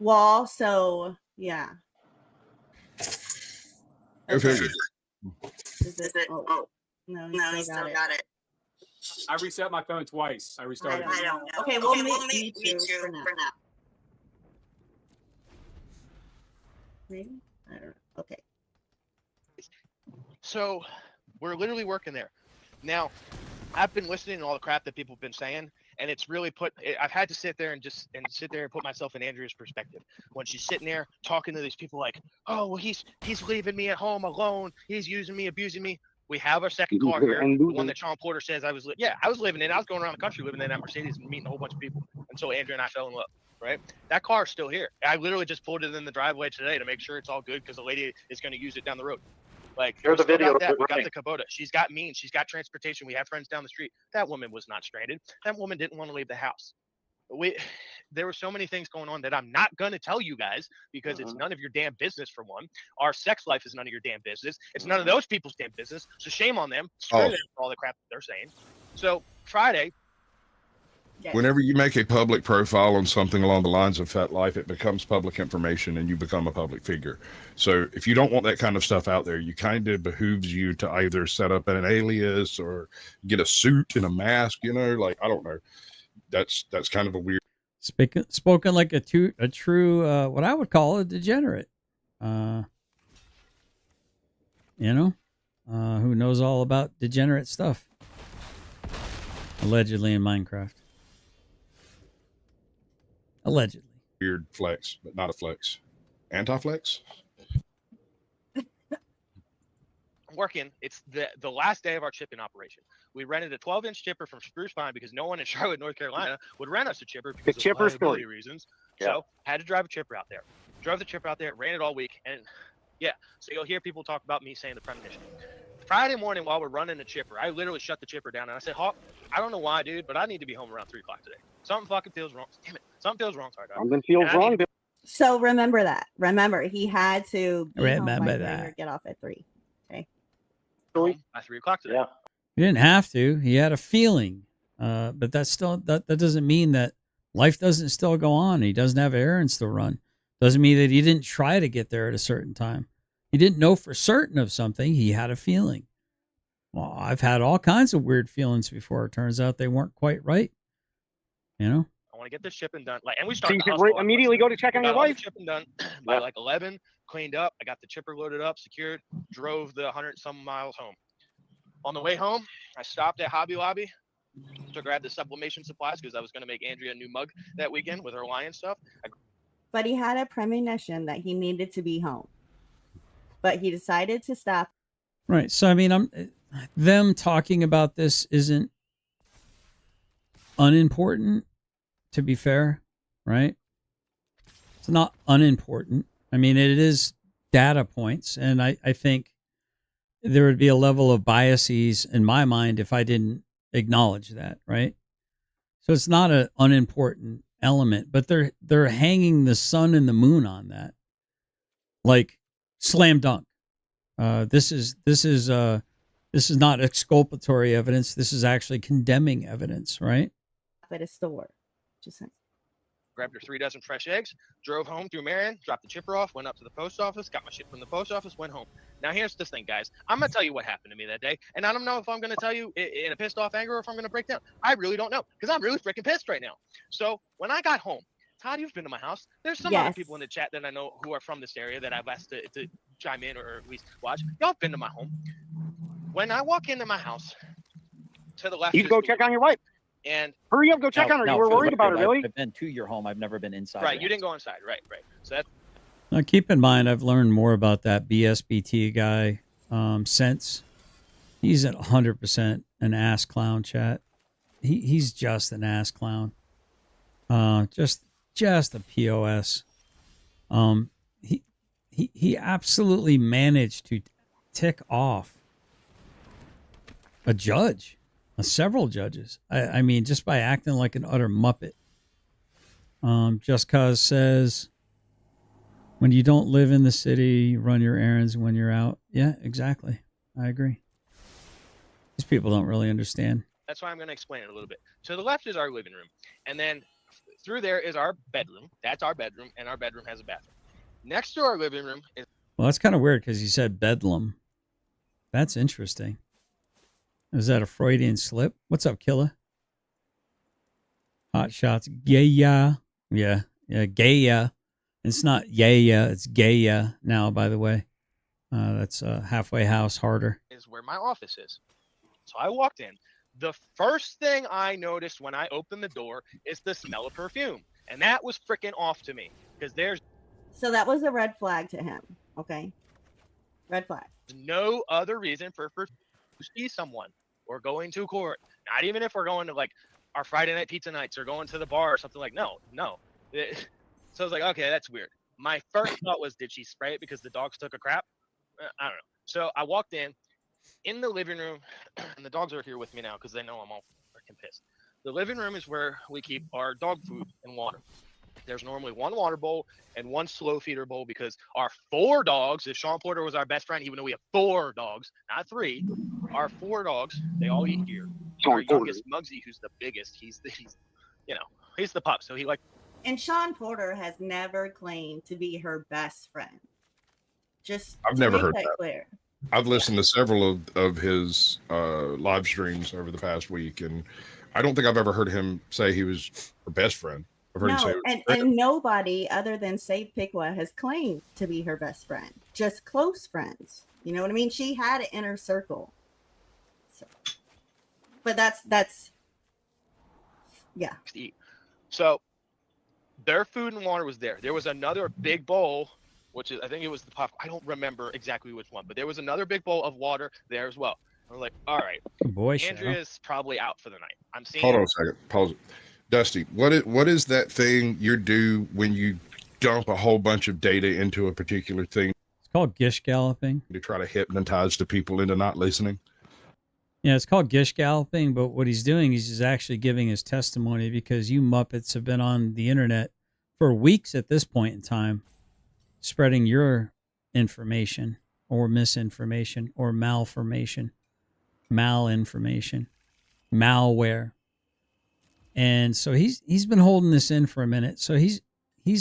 wall. So, yeah. Okay. No, he still got it. I reset my phone twice. I restarted. I don't know. Okay, we'll meet you for now. Maybe? I don't know. Okay. So we're literally working there. Now, I've been listening to all the crap that people have been saying, and it's really I've had to sit there and sit there and put myself in Andrea's perspective. When she's sitting there talking to these people like, oh, well, he's leaving me at home alone. He's using me, abusing me. We have our second car here, the one that Sean Porter says I was living in. I was going around the country living in that Mercedes and meeting a whole bunch of people until Andrea and I fell in love, right? That car's still here. I literally just pulled it in the driveway today to make sure it's all good because the lady is going to use it down the road. Like, there's a video. We got the Kubota. She's got means. She's got transportation. We have friends down the street. That woman was not stranded. That woman didn't want to leave the house. There were so many things going on that I'm not going to tell you guys because it's none of your damn business, for one. Our sex life is none of your damn business. It's none of those people's damn business. So shame on them. Screw them for all the crap that they're saying. So Friday. Whenever you make a public profile on something along the lines of FetLife, it becomes public information and you become a public figure. So if you don't want that kind of stuff out there, you kind of behooves you to either set up an alias or get a suit and a mask, I don't know. That's kind of a weird. Spoken like a true what I would call a degenerate. Who knows all about degenerate stuff. Allegedly in Minecraft. Allegedly. Weird flex, but not a flex. Anti-flex? Working. It's the last day of our chipping operation. We rented a 12-inch chipper from Spruce Pine because no one in Charlotte, North Carolina would rent us a chipper because of liability reasons. Yeah. So had to drive a chipper out there. Drove the chipper out there, ran it all week, and so you'll hear people talk about me saying the premonition. Friday morning while we're running the chipper, I literally shut the chipper down and I said, Hawk, I don't know why, dude, but I need to be home around 3 o'clock today. Something fucking feels wrong. Damn it. Something feels wrong. Sorry, dog. Something feels wrong. So remember that. Remember, he had to be home by Remember 3 or that. get off at 3. Okay. Home by 3 o'clock today. Yeah. He didn't have to. He had a feeling. But that's still that doesn't mean that life doesn't still go on. He doesn't have errands to run. Doesn't mean that he didn't try to get there at a certain time. He didn't know for certain of something. He had a feeling. Well, I've had all kinds of weird feelings before. It turns out they weren't quite right. You know? I want to get this shipping done. Like, and we So started you the could hustle on immediately go to check on got your all the wife? shipping done by like 11, cleaned up. I got the chipper loaded up, secured, drove the 100-some miles home. On the way home, I stopped at Hobby Lobby to grab the sublimation supplies because I was going to make Andrea a new mug that weekend with her lion stuff. But he had a premonition that he needed to be home. But he decided to stop. Right. So, I mean, them talking about this isn't unimportant, to be fair, right? It's not unimportant. I mean, it is data points. And I think there would be a level of biases in my mind if I didn't acknowledge that, right? So it's not an unimportant element, but they're hanging the sun and the moon on that. Like slam dunk. This is not exculpatory evidence. This is actually condemning evidence, right? At a store. Just saying. Grabbed her 3 dozen fresh eggs, drove home through Marion, dropped the chipper off, went up to the post office, got my shit from the post office, went home. Now here's this thing, guys. I'm gonna tell you what happened to me that day, and I don't know if I'm gonna tell you in a pissed off anger or if I'm gonna break down. I really don't know because I'm really freaking pissed right now. So when I got home, Todd, you've been to my house. There's some other Yes. people in the chat that I know who are from this area that I've asked to chime in or at least watch. Y'all have been to my home. When I walk into my house, to the left, You go check on your wife. and Hurry up, go check on her. You were worried about her, really? I've been to your home. I've never been inside. right, you didn't go inside, right. So that's Now, keep in mind, I've learned more about that BSBT guy since. He's at 100% an ass clown, chat. He's just an ass clown. Just a POS. He absolutely managed to tick off a judge, several judges. I mean, just by acting like an utter muppet. Just Cause says, when you don't live in the city, you run your errands when you're out. Yeah, exactly. I agree. These people don't really understand. That's why I'm going to explain it a little bit. To the left is our living room, and then through there is our bedroom. That's our bedroom, and our bedroom has a bathroom. Next to our living room is Well, that's kind of weird because you said bedlam. That's interesting. Is that a Freudian slip? What's up, Killa? Hot shots. Gaya. Yeah, Gaya. It's not Yaya, it's Gaya now, by the way. That's halfway house harder. is where my office is. So I walked in. The first thing I noticed when I opened the door is the smell of perfume, and that was freaking off to me because there's So that was a red flag to him. Okay. Red flag. no other reason for to see someone or going to court. Not even if we're going to like our Friday night pizza nights or going to the bar or something like no. So I was like, okay, that's weird. My first thought was, did she spray it because the dogs took a crap? I don't know. So I walked in the living room, and the dogs are here with me now because they know I'm all freaking pissed. The living room is where we keep our dog food and water. There's normally one water bowl and one slow feeder bowl because our 4 dogs, if Sean Porter was our best friend, even though we have 4 dogs, not 3, our 4 dogs, they all eat here. Our youngest, Muggsy, who's the biggest, he's the pup. So he And Sean Porter has never claimed to be her best friend. Just I've to never make heard that that. clear. I've listened to several of his live streams over the past week, and I don't think I've ever heard him say he was her best friend. I've heard him say No, and nobody other than Save Piqua has claimed to be her best friend. Just close friends. You know what I mean? She had an inner circle. So, but that's yeah. to eat. So their food and water was there. There was another big bowl, which is I think it was the pop. I don't remember exactly which one, but there was another big bowl of water there as well. I was like, all right, Good boy, Shadow. Andrea's probably out for the night. I'm seeing. Hold on a second. Pause it. Dusty, what is that thing you do when you dump a whole bunch of data into a particular thing? It's called gish galloping. To try to hypnotize the people into not listening. Yeah, it's called gish galloping, but what he's doing is he's actually giving his testimony because you Muppets have been on the internet for weeks at this point in time, spreading your information or misinformation or malinformation, malware. And so he's been holding this in for a minute. So he's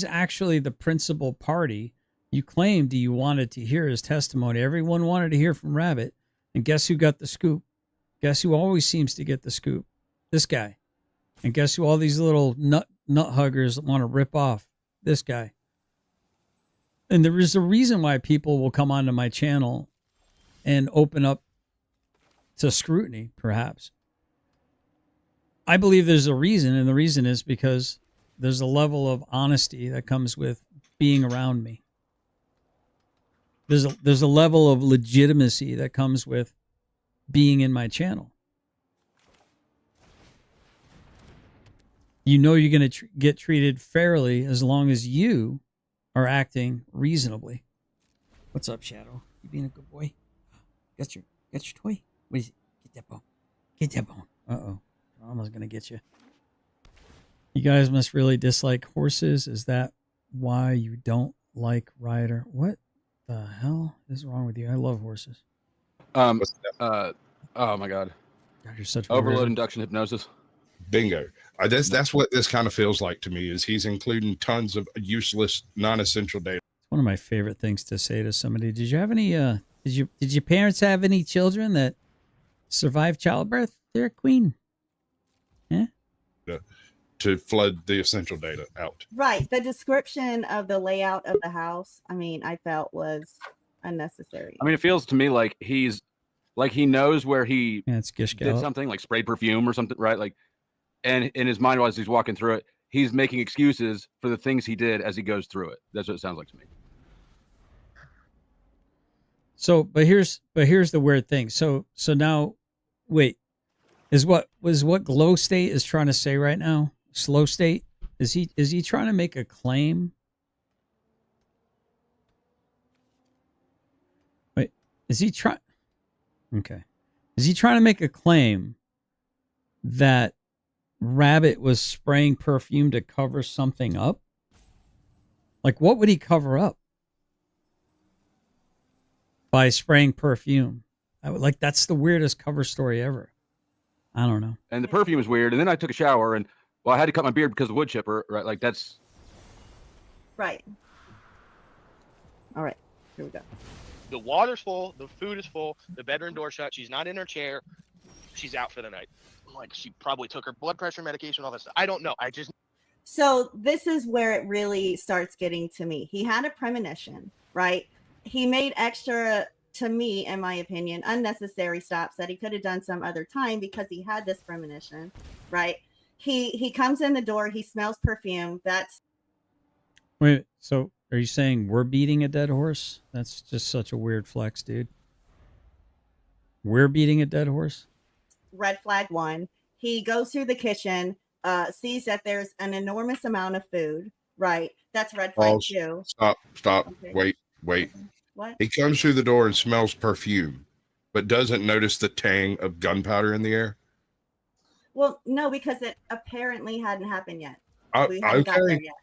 actually the principal party. You claimed you wanted to hear his testimony. Everyone wanted to hear from Rabbit. And guess who got the scoop? Guess who always seems to get the scoop? This guy. And guess who all these little nut huggers want to rip off? This guy. And there is a reason why people will come onto my channel and open up to scrutiny, perhaps. I believe there's a reason, and the reason is because there's a level of honesty that comes with being around me. There's a level of legitimacy that comes with being in my channel. You know you're going to get treated fairly as long as you are acting reasonably. What's up, Shadow? You being a good boy? Got your toy? What is it? Get that bone. Get that bone. Uh-oh. I'm almost going to get you. You guys must really dislike horses. Is that why you don't like Ryder? What the hell is wrong with you? I love horses. Oh my God. God, you're such overload induction hypnosis. Bingo. That's what this kind of feels like to me, is he's including tons of useless, non-essential data. It's one of my favorite things to say to somebody. Did you have any did your parents have any children that survived childbirth? They're a queen. Yeah. To flood the essential data out. Right. The description of the layout of the house, I mean, I felt was unnecessary. I mean, it feels to me like he knows where he it's gish did gallop. something, like sprayed perfume or something, right? Like, and in his mind, while he's walking through it, he's making excuses for the things he did as he goes through it. That's what it sounds like to me. So, but here's the weird thing. So now, wait, is what Glow State is trying to say right now? Slow State, is he trying to make a claim? Wait, is he trying? Okay, is he trying to make a claim that Rabbit was spraying perfume to cover something up? Like, what would he cover up by spraying perfume? That's the weirdest cover story ever. I don't know. And the perfume is weird. And then I took a shower, and I had to cut my beard because of wood chipper, right? Like, that's right. All right, here we go. The water's full, the food is full, the bedroom door shut. She's not in her chair. She's out for the night. Like, she probably took her blood pressure medication, all that stuff. I don't know. So this is where it really starts getting to me. He had a premonition, right? He made extra, to me, in my opinion, unnecessary stops that he could have done some other time because he had this premonition, right? He comes in the door, he smells perfume. Wait, so are you saying we're beating a dead horse? That's just such a weird flex, dude. We're beating a dead horse? Red flag one. He goes through the kitchen, sees that there's an enormous amount of food, right? That's red flag Pause. two. Stop. Okay. Wait. What? He comes through the door and smells perfume, but doesn't notice the tang of gunpowder in the air. Well, no, because it apparently hadn't happened yet. We Okay. hadn't got there yet.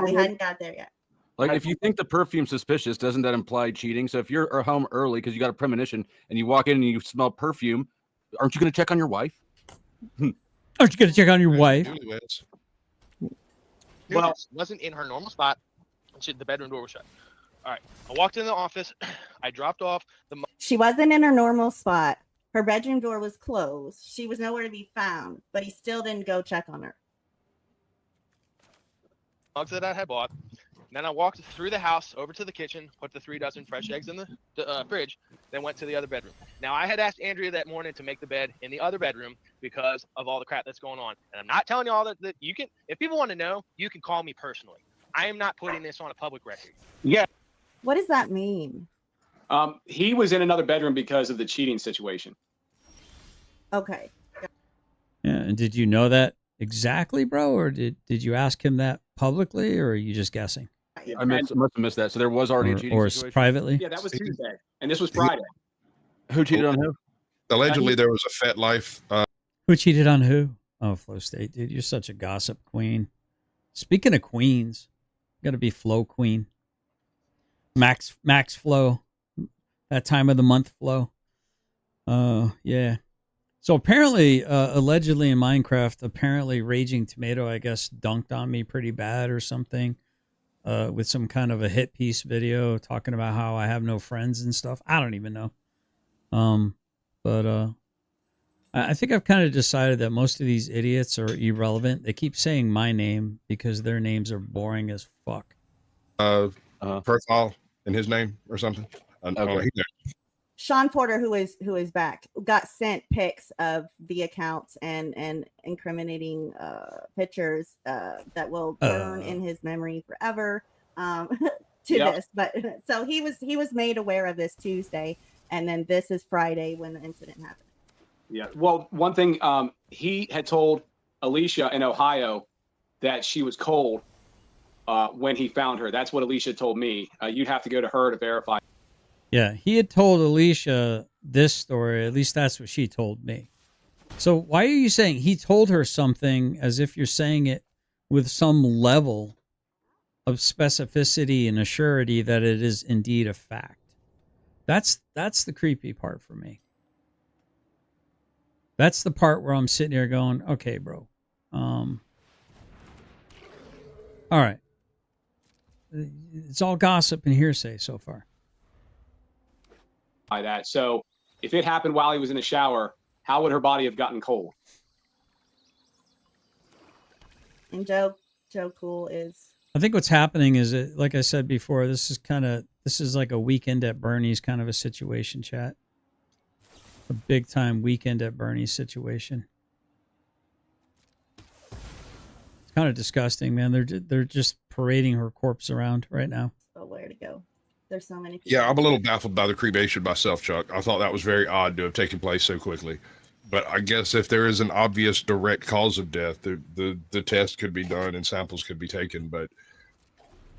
We hadn't got there yet. like, if you think the perfume's suspicious, doesn't that imply cheating? So if you're home early because you got a premonition and you walk in and you smell perfume, aren't you going to check on your wife? Aren't you going to check on your wife? Well, wasn't in her normal spot. The bedroom door was shut. All right. I walked in the office. I dropped off the. She wasn't in her normal spot. Her bedroom door was closed. She was nowhere to be found, but he still didn't go check on her. Mugs that I had bought. Then I walked through the house over to the kitchen, put the 3 dozen fresh eggs in the fridge, then went to the other bedroom. Now, I had asked Andrea that morning to make the bed in the other bedroom because of all the crap that's going on. And I'm not telling you all that you can, if people want to know, you can call me personally. I am not putting this on a public record. Yeah. What does that mean? He was in another bedroom because of the cheating situation. Okay. Yeah, and did you know that exactly, bro? Or did you ask him that publicly, or are you just guessing? I must have missed that. So there was already a cheating or situation. privately. Yeah, that was Tuesday, and this was Friday. Who cheated on who? Allegedly, there was a FetLife. Who cheated on who? Oh, Flow State, dude, you're such a gossip queen. Speaking of queens, got to be Flow Queen. Max Flow, that time of the month Flow. Yeah. So apparently, allegedly in Minecraft, apparently Raging Tomato, I guess, dunked on me pretty bad or something, with some kind of a hit piece video talking about how I have no friends and stuff. I don't even know. But I think I've kind of decided that most of these idiots are irrelevant. They keep saying my name because their names are boring as fuck. Profile in his name or something. Okay. Sean Porter, who is back, got sent pics of the accounts and incriminating pictures that will burn in his memory forever to this. But so he was made aware of this Tuesday, and then this is Friday when the incident happened. Yeah. Well, one thing, he had told Alicia in Ohio that she was cold when he found her. That's what Alicia told me. You'd have to go to her to verify. Yeah, he had told Alicia this story. At least that's what she told me. So why are you saying he told her something as if you're saying it with some level of specificity and assurity that it is indeed a fact? That's the creepy part for me. That's the part where I'm sitting here going, okay, bro. All right. It's all gossip and hearsay so far. By that. So if it happened while he was in the shower, how would her body have gotten cold? And Joe Cool is. I think what's happening is, like I said before, this is like a Weekend at Bernie's kind of a situation, chat. A big time Weekend at Bernie's situation. It's kind of disgusting, man. They're just parading her corpse around right now. Oh, where to go? There's so many people. Yeah, I'm a little baffled by the cremation myself, Chuck. I thought that was very odd to have taken place so quickly. But I guess if there is an obvious direct cause of death, the test could be done and samples could be taken. But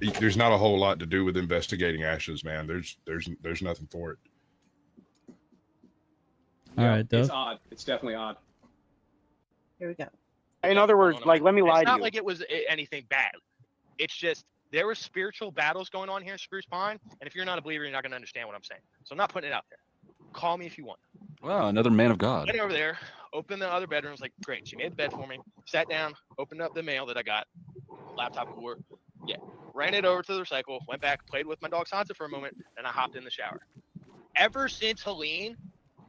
there's not a whole lot to do with investigating ashes, man. There's nothing for it. All right, Doug. It's odd. It's definitely odd. Here we go. In other words, like, let me lie it's to not you. like it was anything bad. It's just there were spiritual battles going on here in Spruce Pine, and if you're not a believer, you're not going to understand what I'm saying. So I'm not putting it out there. Call me if you want. Wow, another man of God. Went over there, opened the other bedrooms, like, great. She made the bed for me, sat down, opened up the mail that I got, laptop at work. Yeah, ran it over to the recycle, went back, played with my dog Sansa for a moment, and I hopped in the shower. Ever since Helene,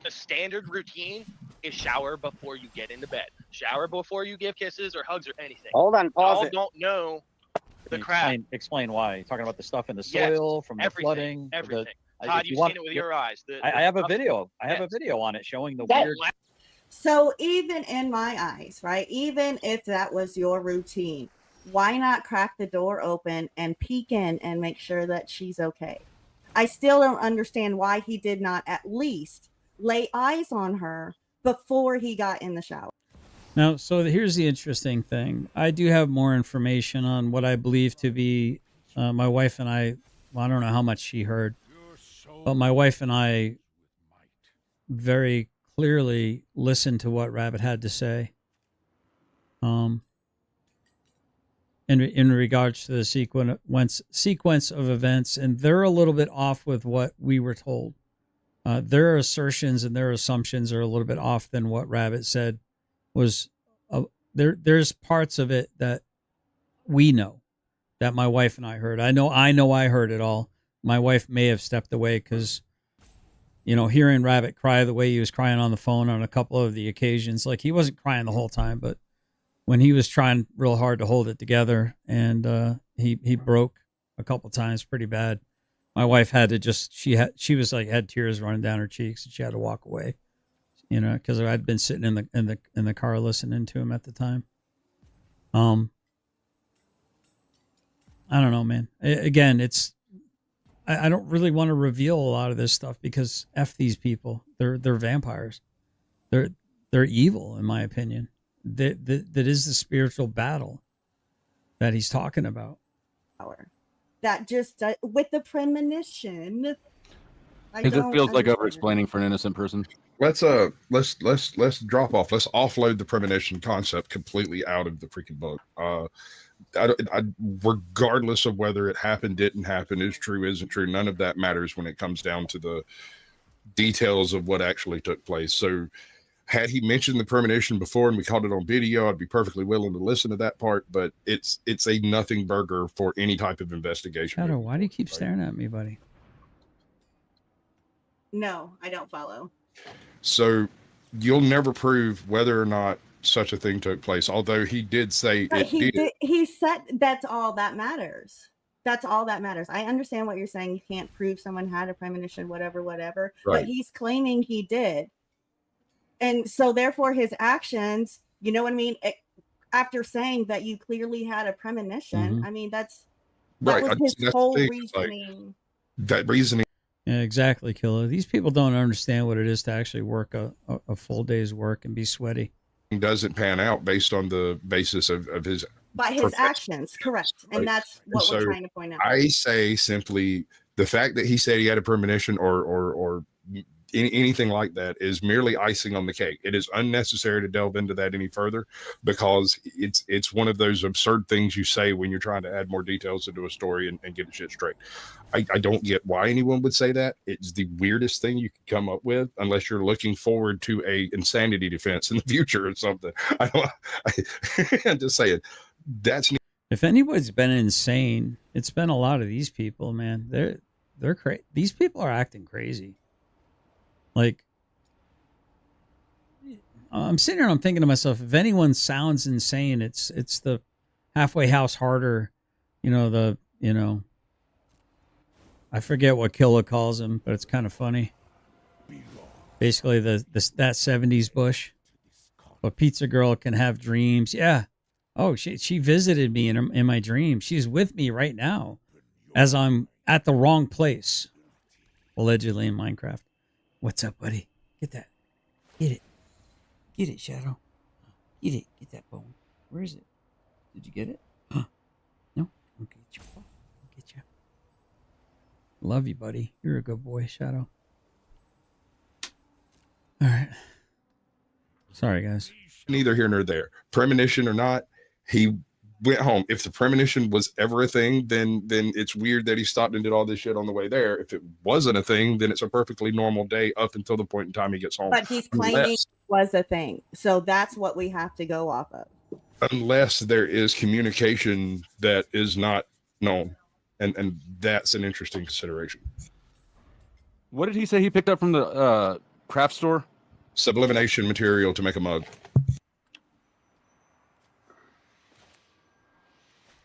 the standard routine is shower before you get into bed. Shower before you give kisses or hugs or anything. Hold on, pause Y'all it. don't know the crap. Explain why. You're talking about the stuff in the Yes, soil from the everything, flooding. everything. If Todd, you you've want- seen it with your eyes. I have a stuff- video. I have a Yes. video on it showing the That- weird. So even in my eyes, right? Even if that was your routine, why not crack the door open and peek in and make sure that she's okay? I still don't understand why he did not at least lay eyes on her before he got in the shower. Now, so here's the interesting thing. I do have more information on what I believe to be my wife and I. Well, I don't know how much she heard, but my wife and I very clearly listened to what Rabbit had to say. In regards to the sequence of events, and they're a little bit off with what we were told. Their assertions and their assumptions are a little bit off than what Rabbit said was. There's parts of it that we know, that my wife and I heard. I know I heard it all. My wife may have stepped away because, hearing Rabbit cry the way he was crying on the phone on a couple of the occasions, like he wasn't crying the whole time, but when he was trying real hard to hold it together, and he broke a couple times pretty bad. My wife had to she was like had tears running down her cheeks, and she had to walk away, because I'd been sitting in the car listening to him at the time. I don't know, man. Again, I don't really want to reveal a lot of this stuff because F these people. They're vampires. They're evil, in my opinion. That is the spiritual battle that he's talking about. that just with the premonition. I It just don't feels like understand over explaining for an innocent person. Let's drop off. Let's offload the premonition concept completely out of the freaking book. Regardless of whether it happened, didn't happen, is true, isn't true, none of that matters when it comes down to the details of what actually took place. So had he mentioned the premonition before and we caught it on video, I'd be perfectly willing to listen to that part, but it's a nothing burger for any type of investigation. Shadow, why do you keep staring at me, buddy? No, I don't follow. So you'll never prove whether or not such a thing took place, although he did say But it did. he said that's all that matters. That's all that matters. I understand what you're saying. You can't prove someone had a premonition, whatever. Right. But he's claiming he did. And so therefore his actions, you know what I mean? After saying that you clearly had a premonition, I mean, that Right. was That's his the whole thing, it's like, reasoning. that reasoning Yeah, exactly, Killer. These people don't understand what it is to actually work a full day's work and be sweaty. doesn't pan out based on the basis of his By his profession. actions, correct. And Right. that's And what so we're trying to point out. I say simply the fact that he said he had a premonition or anything like that is merely icing on the cake. It is unnecessary to delve into that any further because it's one of those absurd things you say when you're trying to add more details into a story and get the shit straight. I don't get why anyone would say that. It's the weirdest thing you could come up with unless you're looking forward to a insanity defense in the future or something. I'm just saying that's If anybody's been insane, it's been a lot of these people, man. They're crazy. These people are acting crazy. Like, I'm sitting here and I'm thinking to myself, if anyone sounds insane, it's the halfway house harder, I forget what Killa calls him, but it's kind of funny. Basically that 70s Bush. But Pizza Girl can have dreams. Yeah. Oh, she visited me in my dream. She's with me right now as I'm at the wrong place. Allegedly in Minecraft. What's up, buddy? Get that. Get it. Get it, Shadow. Get it. Get that bone. Where is it? Did you get it? Huh. No? I'll get you. I'll get you. Love you, buddy. You're a good boy, Shadow. All right. Sorry, guys. neither here nor there. Premonition or not, he went home. If the premonition was ever a thing, then it's weird that he stopped and did all this shit on the way there. If it wasn't a thing, then it's a perfectly normal day up until the point in time he gets home. But he's claiming it was a thing. So that's what we have to go off of. Unless there is communication that is not known. And that's an interesting consideration. What did he say he picked up from the craft store? Sublimation material to make a mug.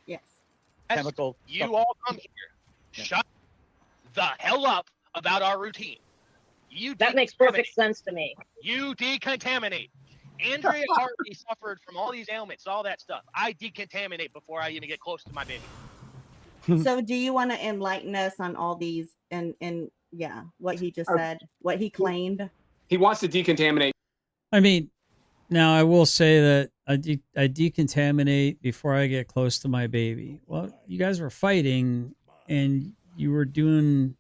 Yes. Chemical. You all come here. Shut the hell up about our routine. That makes perfect sense to me. You decontaminate. Andrea already suffered from all these ailments, all that stuff. I decontaminate before I even get close to my baby. So do you want to enlighten us on all these and yeah, what he just said, what he claimed? He wants to decontaminate. I mean, now I will say that I decontaminate before I get close to my baby. Well, you guys were fighting and you were doing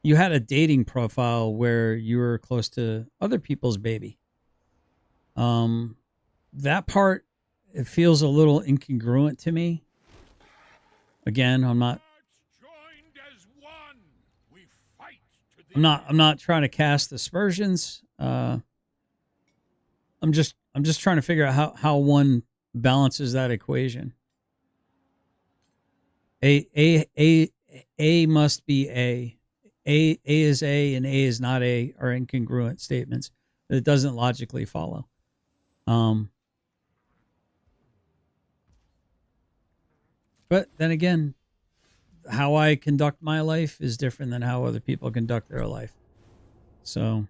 you had a dating profile where you were close to other people's baby. That part, it feels a little incongruent to me. Again, I'm not trying to cast aspersions. I'm just trying to figure out how one balances that equation. A must be A. A is A and A is not A are incongruent statements. It doesn't logically follow. But then again, how I conduct my life is different than how other people conduct their life. So,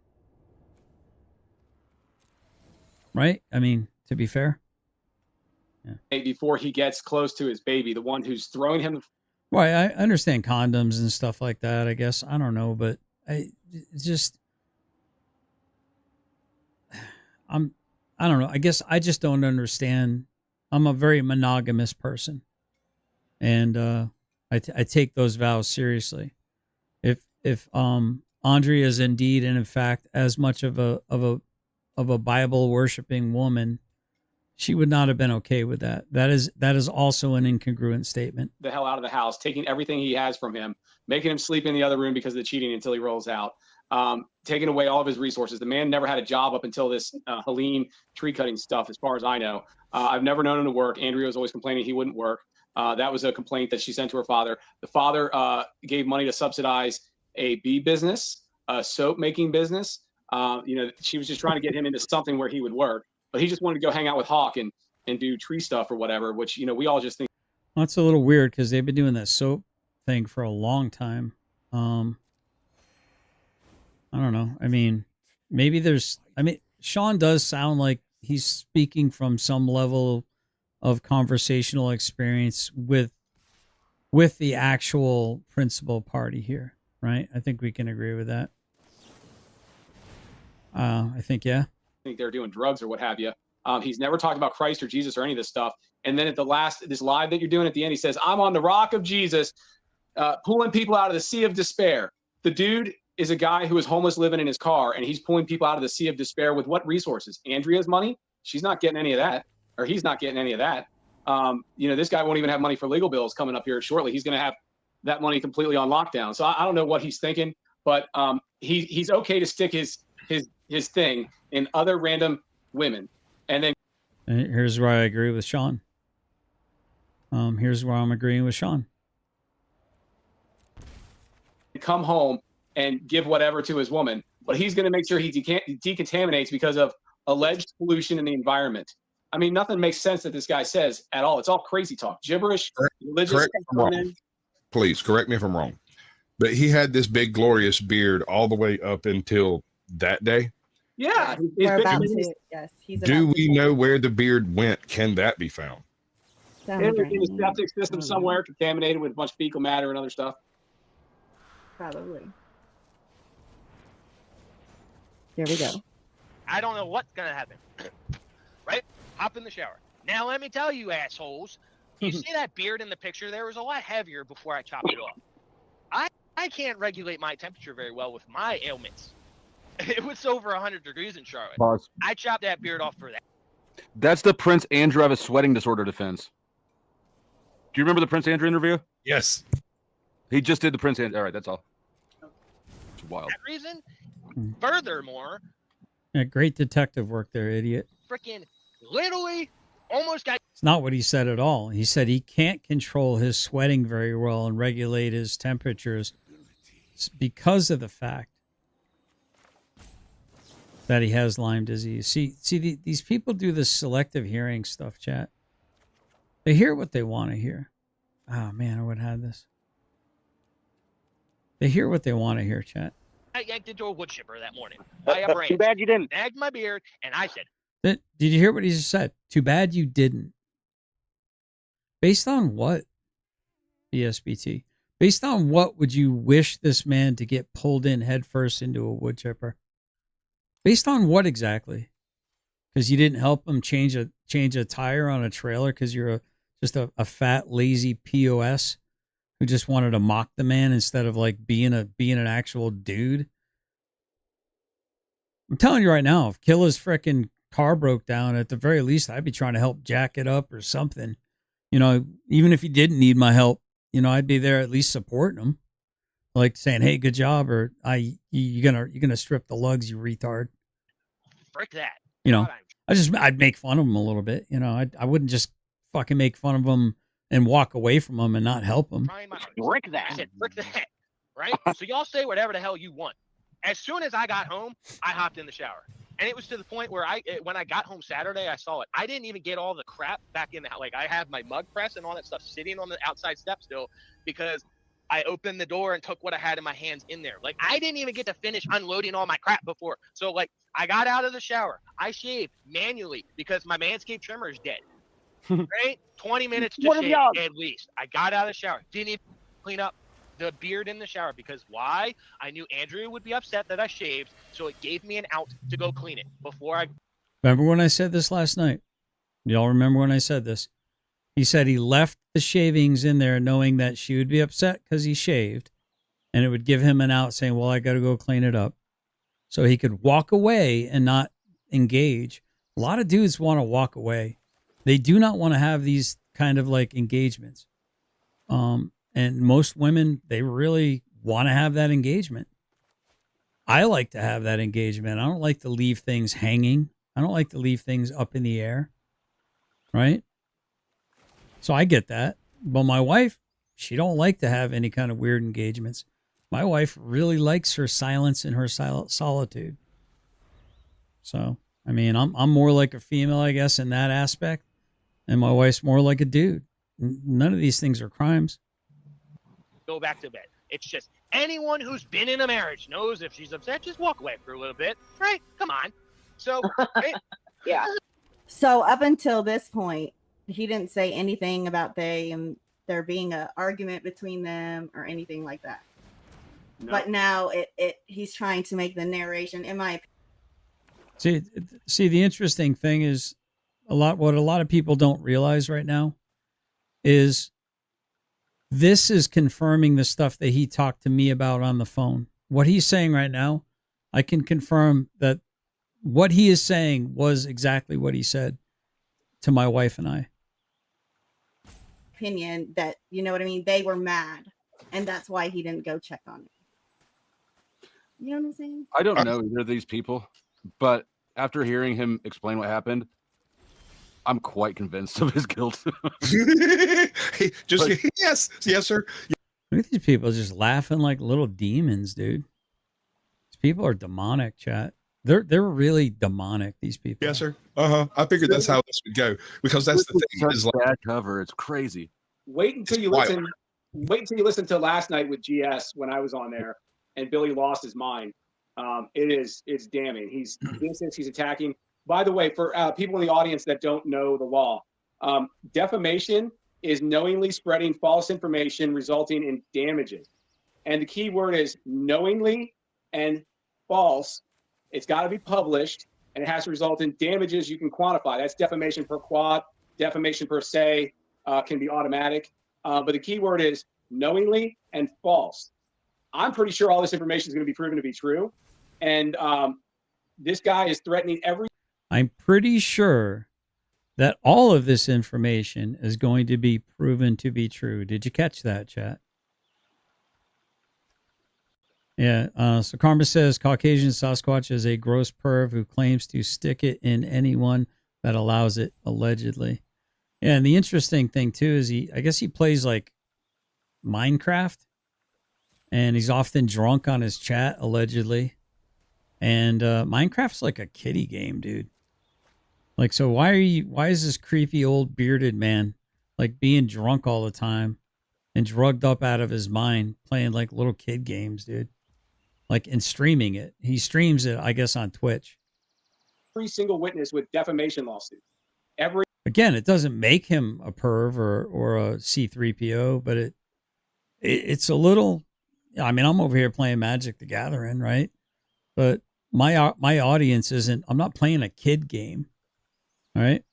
right? I mean, to be fair. Yeah. Before he gets close to his baby, the one who's throwing him. Well, I understand condoms and stuff like that, I guess. I don't know, but I don't know. I guess I just don't understand. I'm a very monogamous person. And I take those vows seriously. If Andrea is indeed and in fact as much of a Bible worshiping woman, she would not have been okay with that. That is also an incongruent statement. The hell out of the house, taking everything he has from him, making him sleep in the other room because of the cheating until he rolls out, taking away all of his resources. The man never had a job up until this Helene tree cutting stuff, as far as I know. I've never known him to work. Andrea was always complaining he wouldn't work. That was a complaint that she sent to her father. The father gave money to subsidize a bee business, a soap making business. She was just trying to get him into something where he would work, but he just wanted to go hang out with Hawk and do tree stuff or whatever, which, we all just think. Well, that's a little weird because they've been doing that soap thing for a long time. I don't know. I mean, Sean does sound like he's speaking from some level of conversational experience with the actual principal party here, right? I think we can agree with that. I think, yeah. Think they're doing drugs or what have you. He's never talked about Christ or Jesus or any of this stuff. And then at this live that you're doing at the end, he says, I'm on the rock of Jesus, pulling people out of the sea of despair. The dude is a guy who is homeless living in his car, and he's pulling people out of the sea of despair with what resources? Andrea's money? She's not getting any of that, or he's not getting any of that. This guy won't even have money for legal bills coming up here shortly. He's going to have that money completely on lockdown. So I don't know what he's thinking, but he's okay to stick his thing in other random women. And then here's where I agree with Sean. Here's where I'm agreeing with Sean. Come home and give whatever to his woman, but he's going to make sure he decontaminates because of alleged pollution in the environment. I mean, nothing makes sense that this guy says at all. It's all crazy talk, gibberish, religious. Correct me if I'm wrong. Please correct me if I'm wrong. But he had this big glorious beard all the way up until that day. Yeah. Yes. Do we know where the beard went? Can that be found? In the septic system somewhere, contaminated with a bunch of fecal matter and other stuff. Probably. Here we go. I don't know what's gonna happen. Right? Hop in the shower. Now let me tell you, assholes. You see that beard in the picture? There was a lot heavier before I chopped it off. I can't regulate my temperature very well with my ailments. It was over 100 degrees in Charlotte. Boss. I chopped that beard off for that. That's the Prince Andrew have a sweating disorder defense. Do you remember the Prince Andrew interview? Yes. He just did the Prince Andrew. All right, that's all. It's wild. That reason, furthermore, Yeah, great detective work there, idiot. freaking literally almost got. It's not what he said at all. He said he can't control his sweating very well and regulate his temperatures because of the fact that he has Lyme disease. See, these people do this selective hearing stuff, chat. They hear what they want to hear. Oh, man, I would have this. They hear what they want to hear, chat. I yanked into a wood chipper that morning by a branch. Too bad you didn't. Nagged my beard, and I said, Did you hear what he just said? Too bad you didn't. Based on what, BSBT? Based on what would you wish this man to get pulled in headfirst into a wood chipper? Based on what exactly? Because you didn't help him change a tire on a trailer because you're just a fat, lazy POS who just wanted to mock the man instead of like being an actual dude. I'm telling you right now, if Killa's freaking car broke down, at the very least, I'd be trying to help jack it up or something. Even if he didn't need my help, I'd be there at least supporting him, like saying, "Hey, good job," or "You're gonna strip the lugs, you retard." frick that. I'd make fun of him a little bit. I wouldn't just fucking make fun of him and walk away from him and not help him. Frick that. I said, frick that. Right? So y'all say whatever the hell you want. As soon as I got home, I hopped in the shower. And it was to the point where when I got home Saturday, I saw it. I didn't even get all the crap back in the house. Like, I have my mug press and all that stuff sitting on the outside step still because I opened the door and took what I had in my hands in there. Like, I didn't even get to finish unloading all my crap before. So, like, I got out of the shower. I shaved manually because my Manscaped trimmer is dead. Right? 20 minutes to shave at least. I got out of the shower. Didn't even clean up the beard in the shower because why? I knew Andrea would be upset that I shaved, so it gave me an out to go clean it before I. Remember when I said this last night? Y'all remember when I said this? He said he left the shavings in there, knowing that she would be upset because he shaved, and it would give him an out saying, well, I got to go clean it up. So he could walk away and not engage. A lot of dudes want to walk away. They do not want to have these kind of like engagements. And most women, they really want to have that engagement. I like to have that engagement. I don't like to leave things hanging. I don't like to leave things up in the air. Right? So I get that. But my wife, she don't like to have any kind of weird engagements. My wife really likes her silence and her solitude. So, I mean, I'm more like a female, I guess, in that aspect. And my wife's more like a dude. None of these things are crimes. Go back to bed. It's just anyone who's been in a marriage knows if she's upset, just walk away for a little bit. Right? Come on. So, right? Yeah. So up until this point, he didn't say anything about there being an argument between them or anything like that. No. But now he's trying to make the narration, in my See, the interesting thing is what a lot of people don't realize right now is this is confirming the stuff that he talked to me about on the phone. What he's saying right now, I can confirm that what he is saying was exactly what he said to my wife and I. opinion that, you know what I mean? They were mad, and that's why he didn't go check on it. You know what I'm saying? I don't know either of these people, but after hearing him explain what happened, I'm quite convinced of his guilt. Just yes, sir. Look at these people just laughing like little demons, dude. These people are demonic, chat. They're really demonic, these people. Yes, sir. I figured that's how this would go, because that's the thing. Is like bad cover. It's crazy. Wait until you listen. Wait until you listen to last night with GS when I was on there, and Billy lost his mind. It's damning. He's attacking. By the way, for people in the audience that don't know the law, defamation is knowingly spreading false information resulting in damages, and the key word is knowingly and false. It's got to be published, and it has to result in damages you can quantify. That's defamation per quad. Defamation per se can be automatic. But the key word is knowingly and false. I'm pretty sure all this information is going to be proven to be true. And this guy is threatening every... I'm pretty sure that all of this information is going to be proven to be true. Did you catch that, chat? Yeah. So Karma says Caucasian Sasquatch is a gross perv who claims to stick it in anyone that allows it, allegedly. Yeah, and the interesting thing too is I guess he plays like Minecraft, and he's often drunk on his chat, allegedly. And Minecraft's like a kiddie game, dude. Like, so why is this creepy old bearded man like being drunk all the time and drugged up out of his mind playing like little kid games, dude? Like, and streaming it. He streams it, I guess, on Twitch. Every single witness with defamation lawsuit. Again, it doesn't make him a perv or a C3PO, but it's a little. I mean, I'm over here playing Magic the Gathering, right? But my audience isn't. I'm not playing a kid game, all right?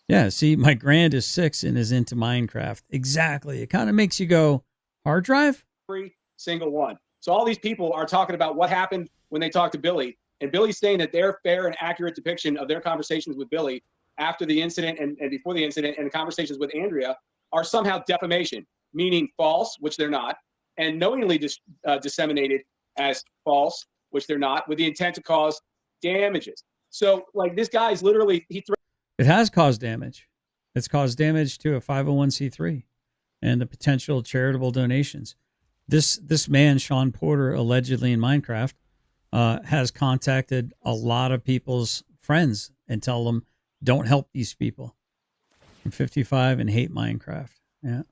Yeah. See, my grand is 6 and is into Minecraft. Exactly. It kind of makes you go, hard drive. Every single one. So all these people are talking about what happened when they talked to Billy, and Billy's saying that their fair and accurate depiction of their conversations with Billy after the incident and before the incident and the conversations with Andrea are somehow defamation, meaning false, which they're not, and knowingly disseminated as false, which they're not, with the intent to cause damages. So, like, this guy is literally, It has caused damage. It's caused damage to a 501c3 and the potential charitable donations. This man, Sean Porter, allegedly in Minecraft, has contacted a lot of people's friends and tell them, don't help these people. I'm 55 and hate Minecraft. Yeah.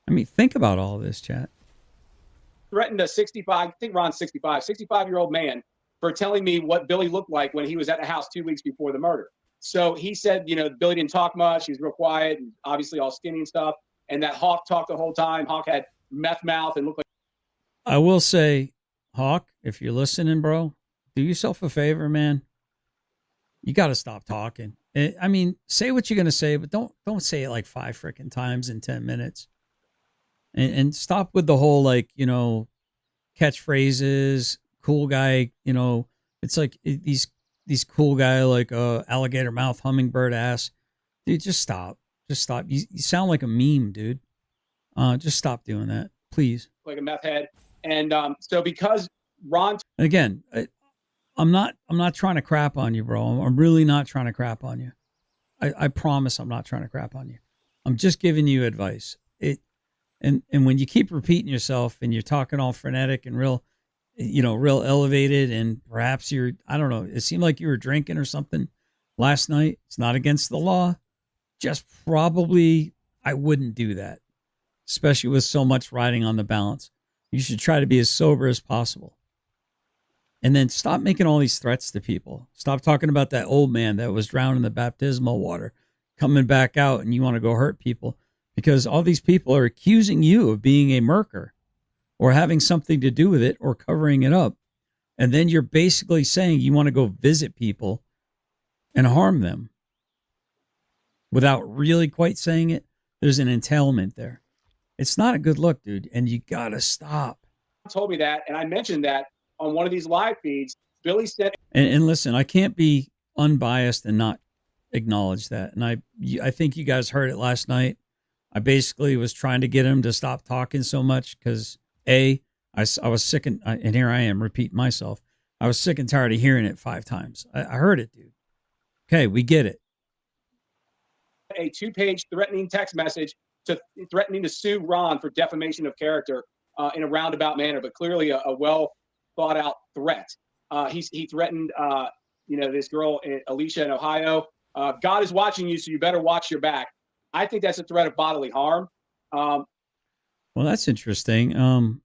I mean, think about all this, chat. threatened a 65-year-old man for telling me what Billy looked like when he was at the house 2 weeks before the murder. So he said, Billy didn't talk much. He was real quiet and obviously all skinny and stuff. And that Hawk talked the whole time. Hawk had meth mouth and looked like... I will say, Hawk, if you're listening, bro, do yourself a favor, man. You got to stop talking. I mean, say what you're going to say, but don't say it like 5 freaking times in 10 minutes. And stop with the whole, like, you know, catchphrases, cool guy, you know, it's like these cool guy, like alligator mouth, hummingbird ass. Dude, just stop. Just stop. You sound like a meme, dude. Just stop doing that, please. Like a meth head. And so because Ron Again, I'm not trying to crap on you, bro. I'm really not trying to crap on you. I promise I'm not trying to crap on you. I'm just giving you advice. And when you keep repeating yourself and you're talking all frenetic and real elevated, and perhaps I don't know, it seemed like you were drinking or something last night. It's not against the law. Just probably I wouldn't do that, especially with so much riding on the balance. You should try to be as sober as possible. And then stop making all these threats to people. Stop talking about that old man that was drowned in the baptismal water, coming back out, and you want to go hurt people because all these people are accusing you of being a murker or having something to do with it or covering it up. And then you're basically saying you want to go visit people and harm them without really quite saying it. There's an entailment there. It's not a good look, dude. And you got to stop. told me that, and I mentioned that on one of these live feeds. Billy said, And listen, I can't be unbiased and not acknowledge that. And I think you guys heard it last night. I basically was trying to get him to stop talking so much because I was sick and here I am repeating myself. I was sick and tired of hearing it 5 times. I heard it, dude. Okay, we get it. a 2-page threatening text message threatening to sue Ron for defamation of character in a roundabout manner, but clearly a well thought out threat. He threatened, this girl, Alicia in Ohio. God is watching you, so you better watch your back. I think that's a threat of bodily harm. Well, that's interesting.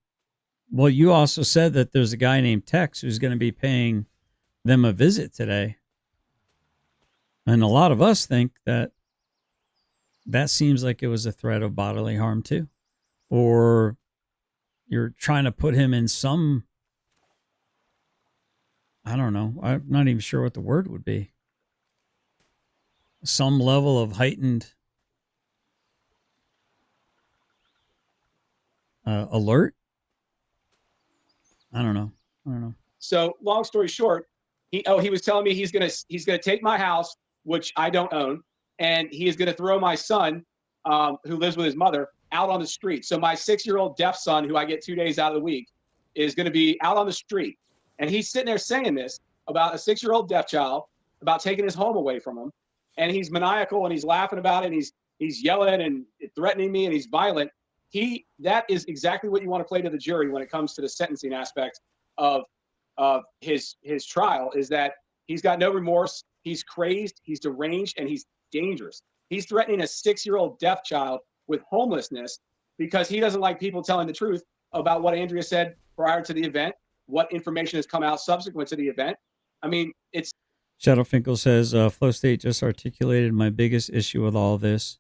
Well, you also said that there's a guy named Tex who's going to be paying them a visit today. And a lot of us think that seems like it was a threat of bodily harm too. Or you're trying to put him in some, I don't know, I'm not even sure what the word would be. Some level of heightened alert. I don't know. So long story short, he was telling me he's gonna take my house, which I don't own, and he is gonna throw my son, who lives with his mother, out on the street. So my 6-year-old deaf son, who I get 2 days out of the week, is gonna be out on the street. And he's sitting there saying this about a 6-year-old deaf child, about taking his home away from him. And he's maniacal and he's laughing about it, and he's yelling and threatening me, and he's violent. That is exactly what you want to play to the jury when it comes to the sentencing aspect of his trial, is that he's got no remorse, he's crazed, he's deranged, and he's dangerous. He's threatening a 6-year-old deaf child with homelessness because he doesn't like people telling the truth about what Andrea said prior to the event, what information has come out subsequent to the event. I mean, it's... Shadow Finkel says, Flow State just articulated my biggest issue with all this.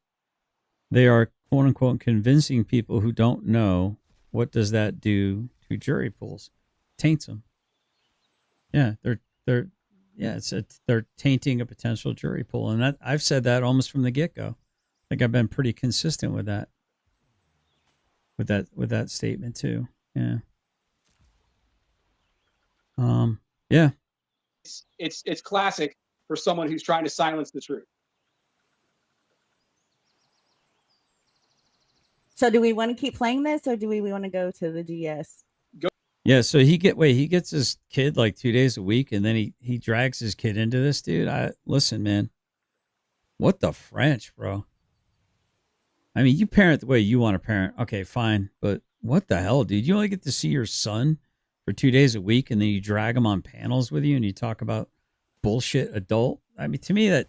They are, quote unquote, convincing people who don't know. What does that do to jury pools? Taints them. Yeah, they're tainting a potential jury pool. And that I've said that almost from the get-go. I think I've been pretty consistent with that. With that statement too. Yeah. Yeah. It's classic for someone who's trying to silence the truth. So do we want to keep playing this, or do we want to go to the GS? Yeah, so he gets his kid like 2 days a week, and then he drags his kid into this, dude. Listen, man. What the French, bro? I mean, you parent the way you want to parent. Okay, fine. But what the hell, dude? You only get to see your son for 2 days a week, and then you drag him on panels with you and you talk about bullshit adult. I mean, to me, that,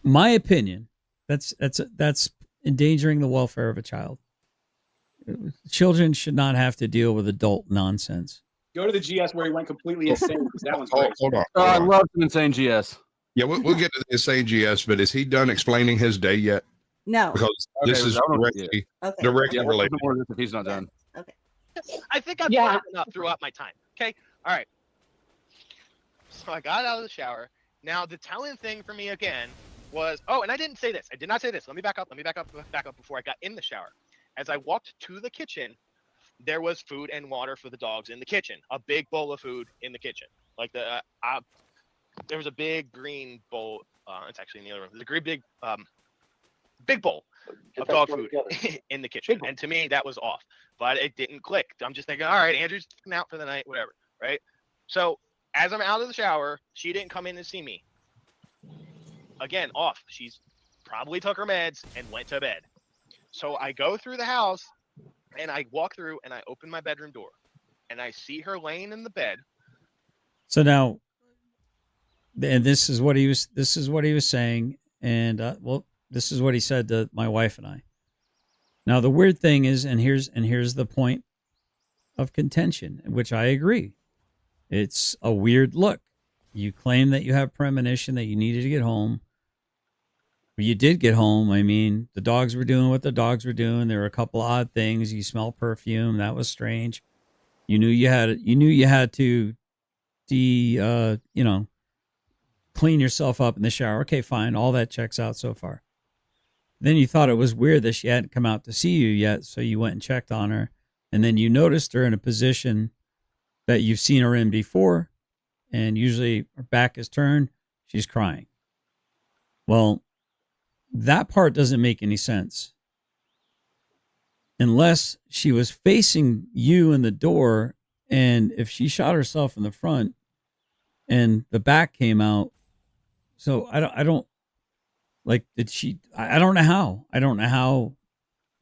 my opinion, that's endangering the welfare of a child. Children should not have to deal with adult nonsense. Go to the GS where he went completely insane, because that one's great. Hold on. I love some insane GS. Yeah, we'll get to the insane GS, but is he done explaining his day yet? No. Because this is directly related. If he's not done. Okay. I think I've brought it enough throughout my time. Okay. All right. So I got out of the shower Now, the telling thing for me again was, oh, and I didn't say this. I did not say this. Let me back up before I got in the shower. As I walked to the kitchen, there was food and water for the dogs in the kitchen. A big bowl of food in the kitchen. Like there was a big green bowl. It's actually in the other room. There's a great big bowl of dog food in the kitchen. And to me, that was off. But it didn't click. I'm just thinking, all right, Andrew's out for the night, whatever, right? So as I'm out of the shower, she didn't come in and see me. Again, off. She's probably took her meds and went to bed. So I go through the house and I walk through and I open my bedroom door and I see her laying in the bed. So now, and this is what he was saying. And well, this is what he said to my wife and I. Now, the weird thing is, and here's the point of contention, which I agree. It's a weird look. You claim that you have premonition that you needed to get home. But you did get home. I mean, the dogs were doing what the dogs were doing. There were a couple odd things. You smell perfume. That was strange. You knew you had to clean yourself up in the shower. Okay, fine. All that checks out so far. Then you thought it was weird that she hadn't come out to see you yet, so you went and checked on her. And then you noticed her in a position that you've seen her in before, and usually her back is turned, she's crying. Well, that part doesn't make any sense. Unless she was facing you in the door, and if she shot herself in the front and the back came out, so I don't like, did she, I don't know how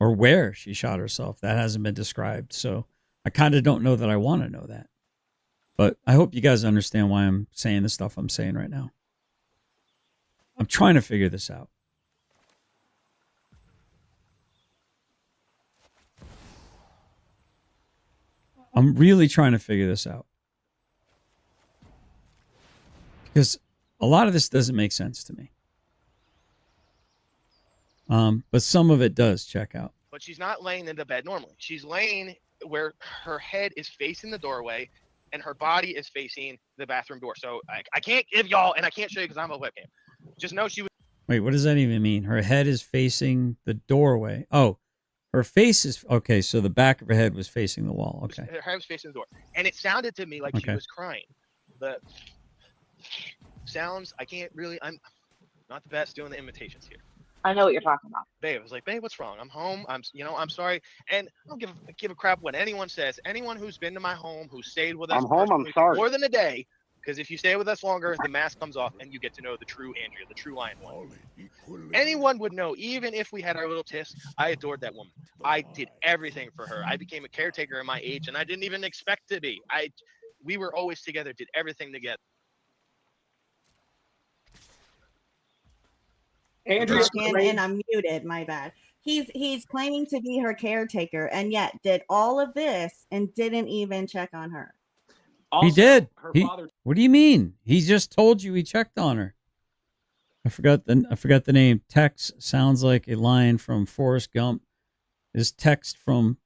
or where she shot herself. That hasn't been described. So I kind of don't know that I want to know that. But I hope you guys understand why I'm saying the stuff I'm saying right now. I'm trying to figure this out. I'm really trying to figure this out. Because a lot of this doesn't make sense to me. But some of it does check out. But she's not laying in the bed normally. She's laying where her head is facing the doorway and her body is facing the bathroom door. So I can't give y'all, and I can't show you because I'm a webcam. Just know she was. Wait, what does that even mean? Her head is facing the doorway. Oh, her face is, okay, so the back of her head was facing the wall. Okay. Her head was facing the door. And it sounded to me like she was crying. The sounds, I can't really, I'm not the best doing the imitations here. I know what you're talking about. Babe, I was like, babe, what's wrong? I'm home. I'm sorry. And I don't give a crap what anyone says. Anyone who's been to my home, who stayed with us I'm home, I'm sorry. more than a day, because if you stay with us longer, the mask comes off and you get to know the true Andrea, the true Lion one. Anyone would know, even if we had our little tiffs, I adored that woman. I did everything for her. I became a caretaker at my age, and I didn't even expect to be. We were always together, did everything together. Andrew, and I'm muted. My bad. He's claiming to be her caretaker, and yet did all of this and didn't even check on her. Also, he did. Her He, father. what do you mean? He just told you he checked on her. I forgot the name. Tex sounds like a line from Forrest Gump. Is Tex from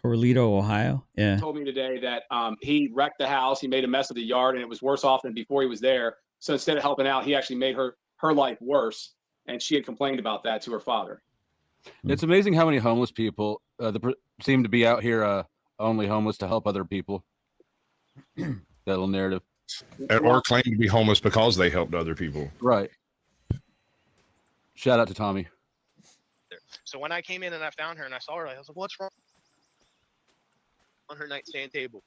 Toledo, Ohio? Yeah. Told me today that he wrecked the house. He made a mess of the yard, and it was worse off than before he was there. So instead of helping out, he actually made her life worse. And she had complained about that to her father. It's amazing how many homeless people seem to be out here only homeless to help other people. That little narrative. Or claim to be homeless because they helped other people. Right. Shout out to Tommy. So when I came in and I found her and I saw her, I was like, what's wrong? On her nightstand table.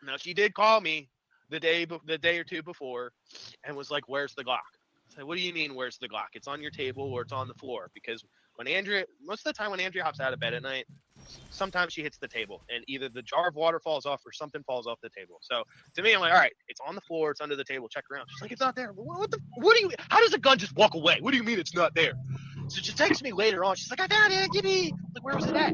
Now, she did call me the day or two before and was like, where's the Glock? I said, what do you mean, where's the Glock? It's on your table or it's on the floor. Because most of the time when Andrea hops out of bed at night, sometimes she hits the table and either the jar of water falls off or something falls off the table. So to me, I'm like, all right, it's on the floor, it's under the table, check around. She's like, it's not there. What do you, how does a gun just walk away? What do you mean it's not there? So she texts me later on. She's like, I found it, give me. Like, where was it at?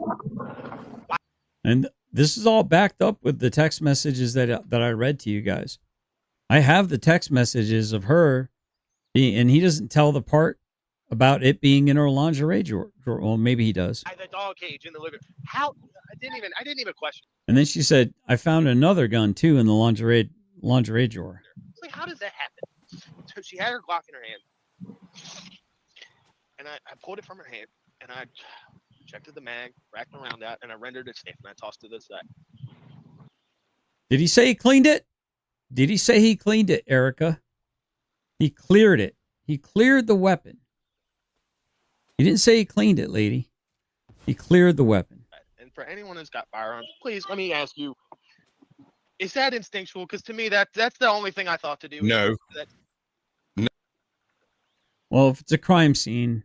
And this is all backed up with the text messages that I read to you guys. I have the text messages of her being, and he doesn't tell the part about it being in her lingerie drawer. Well, maybe he does. The dog cage in the living room. How? I didn't even question. And then she said, I found another gun too in the lingerie drawer. It's like, how does that happen? she had her Glock in her hand, and I pulled it from her hand, and I checked the mag, racked around that, and I rendered it safe, and I tossed it aside. Did he say he cleaned it? Did he say he cleaned it, Erica? He cleared it. He cleared the weapon. He didn't say he cleaned it, lady. He cleared the weapon. And for anyone who's got firearms, please let me ask you: is that instinctual? Because to me, that's the only thing I thought to do. No. Well, if it's a crime scene,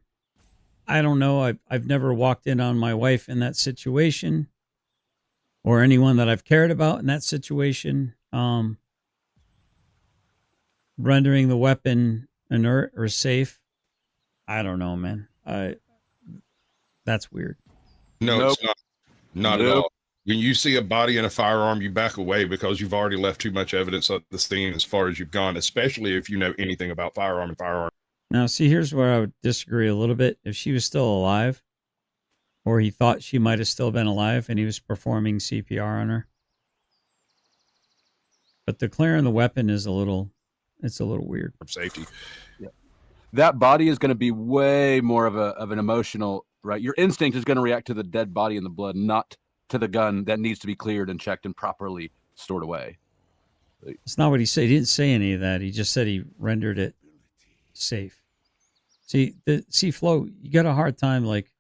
I don't know. I've never walked in on my wife in that situation, or anyone that I've cared about in that situation. Rendering the weapon inert or safe. I don't know, man. That's weird. No, it's not. Not at all. When you see a body and a firearm, you back away because you've already left too much evidence at the scene as far as you've gone, especially if you know anything about firearm and firearm. Now, see, here's where I would disagree a little bit. If she was still alive, or he thought she might have still been alive and he was performing CPR on her. But the clearing the weapon is it's a little weird. Safety. Yeah. That body is going to be way more of an emotional, right? Your instinct is going to react to the dead body and the blood, not to the gun that needs to be cleared and checked and properly stored away. It's not what he said. He didn't say any of that. He just said he rendered it safe. See, Flo, you got a hard time like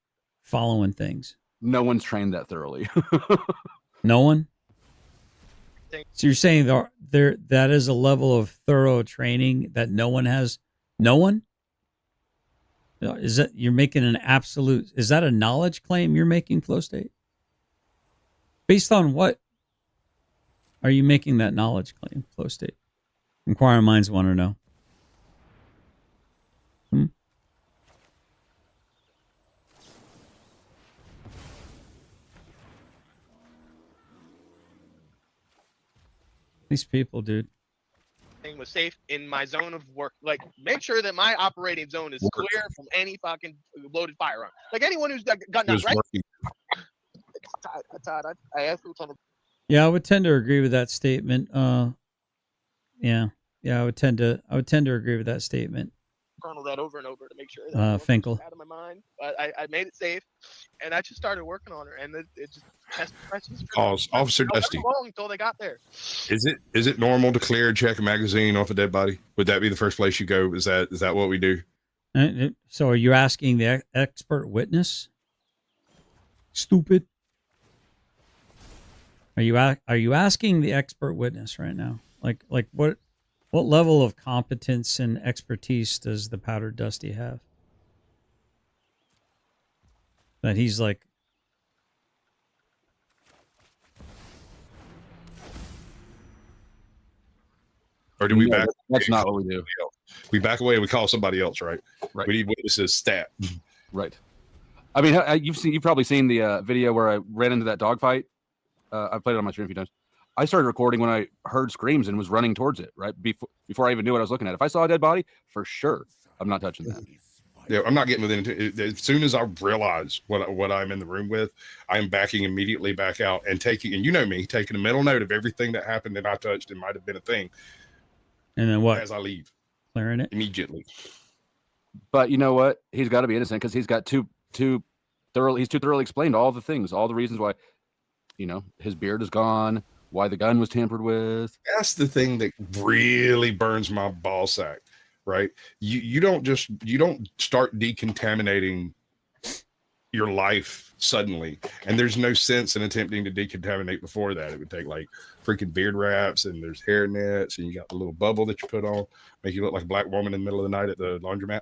following things. No one's trained that thoroughly. No one? So you're saying there that is a level of thorough training that no one has? No one? Is that you're making an absolute? Is that a knowledge claim you're making, Flow State? Based on what are you making that knowledge claim, Flow State? Inquiring minds want to know. These people, dude. Thing was safe in my zone of work. Like, make sure that my operating zone is clear from any fucking loaded firearm. Like anyone who's gotten that right. Todd, I asked Lieutenant. Yeah, I would tend to agree with that statement. Yeah, I would tend to agree with that statement. Colonel that over and over to make sure that Finkel. out of my mind. But I made it safe, and I just started working on her, and it just test questions. Officer Dusty, until they got there. Is it normal to clear and check a magazine off a dead body? Would that be the first place you go? Is that what we do? So, are you asking the expert witness? Stupid. Are you asking the expert witness right now? Like what level of competence and expertise does the Powder Dusty have? That he's like, or do we back? That's not what we do. We back away and we call somebody else, right? Right. We need witnesses stat. Right. I mean, you've probably seen the video where I ran into that dogfight. I played it on my stream a few times. I started recording when I heard screams and was running towards it, right? Before I even knew what I was looking at. If I saw a dead body, for sure, I'm not touching that. Yeah, I'm not getting within. As soon as I realize what I'm in the room with, I'm backing immediately back out and taking, and you know me, taking a mental note of everything that happened that I touched and might have been a thing. And then what? As I leave. Clearing it? Immediately. But you know what? He's got to be innocent because he's got too thoroughly explained all the things, all the reasons why, his beard is gone, why the gun was tampered with. That's the thing that really burns my ball sack, right? You don't start decontaminating your life suddenly, and there's no sense in attempting to decontaminate before that. It would take like freaking beard wraps, and there's hair nets, and you got the little bubble that you put on, make you look like a black woman in the middle of the night at the laundromat.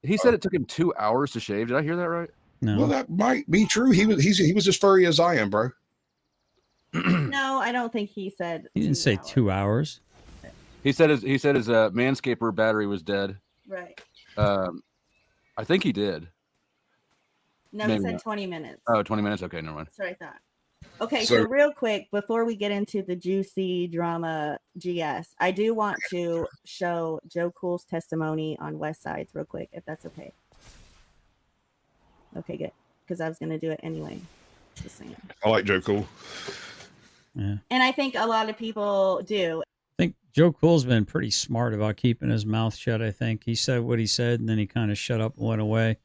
He said it took him 2 hours to shave. Did I hear that right? No. Well, that might be true. He was as furry as I am, bro. No, I don't think he said. He didn't say 2 hours. He said his Manscaper battery was dead. Right. I think he did. No, he said 20 minutes. Oh, 20 minutes. Okay, never mind. That's what I thought. Okay, so real quick, before we get into the juicy drama GS, I do want to show Joe Cool's testimony on West Sides real quick, if that's okay. Okay, good. Because I was going to do it anyway. Just saying. I like Joe Cool. Yeah. And I think a lot of people do. think Joe Cool's been pretty smart about keeping his mouth shut. I think he said what he said, and then he kind of shut up and went away.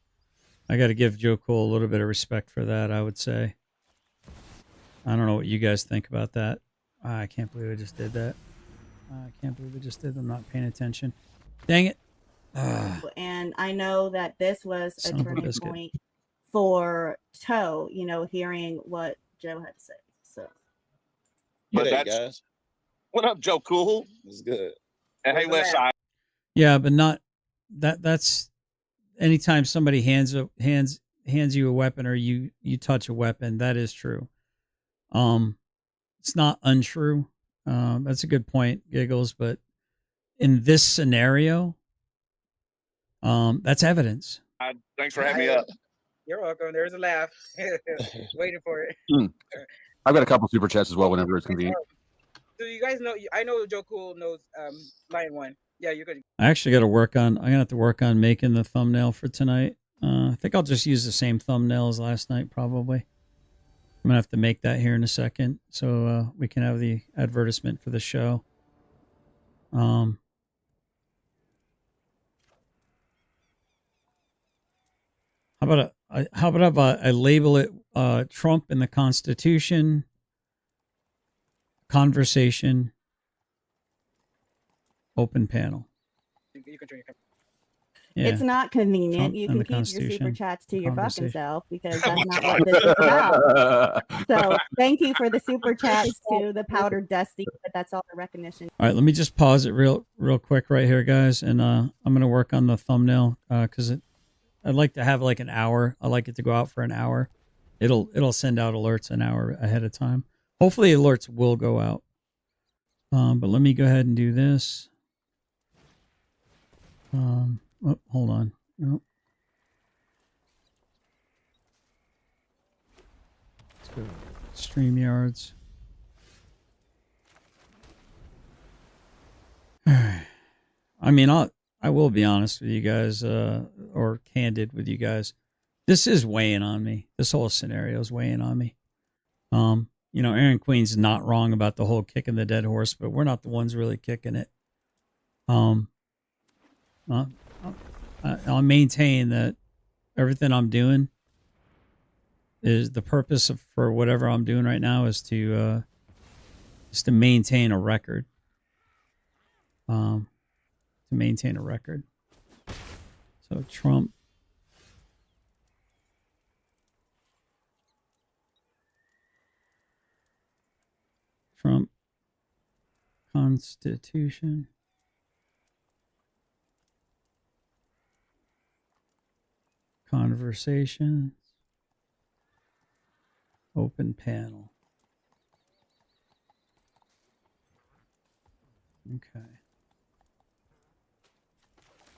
I got to give Joe Cool a little bit of respect for that, I would say. I don't know what you guys think about that. I can't believe I just did that. I can't believe I just did. I'm not paying attention. Dang it. And I know that this was a Son of a turning biscuit. point for Toe, you know, hearing what Joe had to say. So, But that's what up, Joe Cool? It's good. And hey, Westside. Yeah, but not that's anytime somebody hands you a weapon or you touch a weapon, that is true. It's not untrue. That's a good point, Giggles, but in this scenario, that's evidence. Thanks for having me up. You're welcome. There's a laugh. Waiting for it. I've got a couple super chats as well whenever it's convenient. So you guys know, I know Joe Cool knows Lion One. Yeah, you're good. I actually got to work on. I'm gonna have to work on making the thumbnail for tonight. I think I'll just use the same thumbnail as last night, probably. I'm gonna have to make that here in a second, so we can have the advertisement for the show. How about I label it Trump and the Constitution conversation open panel. You can turn your camera. Yeah. it's not convenient. Trump You and can the keep your super Constitution chats to your fucking conversation. self because that's not what this is about. So, thank you for the super chats to the Powdered Dusty, but that's all the recognition. All right, let me just pause it real quick right here, guys, and I'm gonna work on the thumbnail because I'd like to have like an hour. I like it to go out for an hour. It'll send out alerts an hour ahead of time. Hopefully, alerts will go out. But let me go ahead and do this. Oh, hold on. Nope. Let's go to StreamYards. I mean, I will be honest with you guys, or candid with you guys. This is weighing on me. This whole scenario is weighing on me. You know, Aaron Queen's not wrong about the whole kicking the dead horse, but we're not the ones really kicking it. I'll maintain that everything I'm doing is the purpose for whatever I'm doing right now is to maintain a record. To maintain a record. So Trump. Constitution. Conversations. Open panel. Okay.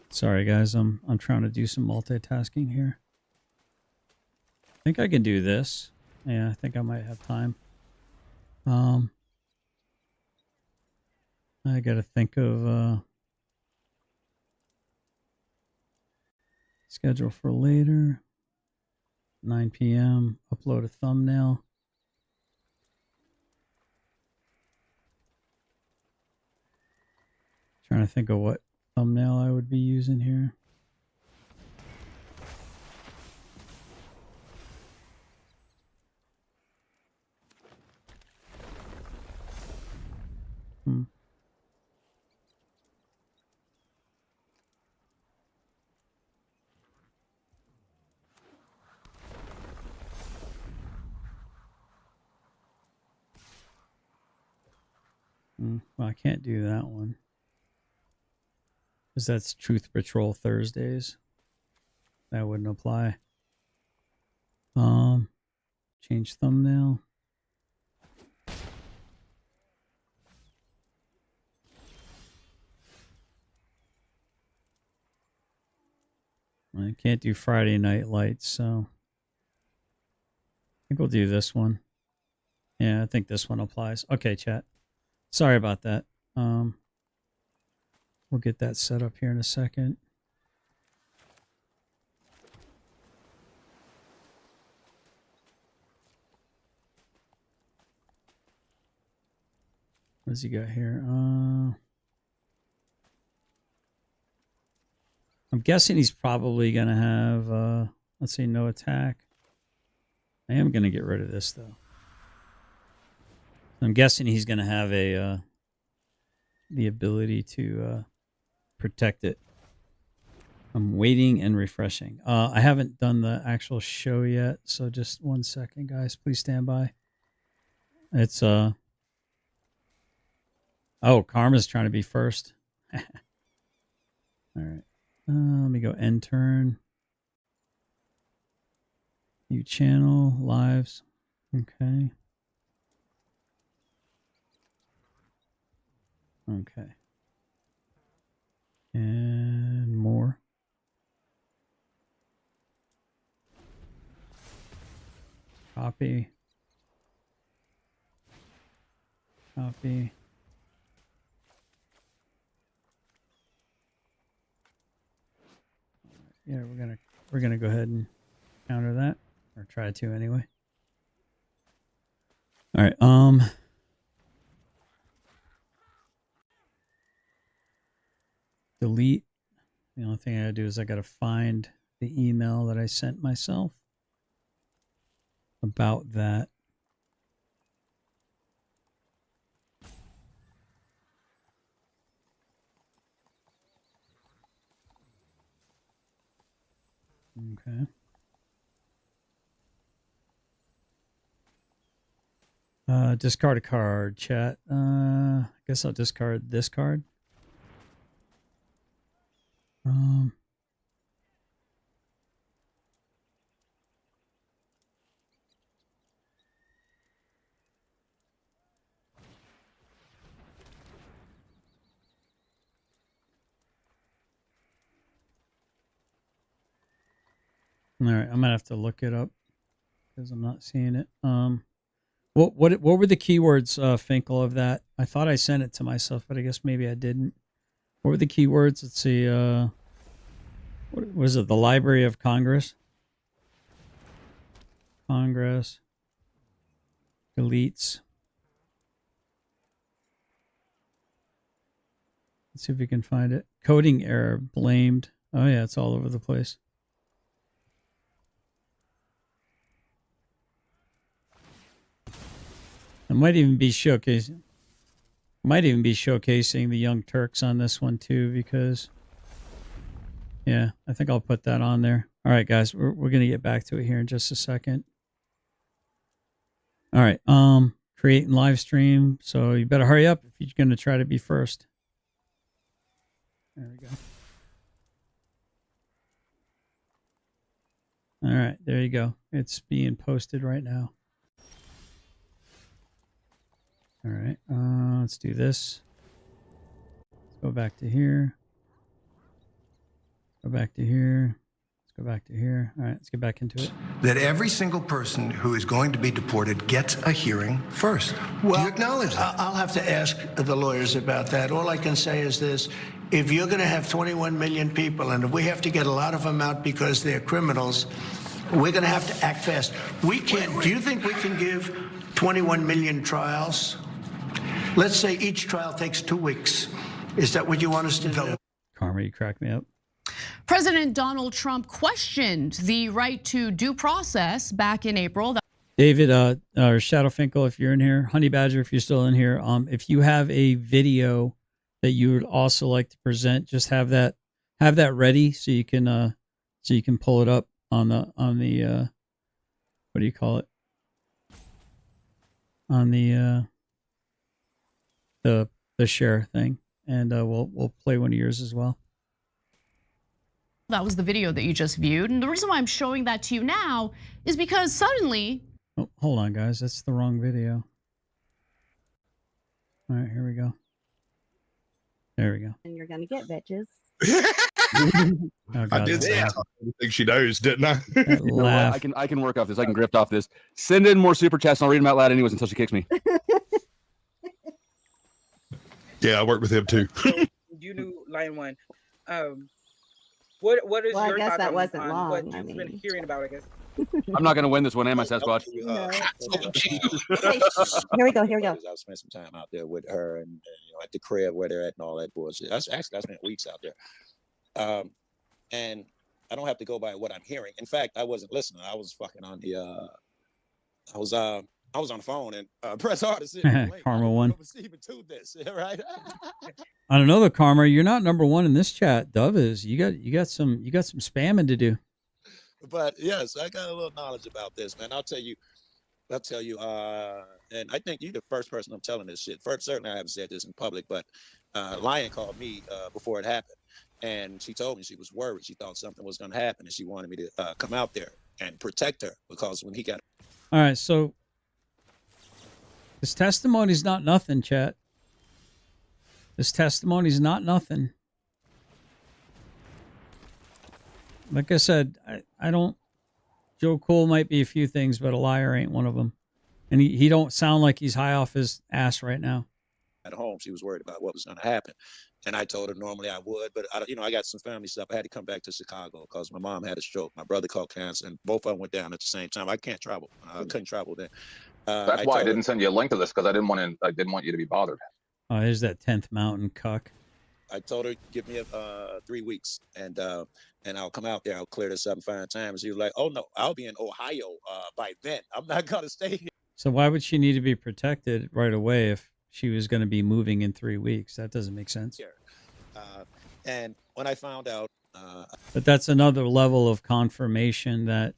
Sorry guys, I'm trying to do some multitasking here. I think I can do this. Yeah, I think I might have time. I gotta think of schedule for later. 9 p.m. Upload a thumbnail. Trying to think of what thumbnail I would be using here. Well, I can't do that one. Because that's Truth Patrol Thursdays. That wouldn't apply. Change thumbnail. I can't do Friday Night Lights, so I think we'll do this one. Yeah, I think this one applies. Okay, chat. Sorry about that. We'll get that set up here in a second. What's he got here? I'm guessing he's probably going to have, let's see, no attack. I am going to get rid of this, though. I'm guessing he's going to have a the ability to protect it. I'm waiting and refreshing. I haven't done the actual show yet, so just 1 second, guys. Please stand by. It's oh, Karma's trying to be first. All right. Let me go end turn. New channel, lives. Okay. Okay. And more. Copy. Copy. Yeah, we're gonna go ahead and counter that, or try to anyway. All right. Delete. The only thing I gotta do is I gotta find the email that I sent myself about that. Okay. Discard a card, chat. I guess I'll discard this card. All right, I'm gonna have to look it up because I'm not seeing it. What were the keywords, Finkel, of that? I thought I sent it to myself, but I guess maybe I didn't. What were the keywords? Let's see. What was it? The Library of Congress. Congress. Deletes. Let's see if we can find it. Coding error. Blamed. Oh yeah, it's all over the place. I might even be showcasing the Young Turks on this one too, because yeah, I think I'll put that on there. All right, guys, we're gonna get back to it here in just a second. All right, create and live stream. So you better hurry up if you're gonna try to be first. There we go. All right, there you go. It's being posted right now. All right, let's do this. Let's go back to here. Go back to here. Let's go back to here. All right, let's get back into it. That every single person who is going to be deported gets a hearing first. Well, Do you acknowledge that? I'll have to ask the lawyers about that. All I can say is this. If you're going to have 21 million people, and if we have to get a lot of them out because they're criminals, we're going to have to act fast. We can't. Do you think we can give 21 million trials? Let's say each trial takes 2 weeks. Is that what you want us to do? Karma, you crack me up. President Donald Trump questioned the right to due process back in April. David, or Shadow Finkel, if you're in here, Honey Badger, if you're still in here, if you have a video that you would also like to present, just have that ready so you can pull it up on the what do you call it? On the share thing, and we'll play one of yours as well. That was the video that you just viewed. And the reason why I'm showing that to you now is because suddenly... Oh, hold on, guys. That's the wrong video. All right, here we go. There we go. And you're going to get bitches. Oh, I did say I think she knows, didn't I? You know what? I can work off this. I can grift off this. Send in more super chats and I'll read them out loud anyways until she kicks me. Yeah, I work with him too. You knew Lion One. What is Well, I your guess thoughts that on, wasn't on long, what I you've been mean. hearing about? I guess. I'm not going to win this one, am I, Sasquatch? Here we go. I've spent some time out there with her and at the crib where they're at and all that bullshit. I spent weeks out there. And I don't have to go by what I'm hearing. In fact, I wasn't listening. I was fucking on the I was on the phone and press hard to see Karma one. even to this, right? I don't know the Karma. You're not number one in this chat. Dove is. You got some spamming to do. But yes, I got a little knowledge about this, man. I'll tell you, and I think you're the first person I'm telling this shit. First, certainly I haven't said this in public, but Lion called me before it happened. And she told me she was worried. She thought something was going to happen, and she wanted me to come out there and protect her because when he got. All right, so this testimony's not nothing, chat. This testimony's not nothing. Like I said, I don't. Joe Cool might be a few things, but a liar ain't one of them. And he don't sound like he's high off his ass right now. At home, she was worried about what was going to happen. And I told her normally I would, but I got some family stuff. I had to come back to Chicago because my mom had a stroke. My brother caught cancer, and both of them went down at the same time. I can't travel. I couldn't travel then. That's why I didn't send you a link to this because I didn't want you to be bothered. Oh, there's that 10th Mountain cuck. I told her, give me 3 weeks, and I'll come out there. I'll clear this up and find time. And she was like, "Oh no, I'll be in Ohio by then. I'm not gonna stay here." So why would she need to be protected right away if she was going to be moving in 3 weeks? That doesn't make sense. And when I found out, but that's another level of confirmation that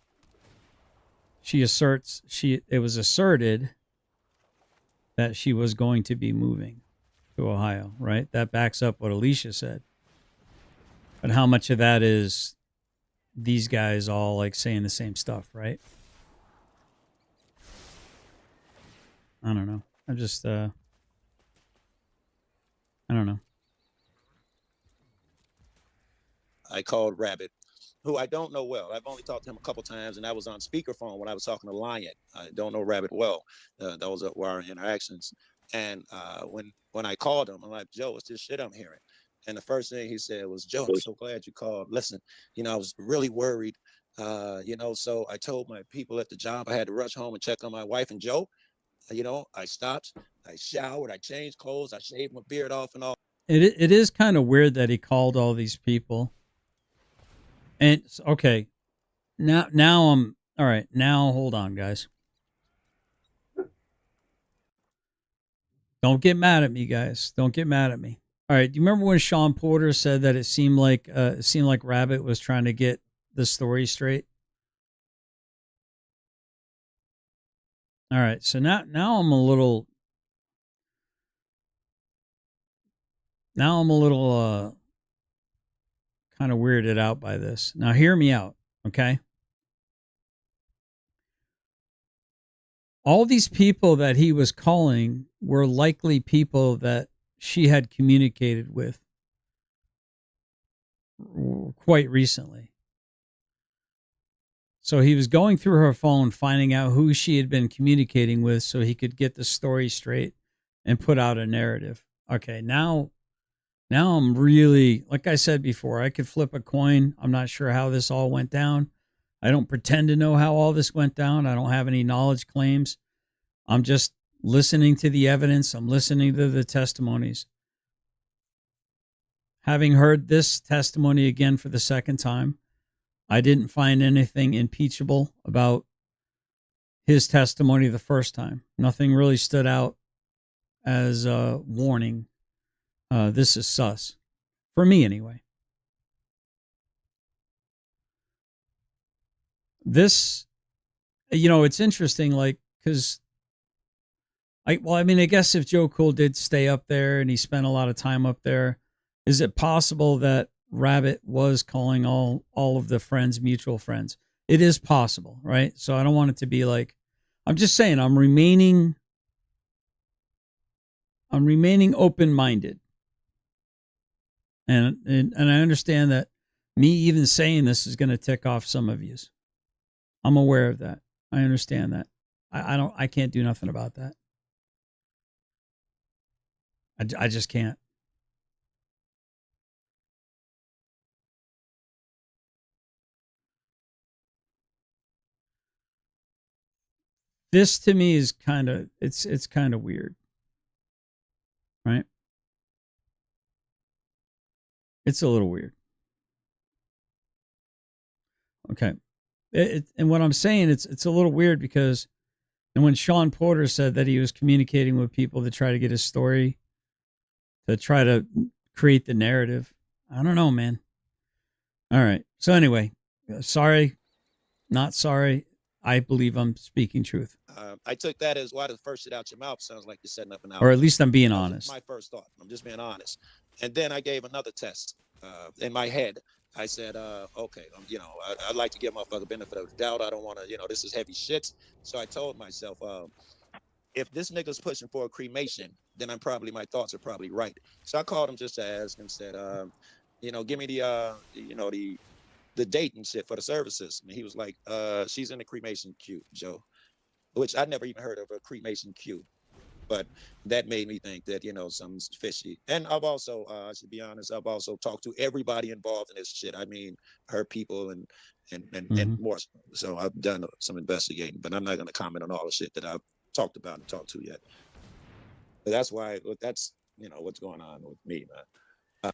it was asserted that she was going to be moving to Ohio, right? That backs up what Alicia said. But how much of that is these guys all like saying the same stuff, right? I don't know. I'm just I don't know. I called Rabbit, who I don't know well. I've only talked to him a couple times, and I was on speakerphone when I was talking to Lion. I don't know Rabbit well. Those were our interactions. And when I called him, I'm like, "Joe, it's this shit I'm hearing." And the first thing he said was, "Joe, I'm so glad you called. Listen, I was really worried, so I told my people at the job I had to rush home and check on my wife and Joe. I stopped, I showered, I changed clothes, I shaved my beard off and all." It is kind of weird that he called all these people. And okay, now I'm all right. Now hold on, guys. Don't get mad at me, guys. Don't get mad at me. All right. Do you remember when Sean Porter said that it seemed like Rabbit was trying to get the story straight? All right. So now I'm a little kind of weirded out by this. Now hear me out, okay? All these people that he was calling were likely people that she had communicated with quite recently. So he was going through her phone, finding out who she had been communicating with so he could get the story straight and put out a narrative. Okay, now I'm really, like I said before, I could flip a coin. I'm not sure how this all went down. I don't pretend to know how all this went down. I don't have any knowledge claims. I'm just listening to the evidence. I'm listening to the testimonies. Having heard this testimony again for the second time, I didn't find anything impeachable about his testimony the first time. Nothing really stood out as a warning. This is sus. For me, anyway. This, it's interesting, like, because I guess if Joe Cool did stay up there and he spent a lot of time up there, is it possible that Rabbit was calling all of the friends mutual friends? It is possible, right? So I don't want it to be like, I'm just saying I'm remaining open-minded. And I understand that me even saying this is going to tick off some of yous. I'm aware of that. I understand that. I can't do nothing about that. I just can't. This to me is kind of it's kind of weird, right? It's a little weird. Okay, and what I'm saying, it's a little weird because, and when Sean Porter said that he was communicating with people to try to get his story, to try to create the narrative, I don't know, man. All right. So anyway, sorry, not sorry. I believe I'm speaking truth. I took that as why the first shit out your mouth sounds like you're setting up an Or at least I'm being That was honest. my first thought. I'm just being honest. And then I gave another test in my head. I said, okay, I'd like to give motherfucker benefit of the doubt. I don't want to, this is heavy shit. So I told myself, if this nigga's pushing for a cremation, then my thoughts are probably right. So I called him just to ask and said, give me the date and shit for the services. And he was like, she's in the cremation queue, Joe, which I never even heard of a cremation queue. But that made me think that, something's fishy. And I've also, I should be honest, I've also talked to everybody involved in this shit. I mean, her people and more. So I've done some investigating, but I'm not going to comment on all the shit that I've talked about and talked to yet. But that's why, that's, what's going on with me, man.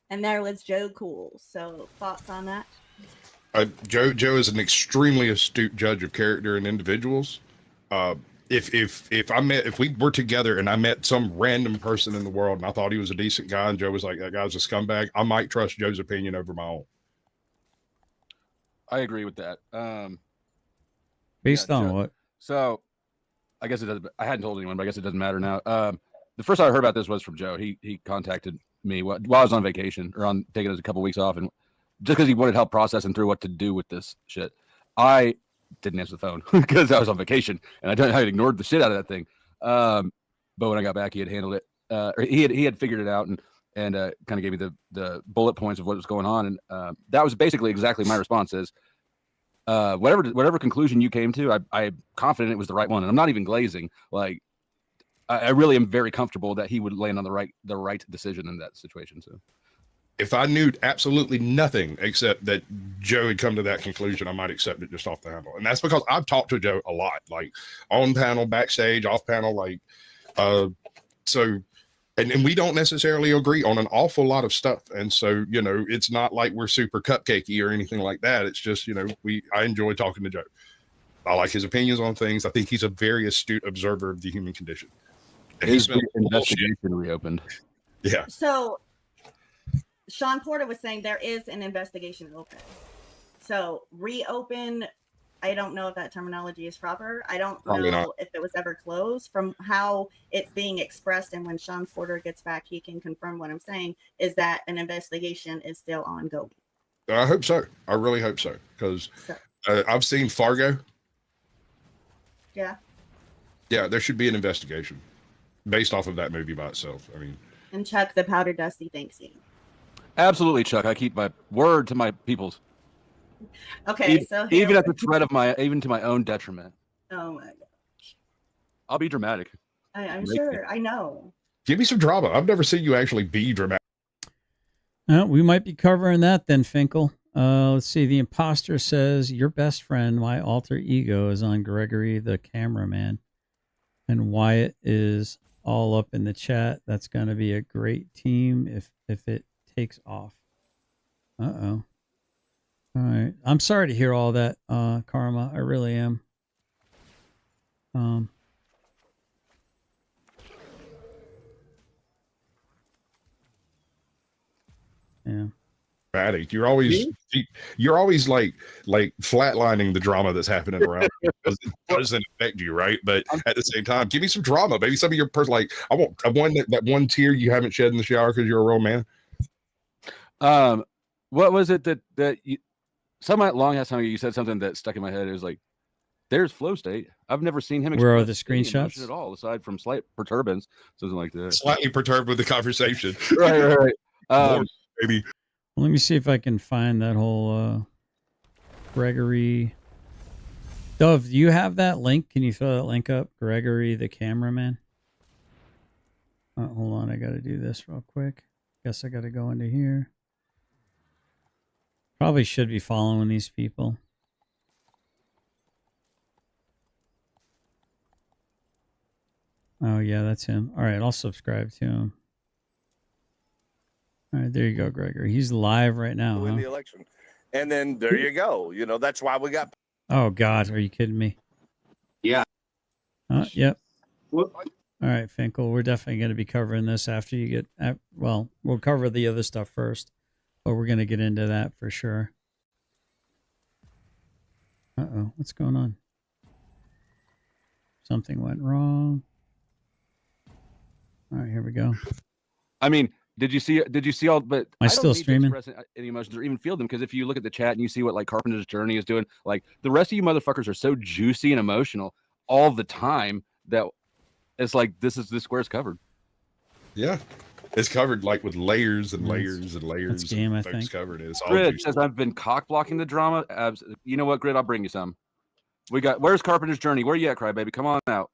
And there was Joe Cool. So thoughts on that? Joe is an extremely astute judge of character and individuals. If we were together and I met some random person in the world and I thought he was a decent guy and Joe was like, that guy's a scumbag, I might trust Joe's opinion over my own. I agree with that. Based on what? So I guess it doesn't. I hadn't told anyone, but I guess it doesn't matter now. The first I heard about this was from Joe. He contacted me while I was on vacation or on taking a couple weeks off, and just because he wanted help processing through what to do with this shit, I didn't answer the phone because I was on vacation and I had ignored the shit out of that thing. But when I got back, he had handled it. Or he had figured it out and kind of gave me the bullet points of what was going on, and that was basically exactly my response. Is whatever conclusion you came to, I'm confident it was the right one, and I'm not even glazing. Like I really am very comfortable that he would land on the right decision in that situation. So if I knew absolutely nothing except that Joe had come to that conclusion, I might accept it just off the handle. And that's because I've talked to Joe a lot, like on panel, backstage, off panel, like so. And we don't necessarily agree on an awful lot of stuff. And so, it's not like we're super cupcakey or anything like that. It's just, I enjoy talking to Joe. I like his opinions on things. I think he's a very astute observer of the human condition. And his investigation reopened. Yeah. So Sean Porter was saying there is an investigation open. So reopen, I don't know if that terminology is proper. I don't know if it was ever closed. From how it's being expressed, and when Sean Porter gets back, he can confirm what I'm saying, is that an investigation is still ongoing. I hope so. I really hope so. Because I've seen Fargo. Yeah. Yeah, there should be an investigation based off of that movie by itself. I mean, And Chuck the Powder Dusty thanks you. absolutely, Chuck. I keep my word to my peoples. Okay, so even at the threat of even to my own detriment. Oh my gosh. I'll be dramatic. I'm sure. I know. give me some drama. I've never seen you actually be dramatic. We might be covering that then, Finkel. Let's see. The imposter says, your best friend, my alter ego, is on Gregory the cameraman. And Wyatt is all up in the chat. That's going to be a great team if it takes off. Uh-oh. All right. I'm sorry to hear all that, Karma. I really am. Yeah. Dramatic. You're always like flatlining the drama that's happening around you. It doesn't affect you, right? But at the same time, give me some drama. Maybe some of your like I want that one tear you haven't shed in the shower because you're a real man. What was it that you some long ass time ago you said something that stuck in my head? It was like, there's Flow State. I've never seen him. Where are the express any screenshots? emotion at all, aside from slight perturbance, something like that. Slightly perturbed with the conversation. Right. Maybe. Let me see if I can find that whole Gregory. Dove, do you have that link? Can you throw that link up? Gregory the cameraman. Hold on, I got to do this real quick. Guess I got to go into here. Probably should be following these people. Oh yeah, that's him. All right, I'll subscribe to him. All right, there you go, Gregory. He's live right now. Win Huh? the election, and then there you go. You know, that's why we got. Oh God, are you kidding me? Yeah. Yep. All right, Finkel, we're definitely going to be covering this after you get. Well, we'll cover the other stuff first, but we're going to get into that for sure. Uh-oh, what's going on? Something went wrong. All right, here we go. I mean, did you see all? But I don't still need to streaming? express any emotions or even feel them, because if you look at the chat and you see what like Carpenter's Journey is doing, like the rest of you motherfuckers are so juicy and emotional all the time that it's like this square's covered. Yeah, it's covered like with layers and layers and layers. That's game, I folks think. covered it. It's all Grid juicy. says I've been cock blocking the drama. You know what, Grid? I'll bring you some. Where's Carpenter's Journey? Where you at, Crybaby? Come on out.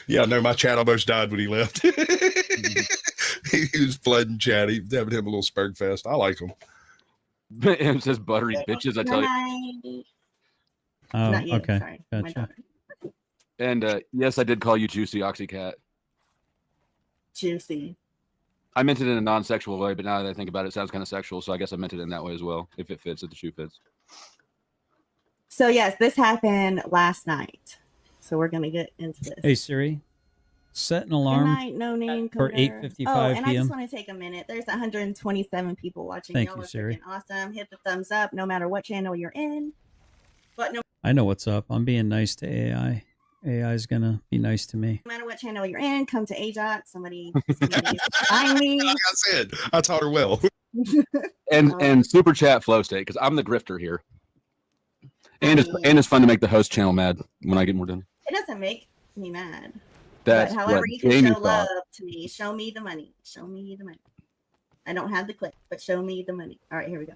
Yeah, no, my chat almost died when he left. He was flooding chat. He was having him a little Spurg fest. I like him. It says buttery bitches, I tell you. Oh, Not you, okay. sorry. My Gotcha. And yes, I did call you Juicy Oxycat. Juicy. I meant it in a non-sexual way, but now that I think about it, it sounds kind of sexual, so I guess I meant it in that way as well, if it fits, if the shoe fits. So yes, this happened last night. So we're gonna get into this. Hey Siri, set an Good alarm night, no name for coder. 8:55 Oh, and I p.m. just want to take a minute. There's 127 people watching. Thank Y'all you, are Siri. freaking awesome. Hit the thumbs up, no matter what channel you're in. But no I know what's up. I'm being nice to AI. AI is gonna be nice to me. matter what channel you're in, come to AJOT. Somebody find me. Like I said, I taught her well. And super chat flow state, because I'm the grifter here. And it's fun to make the host channel mad when I get more done. It doesn't make me mad. That's but however what you can Jamie show thought. love to me, show me the money. Show me the money. I don't have the clip, but show me the money. All right, here we go.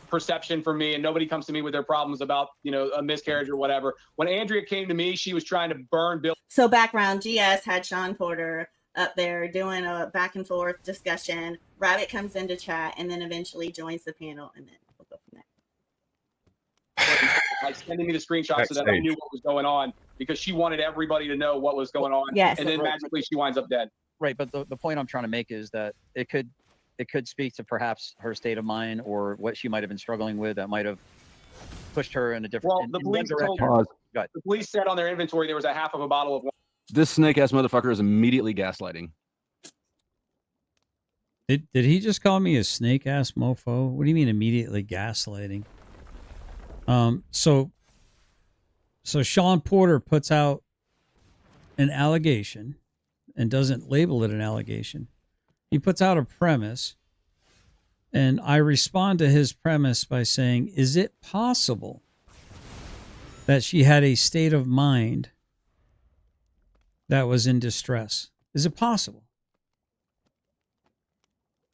Perception for me, and nobody comes to me with their problems about, you know, a miscarriage or whatever. When Andrea came to me, she was trying to burn Bill. So background, GS had Sean Porter up there doing a back and forth discussion. Rabbit comes into chat and then eventually joins the panel, and then we'll go from there. Like sending me the screenshot so that I Backstage. knew what was going on, because she wanted everybody to know what was going on. Yes. And then magically she winds up dead. Right, but the point I'm trying to make is that it could speak to perhaps her state of mind or what she might have been struggling with that might have pushed her in a different. Well, the in one police told direction. Pause. the police said on their inventory there was a half of a bottle of wine. This snake ass motherfucker is immediately gaslighting. Did he just call me a snake ass mofo? What do you mean immediately gaslighting? So Sean Porter puts out an allegation and doesn't label it an allegation. He puts out a premise, and I respond to his premise by saying, is it possible that she had a state of mind that was in distress? Is it possible?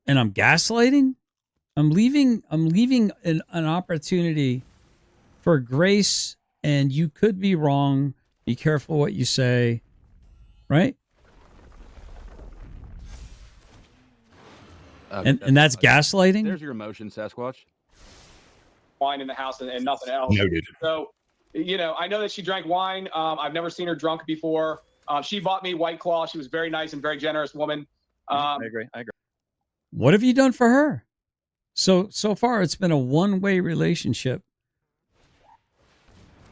And I'm gaslighting? I'm leaving an opportunity for grace, and you could be wrong. Be careful what you say, right? And that's gaslighting? There's your emotion, Sasquatch. Wine in the house and nothing else. Noted. So, you know, I know that she drank wine. I've never seen her drunk before. She bought me White Claw. She was very nice and very generous woman. I agree. What have you done for her? So far it's been a one-way relationship.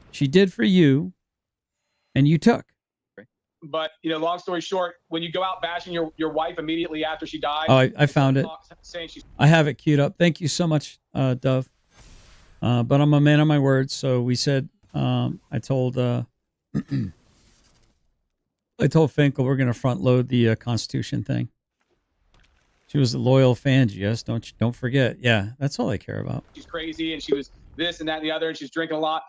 She did for you, and you took. But, you know, long story short, when you go out bashing your wife immediately after she died. Oh, I found it. Saying she's I have it queued up. Thank you so much, Dove. But I'm a man of my word, so we said I told Finkel we're going to front load the Constitution thing. She was a loyal fan, yes. Don't forget. Yeah, that's all I care about. she's crazy and she was this and that and the other and she's drinking a lot.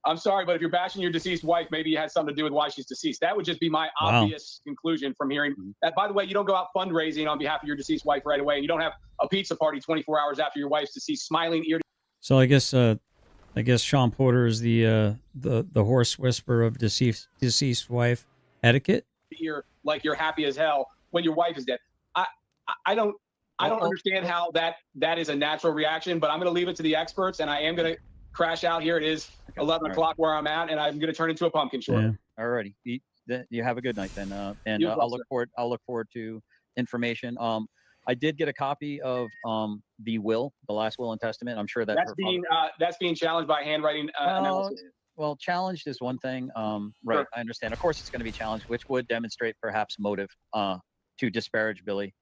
I'm sorry, but if you're bashing your deceased wife, maybe it has something to do with why she's deceased. That would just be my Wow. obvious conclusion from hearing that. By the way, you don't go out fundraising on behalf of your deceased wife right away. And you don't have a pizza party 24 hours after your wife's deceased, smiling ear So I guess Sean Porter is the horse whisperer of deceased wife etiquette. to ear, like you're happy as hell when your wife is dead. I don't understand how that is a natural reaction, but I'm going to leave it to the experts, and I am going to crash out here. It is 11 o'clock where I'm at, and I'm going to turn into a pumpkin short. Yeah. Alrighty. You have a good night then. And You as well, I'll look forward to information. I did get a copy of the will, the last will and testament. I'm sure that that's being challenged by handwriting analysis. well, challenged is one thing. Right, Sure. I understand. Of course, it's going to be challenged, which would demonstrate perhaps motive to disparage Billy.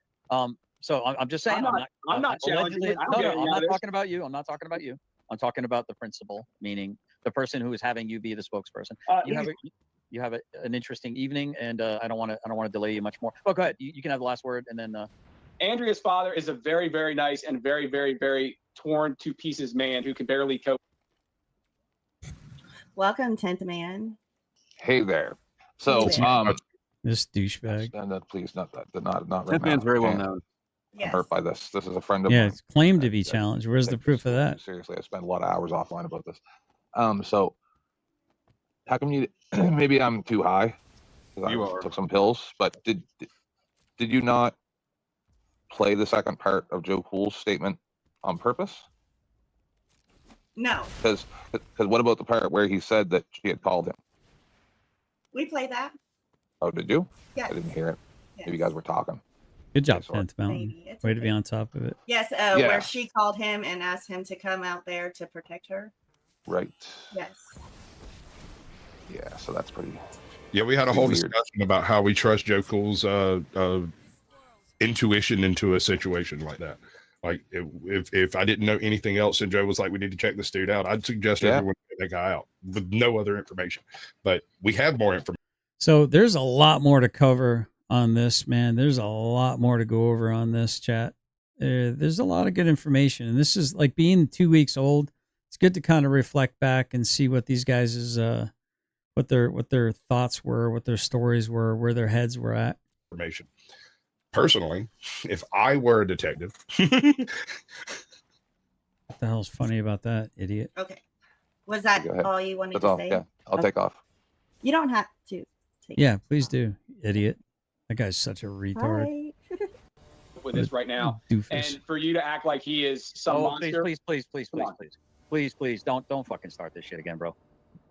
So I'm just saying. I'm not challenging it. I don't get I'm any out not of this. talking about you. I'm not talking about you. I'm talking about the principal, meaning the person who is having you be the spokesperson. You have an interesting evening, and I don't want to delay you much more. Oh, go ahead. You can have the last word, and then. Andrea's father is a very, very nice and very, very, very torn to pieces man who can barely cope. Welcome, 10th man. Hey there. So, this douchebag. Stand up, please. Not right That now. man's very well And known. I'm hurt by this. This is a friend of Yeah, mine. it's claimed to be challenged. Where's the proof of that? Seriously, I spent a lot of hours offline about this. So how come you? Maybe I'm too high. 'Cause I took some pills, but did you not play the second part of Joe Cool's statement on purpose? No, Because what about the part where he said that she had called him? we play that. Oh, did you? Yes. I didn't hear it. Maybe you guys were talking. Good job, 10th Mountain. It's Way to be on top of it. Yes, Yeah. where she called him and asked him to come out there to protect her. Right. Yes. Yeah. So that's pretty. Yeah, we had a whole Weird. discussion about how we trust Joe Cool's intuition into a situation like that. Like if I didn't know anything else and Joe was like, we need to check this dude out, I'd suggest everyone check that guy out with no other information. But we have more information. So there's a lot more to cover on this, man. There's a lot more to go over on this chat. There's a lot of good information, and this is like being 2 weeks old. It's good to kind of reflect back and see what these guys is what their thoughts were, what their stories were, where their heads were at. Information. Personally, if I were a detective, What the hell's funny about that, idiot? Okay. Was that Go ahead. all you wanted That's to all. say? Yeah. I'll Okay. take off. You don't have to. Take Yeah, please do, idiot. That guy's such a retard. Bye. With this right now, Doofus. and for you to act like he is some monster. Please, don't fucking start this shit again, bro.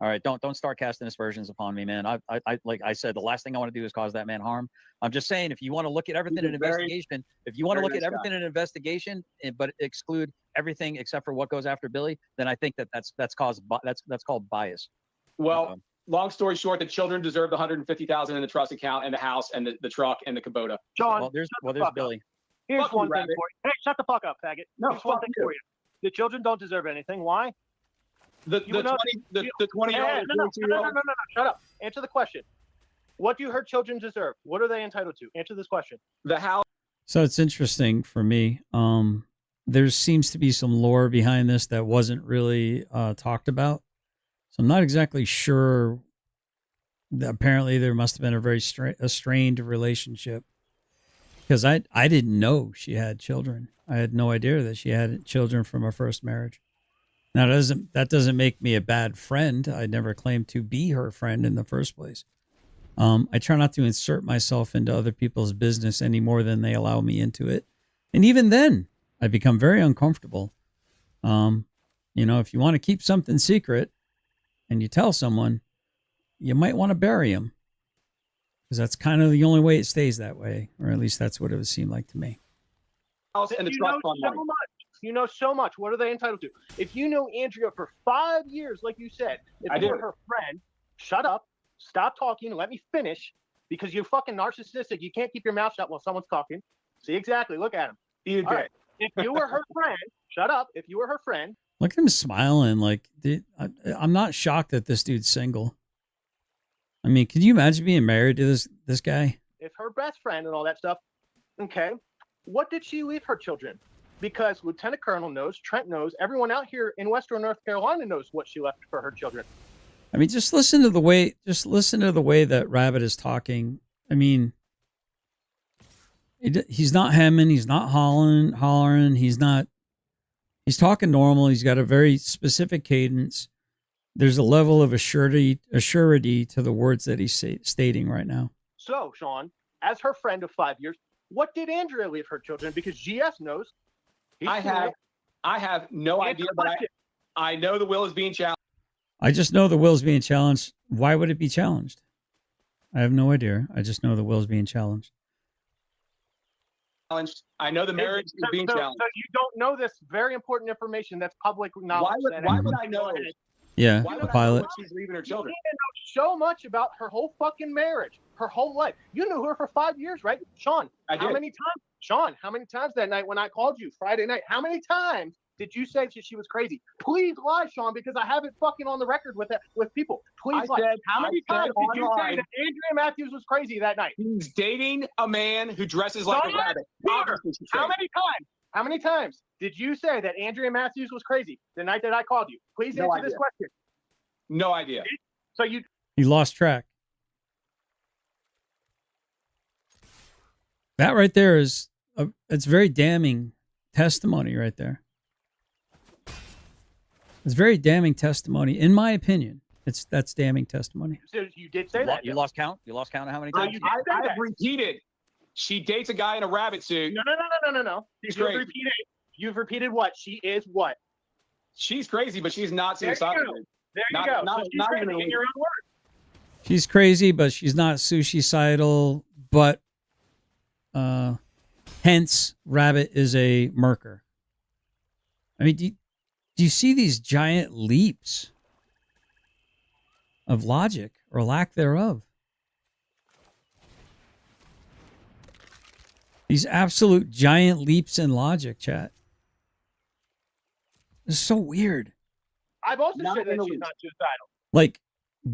All right, don't start casting aspersions upon me, man. I like I said, the last thing I want to do is cause that man harm. I'm just saying, if you want to look at everything in an investigation, but exclude everything except for what goes after Billy, then I think that's called bias. Well, long story short, the children deserve the $150,000 in the trust account and the house and the truck and the Kubota. John, Well, there's shut the fuck Billy. up. Here's Fuck you, one thing Rabbit. for you. Hey, shut the fuck up, faggot. No, Here's one fuck thing you. for you. The children don't deserve anything. Why? The You were not- 20-year-old, No, shut up. Answer the question. What do her children deserve? What are they entitled to? Answer this question. The house. So it's interesting for me. There seems to be some lore behind this that wasn't really talked about. So I'm not exactly sure. Apparently, there must have been a very strained relationship, because I didn't know she had children. I had no idea that she had children from her first marriage. Now, that doesn't make me a bad friend. I never claimed to be her friend in the first place. I try not to insert myself into other people's business any more than they allow me into it. And even then, I become very uncomfortable. If you want to keep something secret and you tell someone, you might want to bury them, because that's kind of the only way it stays that way, or at least that's what it would seem like to me. House and the You trust know fund so money. much. You know so much. What are they entitled to? If you know Andrea for 5 years, like you said, if I you were do. her friend, shut up, stop talking, and let me finish, because you're fucking narcissistic. You can't keep your mouth shut while someone's talking. See, exactly. Look at him. You All right. If you were her friend, shut up. If you were her friend, Look at him smiling. Like, I'm not shocked that this dude's single. I mean, could you imagine being married to this guy? if her best friend and all that stuff, okay, what did she leave her children? Because Lieutenant Colonel knows, Trent knows, everyone out here in Western North Carolina knows what she left for her children. I mean, just listen to the way that Rabbit is talking. I mean, he's not hemming, he's not hollering, he's talking normal. He's got a very specific cadence. There's a level of assurity to the words that he's stating right now. So, Sean, as her friend of 5 years, what did Andrea leave her children? Because GS knows. I have no idea, but I know the will is being challenged. I just know the will's being challenged. Why would it be challenged? I have no idea. I just know the will's being challenged. Challenged. I know the marriage is being challenged. So you don't know this very important information that's public knowledge. Why would I know? Yeah, Why would I know pilot. that she's leaving her children? You didn't know so much about her whole fucking marriage, her whole life. You knew her for 5 years, right? Sean, I how did. many times? Sean, how many times that night when I called you Friday night? How many times did you say that she was crazy? Please lie, Sean, because I have it fucking on the record with people. Please lie. How many times did you say that Andrea Matthews was crazy that night? He's dating a man who dresses like a Sean, rabbit. Peter, Obviously she's how crazy. many times? How many times did you say that Andrea Matthews was crazy the night that I called you? Please No answer this idea. question. No idea. So you You lost track. That right there is it's very damning testimony right there. It's very damning testimony, in my opinion. That's damning testimony. so you did say that. You lost count. You lost count of how many times? I've repeated. She dates a guy in a rabbit suit. No. She's You've crazy. repeated. You've repeated what? She is what? She's crazy, but she's not There you suicidal. go. There you Not- go. not- So she's not crazy even a in little. your own words. She's crazy, but she's not suicidal. But hence, Rabbit is a murker. I mean, do you see these giant leaps of logic or lack thereof? These absolute giant leaps in logic, chat. It's so weird. I've also Not said that in the she's least. not suicidal. Like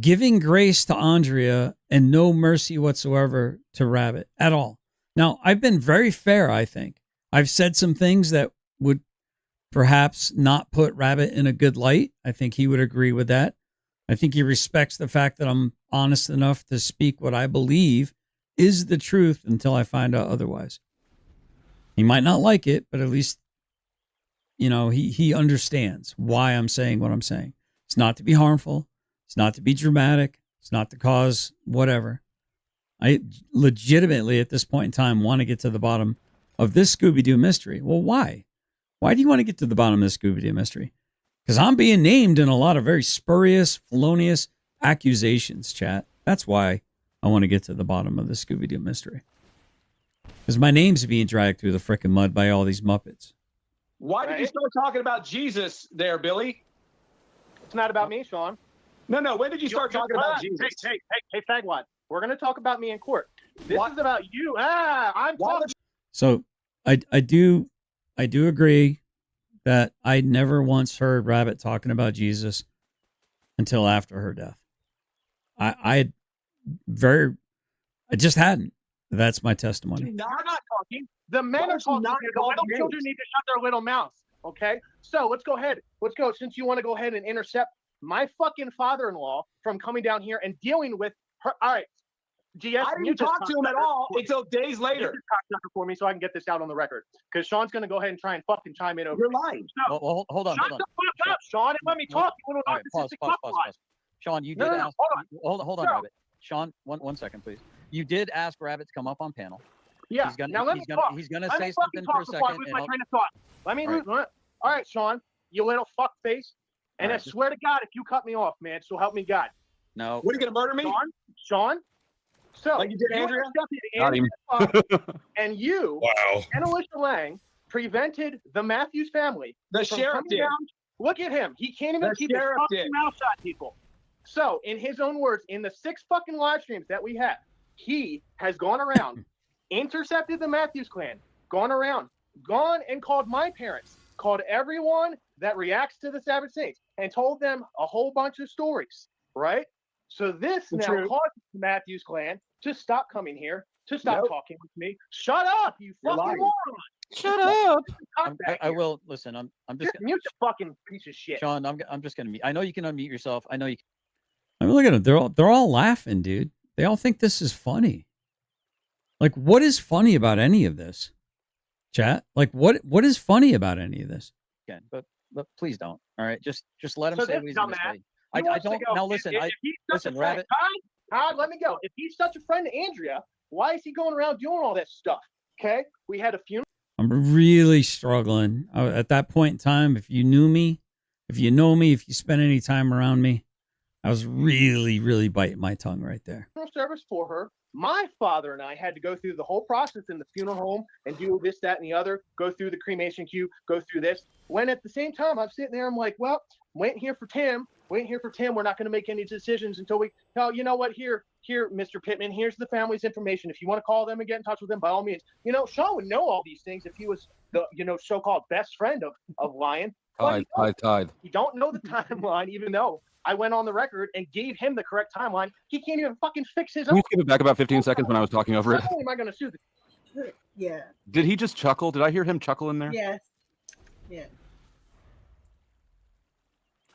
giving grace to Andrea and no mercy whatsoever to Rabbit at all. Now, I've been very fair, I think. I've said some things that would perhaps not put Rabbit in a good light. I think he would agree with that. I think he respects the fact that I'm honest enough to speak what I believe is the truth until I find out otherwise. He might not like it, but at least, you know, he understands why I'm saying what I'm saying. It's not to be harmful. It's not to be dramatic. It's not to cause whatever. I legitimately, at this point in time, want to get to the bottom of this Scooby-Doo mystery. Well, why? Why do you want to get to the bottom of this Scooby-Doo mystery? Because I'm being named in a lot of very spurious, felonious accusations, chat. That's why I want to get to the bottom of the Scooby-Doo mystery. Because my name's being dragged through the frickin' mud by all these Muppets. Why did you start talking about Jesus there, Billy? It's not about me, Sean. No. When did you start talking about Jesus? Hey, Fagwad. We're gonna talk about me in court. This is about you. I'm talking. So I do agree that I never once heard Rabbit talking about Jesus until after her death. I just hadn't. That's my testimony. I'm not talking. The men are talking. The little children need to shut their little mouths. Okay. So let's go ahead. Let's go. Since you want to go ahead and intercept my fucking father-in-law from coming down here and dealing with her. All right. GS, I didn't talk to him at all until days later. For me, so I can get this out on the record. Because Sean's going to go ahead and try and fucking chime in over. You're lying. So, Well, hold on. shut Hold on. the fuck up, Sean, and let me talk. You little All right, narcissistic pause. fuckwad. Sean, you No, did no, no, ask. hold on. Hold on, No. Rabbit. Sean, one second, please. You did ask Rabbit to come up on panel. Yeah. He's gonna, now let me talk. He's gonna Let say me fucking something for a talk before I second. lose and my I'll- train of thought. Let me lose. All right, Sean, you little fuck face. And All I right. swear to God, if you cut me off, man, so help me God. No. What are you gonna murder me? Sean. So Like you did Andrea? intercepted Got him. Andrea's father, and you Wow. and Alicia Lang prevented the Matthews family. The from sheriff coming did. down. Look at him. He can't even The keep his sheriff fucking did. mouth shut, people. So, in his own words, in the 6 fucking live streams that we have, he has gone around, intercepted the Matthews clan, gone and called my parents, called everyone that reacts to the Savage Saints, and told them a whole bunch of stories, right? So this now True. causes the Matthews clan to stop coming here, to stop Nope. talking with me. Shut up, you You're fucking lying. moron! Shut up. Come back I here. will listen. I'm just Mute the fucking piece of shit. Sean. I'm just gonna mute. I know you can unmute yourself. I know you. I mean, look at them. They're all laughing, dude. They all think this is funny. Like, what is funny about any of this? Chat? Like, what is funny about any of this? Can, but please don't. All right, just let him So say this what he's gonna dumbass, say. I wants to don't. go- Now listen. if he's such a listen, friend- Rabbit. Todd, let me go. If he's such a friend to Andrea, why is he going around doing all that stuff? Okay, we had a funeral. I'm really struggling. At that point in time, if you knew me, if you know me, if you spent any time around me, I was really, really biting my tongue right there. funeral service for her. My father and I had to go through the whole process in the funeral home and do this, that, and the other, go through the cremation queue, go through this. When at the same time, I'm sitting there, I'm like, well, waiting here for Tim. We're not going to make any decisions until we tell, you know what, here, Mr. Pittman, here's the family's information. If you want to call them and get in touch with them, by all means. You know, Sean would know all these things if he was the, so-called best friend of Lion. Tide. You don't know the timeline, even though I went on the record and gave him the correct timeline. He can't even fucking fix his Can own. you skip it back about 15 seconds when I was talking over it? Not only am I going to sue the... Yeah. Did he just chuckle? Did I hear him chuckle in there? Yes. Yeah.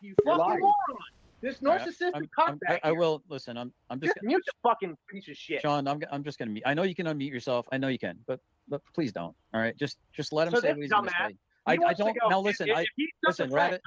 You fucking moron. This narcissistic cockbag. I will listen. I'm just Just mute the fucking piece of shit. Sean. I'm just gonna mute. I know you can unmute yourself. I know you can, but please don't. All right, just let him So say this what he's gonna dumbass, say. I he wants to don't. go. Now listen. If he's such a listen, friend, Rabbit.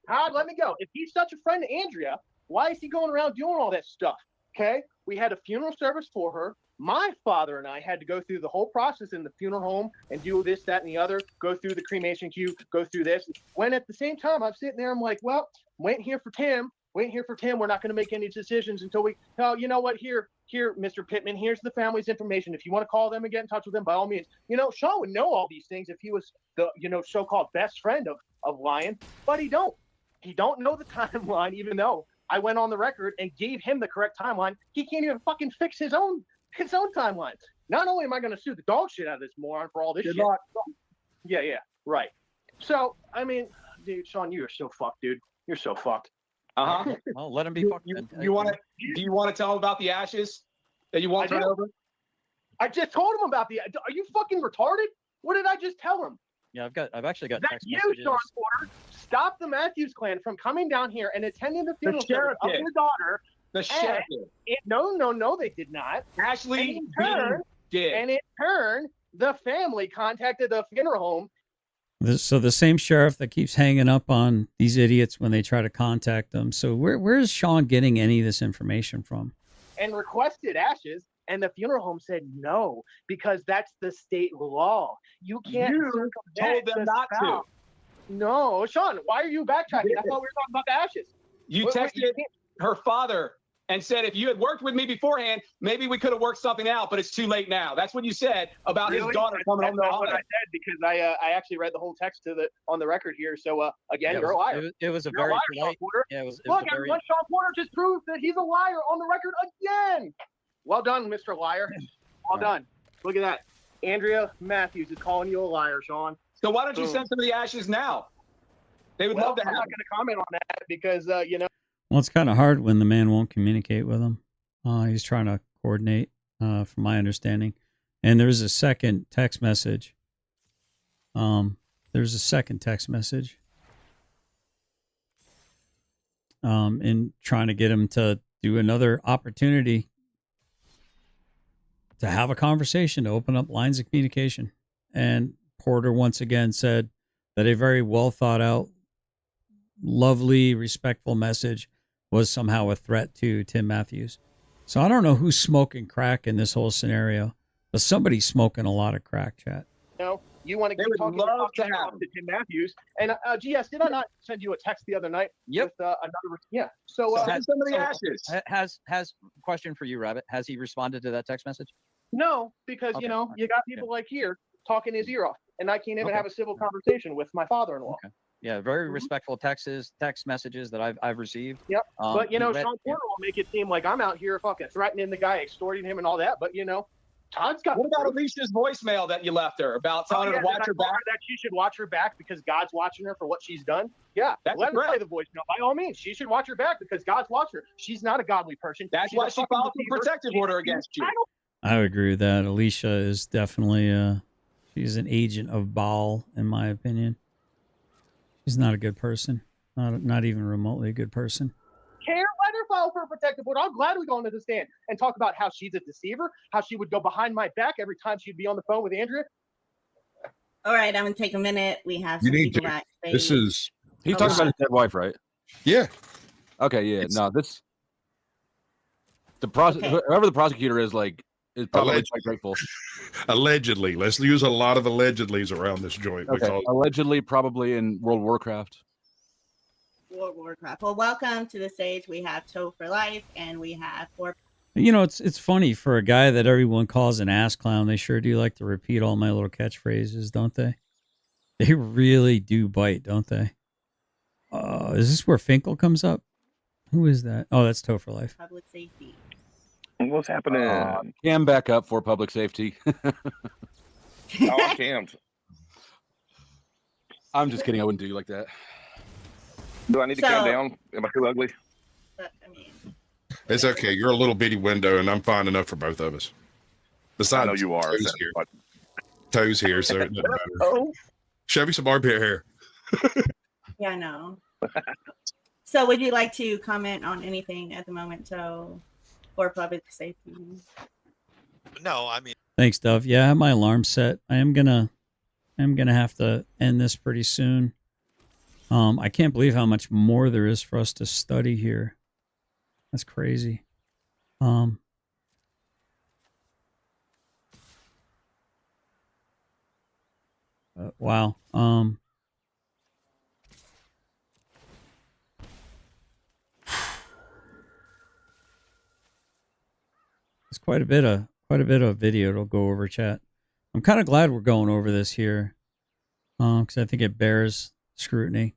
Todd, let me go. If he's such a friend to Andrea, why is he going around doing all that stuff? Okay, we had a funeral service for her. My father and I had to go through the whole process in the funeral home and do this, that, and the other, go through the cremation queue, go through this. When at the same time, I'm sitting there, I'm like, well, waiting here for Tim. We're not going to make any decisions until we tell, you know what, here, Mr. Pittman, here's the family's information. If you want to call them and get in touch with them, by all means. You know, Sean would know all these things if he was the, so-called best friend of Lion, but he don't. He don't know the timeline, even though I went on the record and gave him the correct timeline. He can't even fucking fix his own timeline. Not only am I going to sue the dog shit out of this moron for all this shit. Yeah, right. So, I mean, dude, Sean, you are so fucked, dude. You're so fucked. Uh-huh. Well, let him be fucked. Do you want to tell him about the ashes that you want to turn over? I just told him about are you fucking retarded? What did I just tell him? Yeah, I've actually got That text you, messages. Sean Porter, stop the Matthews clan from coming down here and attending the funeral service sheriff of did. your daughter. The sheriff did. No, they did not. Ashley did. And in turn, the family contacted the funeral home. So the same sheriff that keeps hanging up on these idiots when they try to contact them. So where is Sean getting any of this information from? And requested ashes, and the funeral home said no, because that's the state law. You can't told them not to. No, Sean, why are you backtracking? I thought we were talking about the ashes. You texted her father and said, if you had worked with me beforehand, maybe we could have worked something out, but it's too late now. That's what you said about his daughter coming home to That's what I Ohio. said, because I actually read the whole text on the record here. So again, Yeah, you're a liar. It was a You're very a liar, polite. Sean Porter. Yeah, it was Look, a very. everyone, Sean Porter just proved that he's a liar on the record again. Well done, Mr. Liar. Well done. Look at that. Andrea Matthews is calling you a liar, Sean. So why don't you Boom. send some of the ashes now? They would Well, love to I'm have not them. going to comment on that because, Well, it's kind of hard when the man won't communicate with him. He's trying to coordinate, from my understanding. And there's a second text message. In trying to get him to do another opportunity to have a conversation, to open up lines of communication. And Porter once again said that a very well thought out, lovely, respectful message was somehow a threat to Tim Matthews. So I don't know who's smoking crack in this whole scenario, but somebody's smoking a lot of crack, chat. you want to They keep would talking love about to have to Tim Matthews. And GS, did I not send you a text the other night? Yep. With another, yeah. So has question for you, Rabbit. Has he responded to that text message? No, because Okay, you know you got people like here talking his ear off, and I can't even have a civil conversation with my father-in-law. Okay. Yeah, very respectful text messages that I've received. Yep. But you know, he read- Sean Porter will make it seem like I'm out here fucking threatening the guy, extorting him, and all that. But you know, Todd's got. What about Alicia's voicemail that you left her about telling her to watch her back? That she should watch her back because God's watching her for what she's done. Yeah, That's let her correct. play the voicemail. By all means, she should watch her back because God's watching her. She's not a godly person. That's She's why a she fucking filed for deceiver. protective order against you. I would agree with that. Alicia is definitely she's an agent of Baal, in my opinion. She's not a good person. Not even remotely a good person. Care, let her file for a protective order. I'm glad we go into the stand and talk about how she's a deceiver, how she would go behind my back every time she'd be on the phone with Andrea. All right, I'm gonna take a minute. We have You some need people to. backstage. This is. He's talking about his dead wife, right? Yeah. Okay, yeah. No, this Okay. whoever the prosecutor is, like, is probably Allegedly. quite grateful. Allegedly. Let's use a lot of allegedlys around this joint. Okay. Because Allegedly, probably in World of Warcraft. World of Warcraft. Well, welcome to the stage. We have Toe for Life, and we have Four. You know, it's funny for a guy that everyone calls an ass clown. They sure do like to repeat all my little catchphrases, don't they? They really do bite, don't they? Is this where Finkel comes up? Who is that? Oh, that's Toe for Life. Public safety. What's happening? Cam back up for public safety. Oh, Cam's. I'm just kidding. I wouldn't do you like that. Do I need to calm down? Am I too ugly? It's okay. You're a little bitty window, and I'm fine enough for both of us. Besides, I know you are. Toes here, Toes here, so it doesn't matter. Oh. Show me some armpit hair. Yeah, I know. So would you like to comment on anything at the moment, Toe, for public safety? No, I mean. Thanks, Dove. Yeah, I have my alarm set. I'm gonna have to end this pretty soon. I can't believe how much more there is for us to study here. That's crazy. Wow. It's quite a bit of video to go over, chat. I'm kind of glad we're going over this here, because I think it bears scrutiny.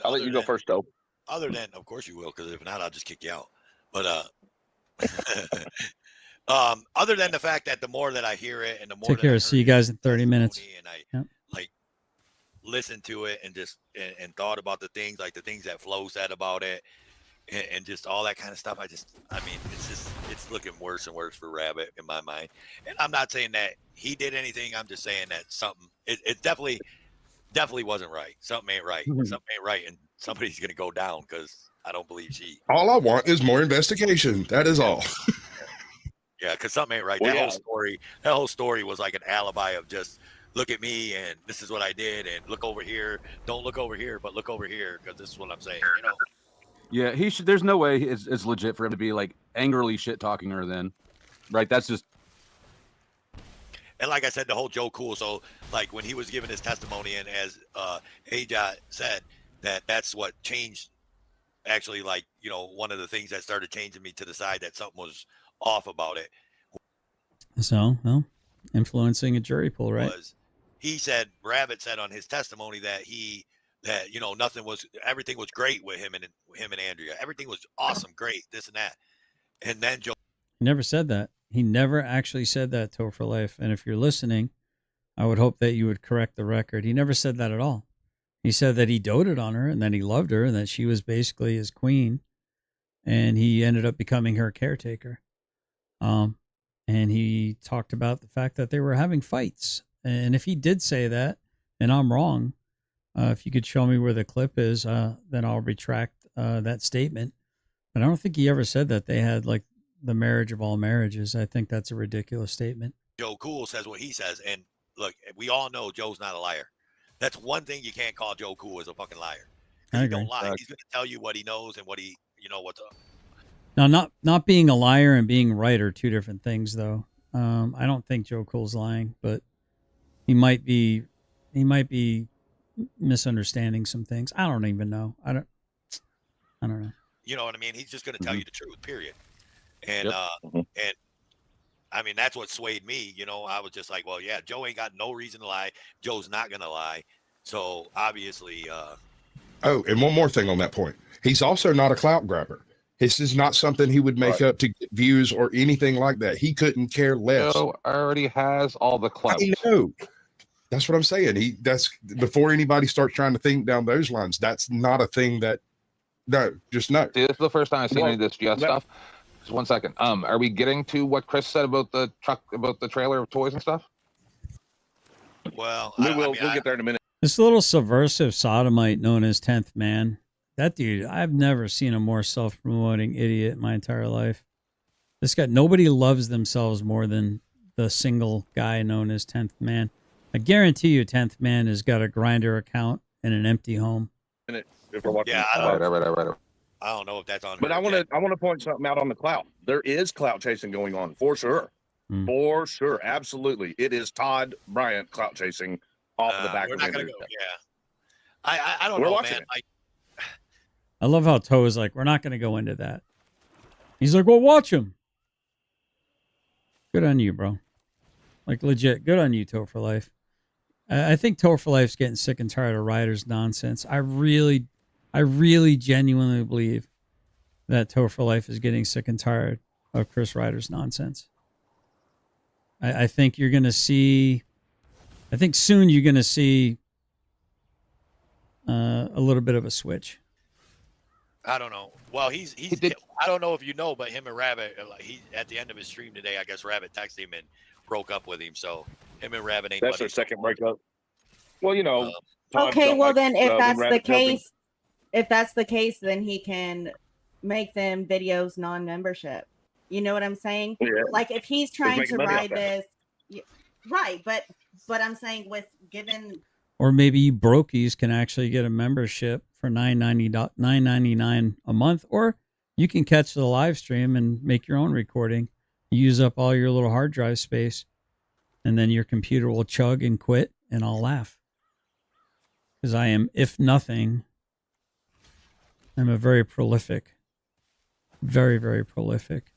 I'll let you go first, though. Other than, of course you will, because if not, I'll just kick you out. But other than the fact that the more that I hear it and the more Take care. See you guys in 30 minutes. And I like listened to it and just and thought about the things that Flo said about it and just all that kind of stuff. I mean, it's looking worse and worse for Rabbit in my mind. And I'm not saying that he did anything. I'm just saying that something it definitely wasn't right. Something ain't right. Mm-hmm. Something ain't right, and somebody's gonna go down because I don't believe she. All I want is more investigation. That is all. Yeah, because something ain't right. Well, That whole story was like an alibi of just look at me and this is what I did and look over here. Don't look over here, but look over here because this is what I'm saying. You know. Yeah, he should. There's no way it's legit for him to be like angrily shit talking her. Then, right? That's just. And like I said, the whole Joe Cool. So like when he was giving his testimony, and as Ajay said, that's what changed. Actually, like, you know, one of the things that started changing me to the side that something was off about it. So, well, influencing a jury pool, right? He said, Rabbit said on his testimony that you know, everything was great with him and Andrea. Everything was awesome, great, this and that. And then Joe He never said that. He never actually said that, Toe for Life. And if you're listening, I would hope that you would correct the record. He never said that at all. He said that he doted on her and that he loved her and that she was basically his queen. And he ended up becoming her caretaker. And he talked about the fact that they were having fights. And if he did say that, and I'm wrong, if you could show me where the clip is, then I'll retract that statement. But I don't think he ever said that they had like the marriage of all marriages. I think that's a ridiculous statement. Joe Cool says what he says. And look, we all know Joe's not a liar. That's one thing you can't call Joe Cool as a fucking liar. He don't lie. He's going to tell you what he knows and what he, you know, what's up. Now, not being a liar and being right are two different things, though. I don't think Joe Cool's lying, but he might be misunderstanding some things. I don't even know. I don't know. You know what I mean? He's just going to tell you the truth, period. And and I mean, that's what swayed me. You know, I was just like, well, yeah, Joe ain't got no reason to lie. Joe's not going to lie. So obviously. Oh, and one more thing on that point. He's also not a clout grabber. This is not something he would make up to get views or anything like that. He couldn't care less. Joe already has all the clout. I know. That's what I'm saying. That's before anybody starts trying to think down those lines. That's not a thing that. No, just no. See, this is the first time I've seen any of this GS stuff. Just 1 second. Are we getting to what Chris said about the truck, about the trailer of toys and stuff? Well, we'll get there in a minute. This little subversive sodomite known as 10th Man. That dude, I've never seen a more self-promoting idiot in my entire life. This guy, nobody loves themselves more than the single guy known as 10th Man. I guarantee you 10th Man has got a Grindr account and an empty home. Yeah, I don't know if that's on. But I want to point something out on the clout. There is clout chasing going on for sure. For sure. Absolutely. It is Todd Bryant clout chasing off the back we're of not the gonna go. Yeah. I don't know, man. I love how Toe is like, we're not going to go into that. He's like, well, watch him. Good on you, bro. Like, legit, good on you, Toe for Life. I think Toe for Life's getting sick and tired of Ryder's nonsense. I really genuinely believe that Toe for Life is getting sick and tired of Chris Ryder's nonsense. I think you're going to see, I think soon you're going to see a little bit of a switch. I don't know. Well, he's I don't know if you know, but him and Rabbit, he at the end of his stream today, I guess Rabbit texted him and broke up with him. So him and Rabbit ain't That's their buddies. second breakup. Well, you know. Todd Okay, felt well like, then, if when that's the Rabbit jumped in- case, then he can make them videos non-membership. You know what I'm saying? Yeah. Like if he's trying making to money off ride that. this, right? But I'm saying with given Or maybe brokies can actually get a membership for $9.99 a month, or you can catch the live stream and make your own recording. Use up all your little hard drive space, and then your computer will chug and quit, and I'll laugh. Because I am, if nothing, I'm a very prolific, very, very prolific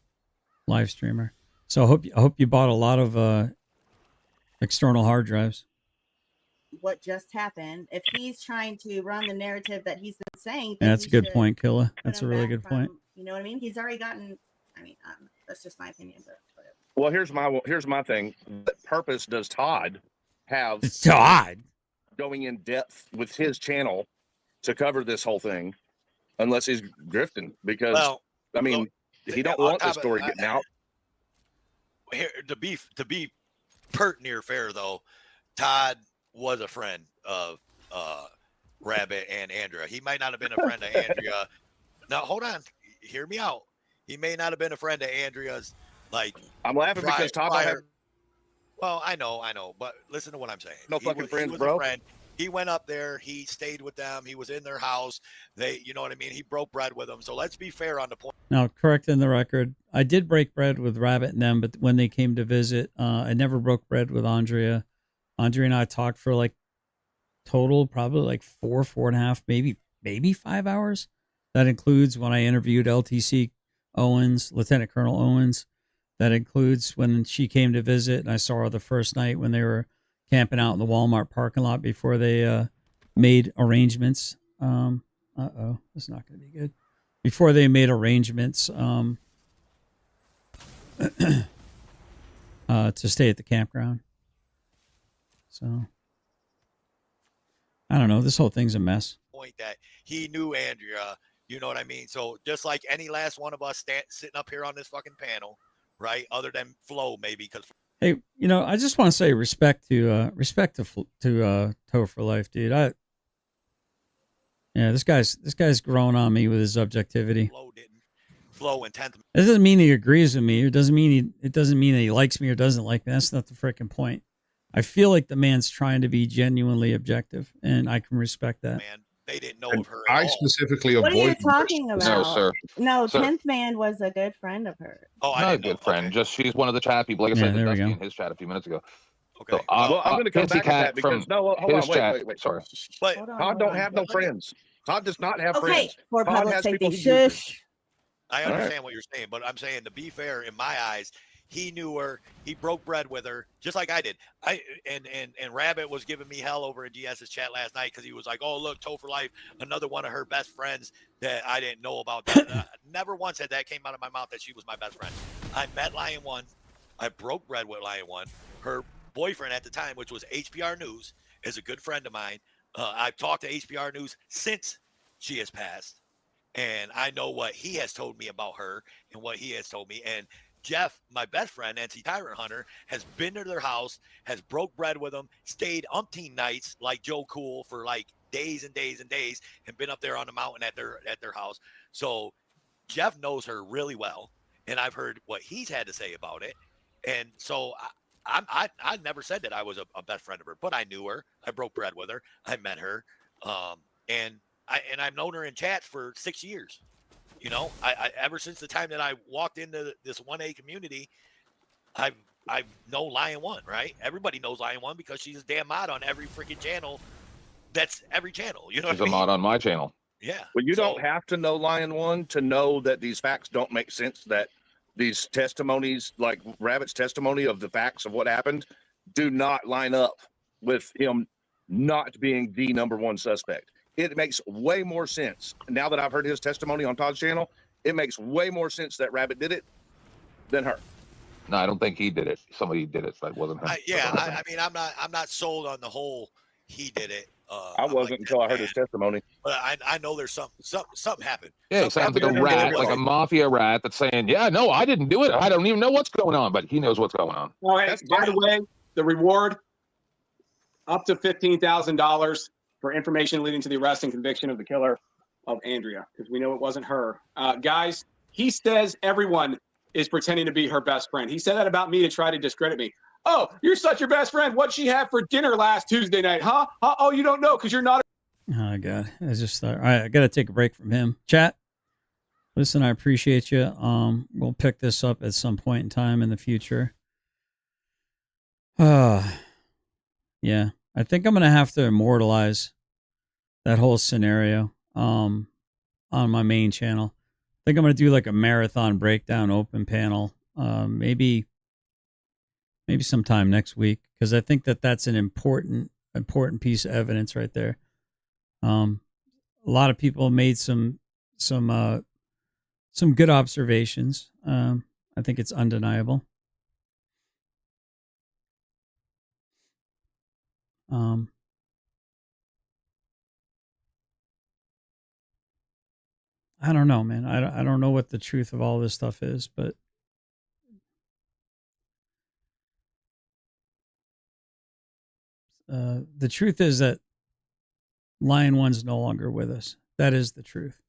live streamer. So I hope you bought a lot of external hard drives. what just happened, if he's trying to run the narrative that he's been saying, Yeah, then that's a he good should point, Killa. put That's a him really back good from- point. You know what I mean? He's already gotten. I mean, that's just my opinion, but Well, here's my thing. What purpose does Todd have? It's Todd going in depth with his channel to cover this whole thing, unless he's drifting. Because Well, I mean, he don't on want the top of- story getting out. Here, to be pert near fair though, Todd was a friend of Rabbit and Andrea. He might not have been a friend of Andrea. Now hold on, hear me out. He may not have been a friend of Andrea's. Like I'm laughing because Todd don't have Well, I know, but listen to what I'm saying. no He fucking was- friends, he was bro. A friend. He went up there. He stayed with them. He was in their house. They, you know what I mean. He broke bread with them. So let's be fair on the point. Now, correcting the record, I did break bread with Rabbit and them, but when they came to visit, I never broke bread with Andrea. Andrea and I talked for like total, probably like 4.5, maybe 5 hours. That includes when I interviewed LTC Owens, Lieutenant Colonel Owens. That includes when she came to visit and I saw her the first night when they were camping out in the Walmart parking lot before they made arrangements. This is not going to be good. Before they made arrangements to stay at the campground. So, I don't know. This whole thing's a mess. Point that he knew Andrea. You know what I mean? So just like any last one of us sitting up here on this fucking panel, right? Other than Flo, maybe because. Hey, you know, I just want to say respect to Toe for Life, dude. This guy's growing on me with his objectivity. Flo and 10th. It doesn't mean he agrees with me. It doesn't mean that he likes me or doesn't like me. That's not the freaking point. I feel like the man's trying to be genuinely objective, and I can respect that. Man, they didn't know of her. I specifically what are you avoid. talking about? No, sir. No, Sir. 10th Man was a good friend of hers. Oh, Not a good friend. Just she's one of the chat people. Like I Yeah, said, there we Dusty go. in his chat a few minutes ago. Okay. So, Well, I'm going to come Fancy back to Cat that because from no, hold his on, chat. wait. Sorry. But Todd don't have no friends. Todd does not have Okay, friends. for Todd public has safety, people he uses. shush. I All right. understand what you're saying, but I'm saying to be fair, in my eyes, he knew her. He broke bread with her, just like I did. And Rabbit was giving me hell over in GS's chat last night because he was like, "Oh, look, Toe for Life, another one of her best friends that I didn't know about." Never once had that came out of my mouth that she was my best friend. I met Lion One. I broke bread with Lion One. Her boyfriend at the time, which was HPR News, is a good friend of mine. I've talked to HPR News since she has passed, and I know what he has told me about her and what he has told me. And Jeff, my best friend, Nancy Tyrant Hunter, has been to their house, has broke bread with them, stayed umpteen nights like Joe Cool for like days and days and days, and been up there on the mountain at their house. So Jeff knows her really well, and I've heard what he's had to say about it. And so I never said that I was a best friend of her, but I knew her. I broke bread with her. I met her, and I've known her in chats for 6 years. You know, I ever since the time that I walked into this 1A community, I've know Lion One, right? Everybody knows Lion One because she's a damn mod on every freaking channel. That's every channel. You know She's what I a mean? mod on my channel. Yeah. Well, you don't have to know Lion One to know that these facts don't make sense, that these testimonies, like Rabbit's testimony of the facts of what happened, do not line up with him not being the number one suspect. It makes way more sense. Now that I've heard his testimony on Todd's channel, it makes way more sense that Rabbit did it than her. No, I don't think he did it. Somebody did it. That wasn't him. I mean, I'm not sold on the whole he did it. I wasn't until I heard his testimony. But I know there's something happened. Yeah, it sounds like a rat, like a mafia rat that's saying, "Yeah, no, I didn't do it. I don't even know what's going on," but he knows what's going on. All right. By the way, the reward up to $15,000 for information leading to the arrest and conviction of the killer of Andrea, because we know it wasn't her. Guys, he says everyone is pretending to be her best friend. He said that about me to try to discredit me. Oh, you're such your best friend. What'd she have for dinner last Tuesday night, huh? Oh, you don't know because you're not. Oh, God. I just thought, all right, I got to take a break from him. Chat, listen, I appreciate you. We'll pick this up at some point in time in the future. Yeah, I think I'm going to have to immortalize that whole scenario on my main channel. I think I'm going to do like a marathon breakdown open panel, maybe sometime next week, because I think that that's an important piece of evidence right there. A lot of people made some good observations. I think it's undeniable. I don't know, man. I don't know what the truth of all this stuff is, but the truth is that Lion One's no longer with us. That is the truth.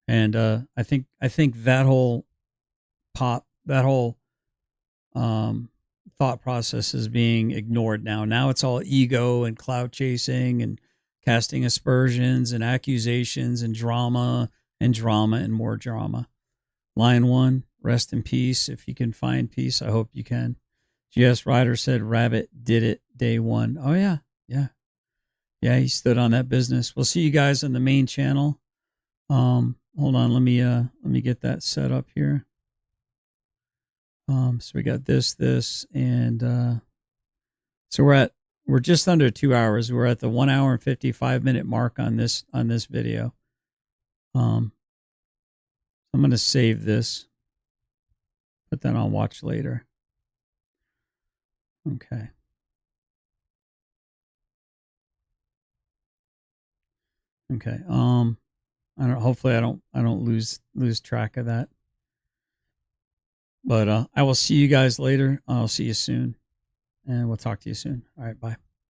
And I think that whole thought process is being ignored now. Now it's all ego and clout chasing and casting aspersions and accusations and drama and more drama. Lion One, rest in peace. If you can find peace, I hope you can. GS Ryder said Rabbit did it day one. Oh yeah. He stood on that business. We'll see you guys on the main channel. Hold on, let me get that set up here. So we got this, and so we're just under 2 hours. We're at the 1 hour and 55 minute mark on this video. I'm gonna save this, but then I'll watch later. Okay. Okay. Hopefully I don't lose track of that. But I will see you guys later. I'll see you soon. And we'll talk to you soon. All right, bye.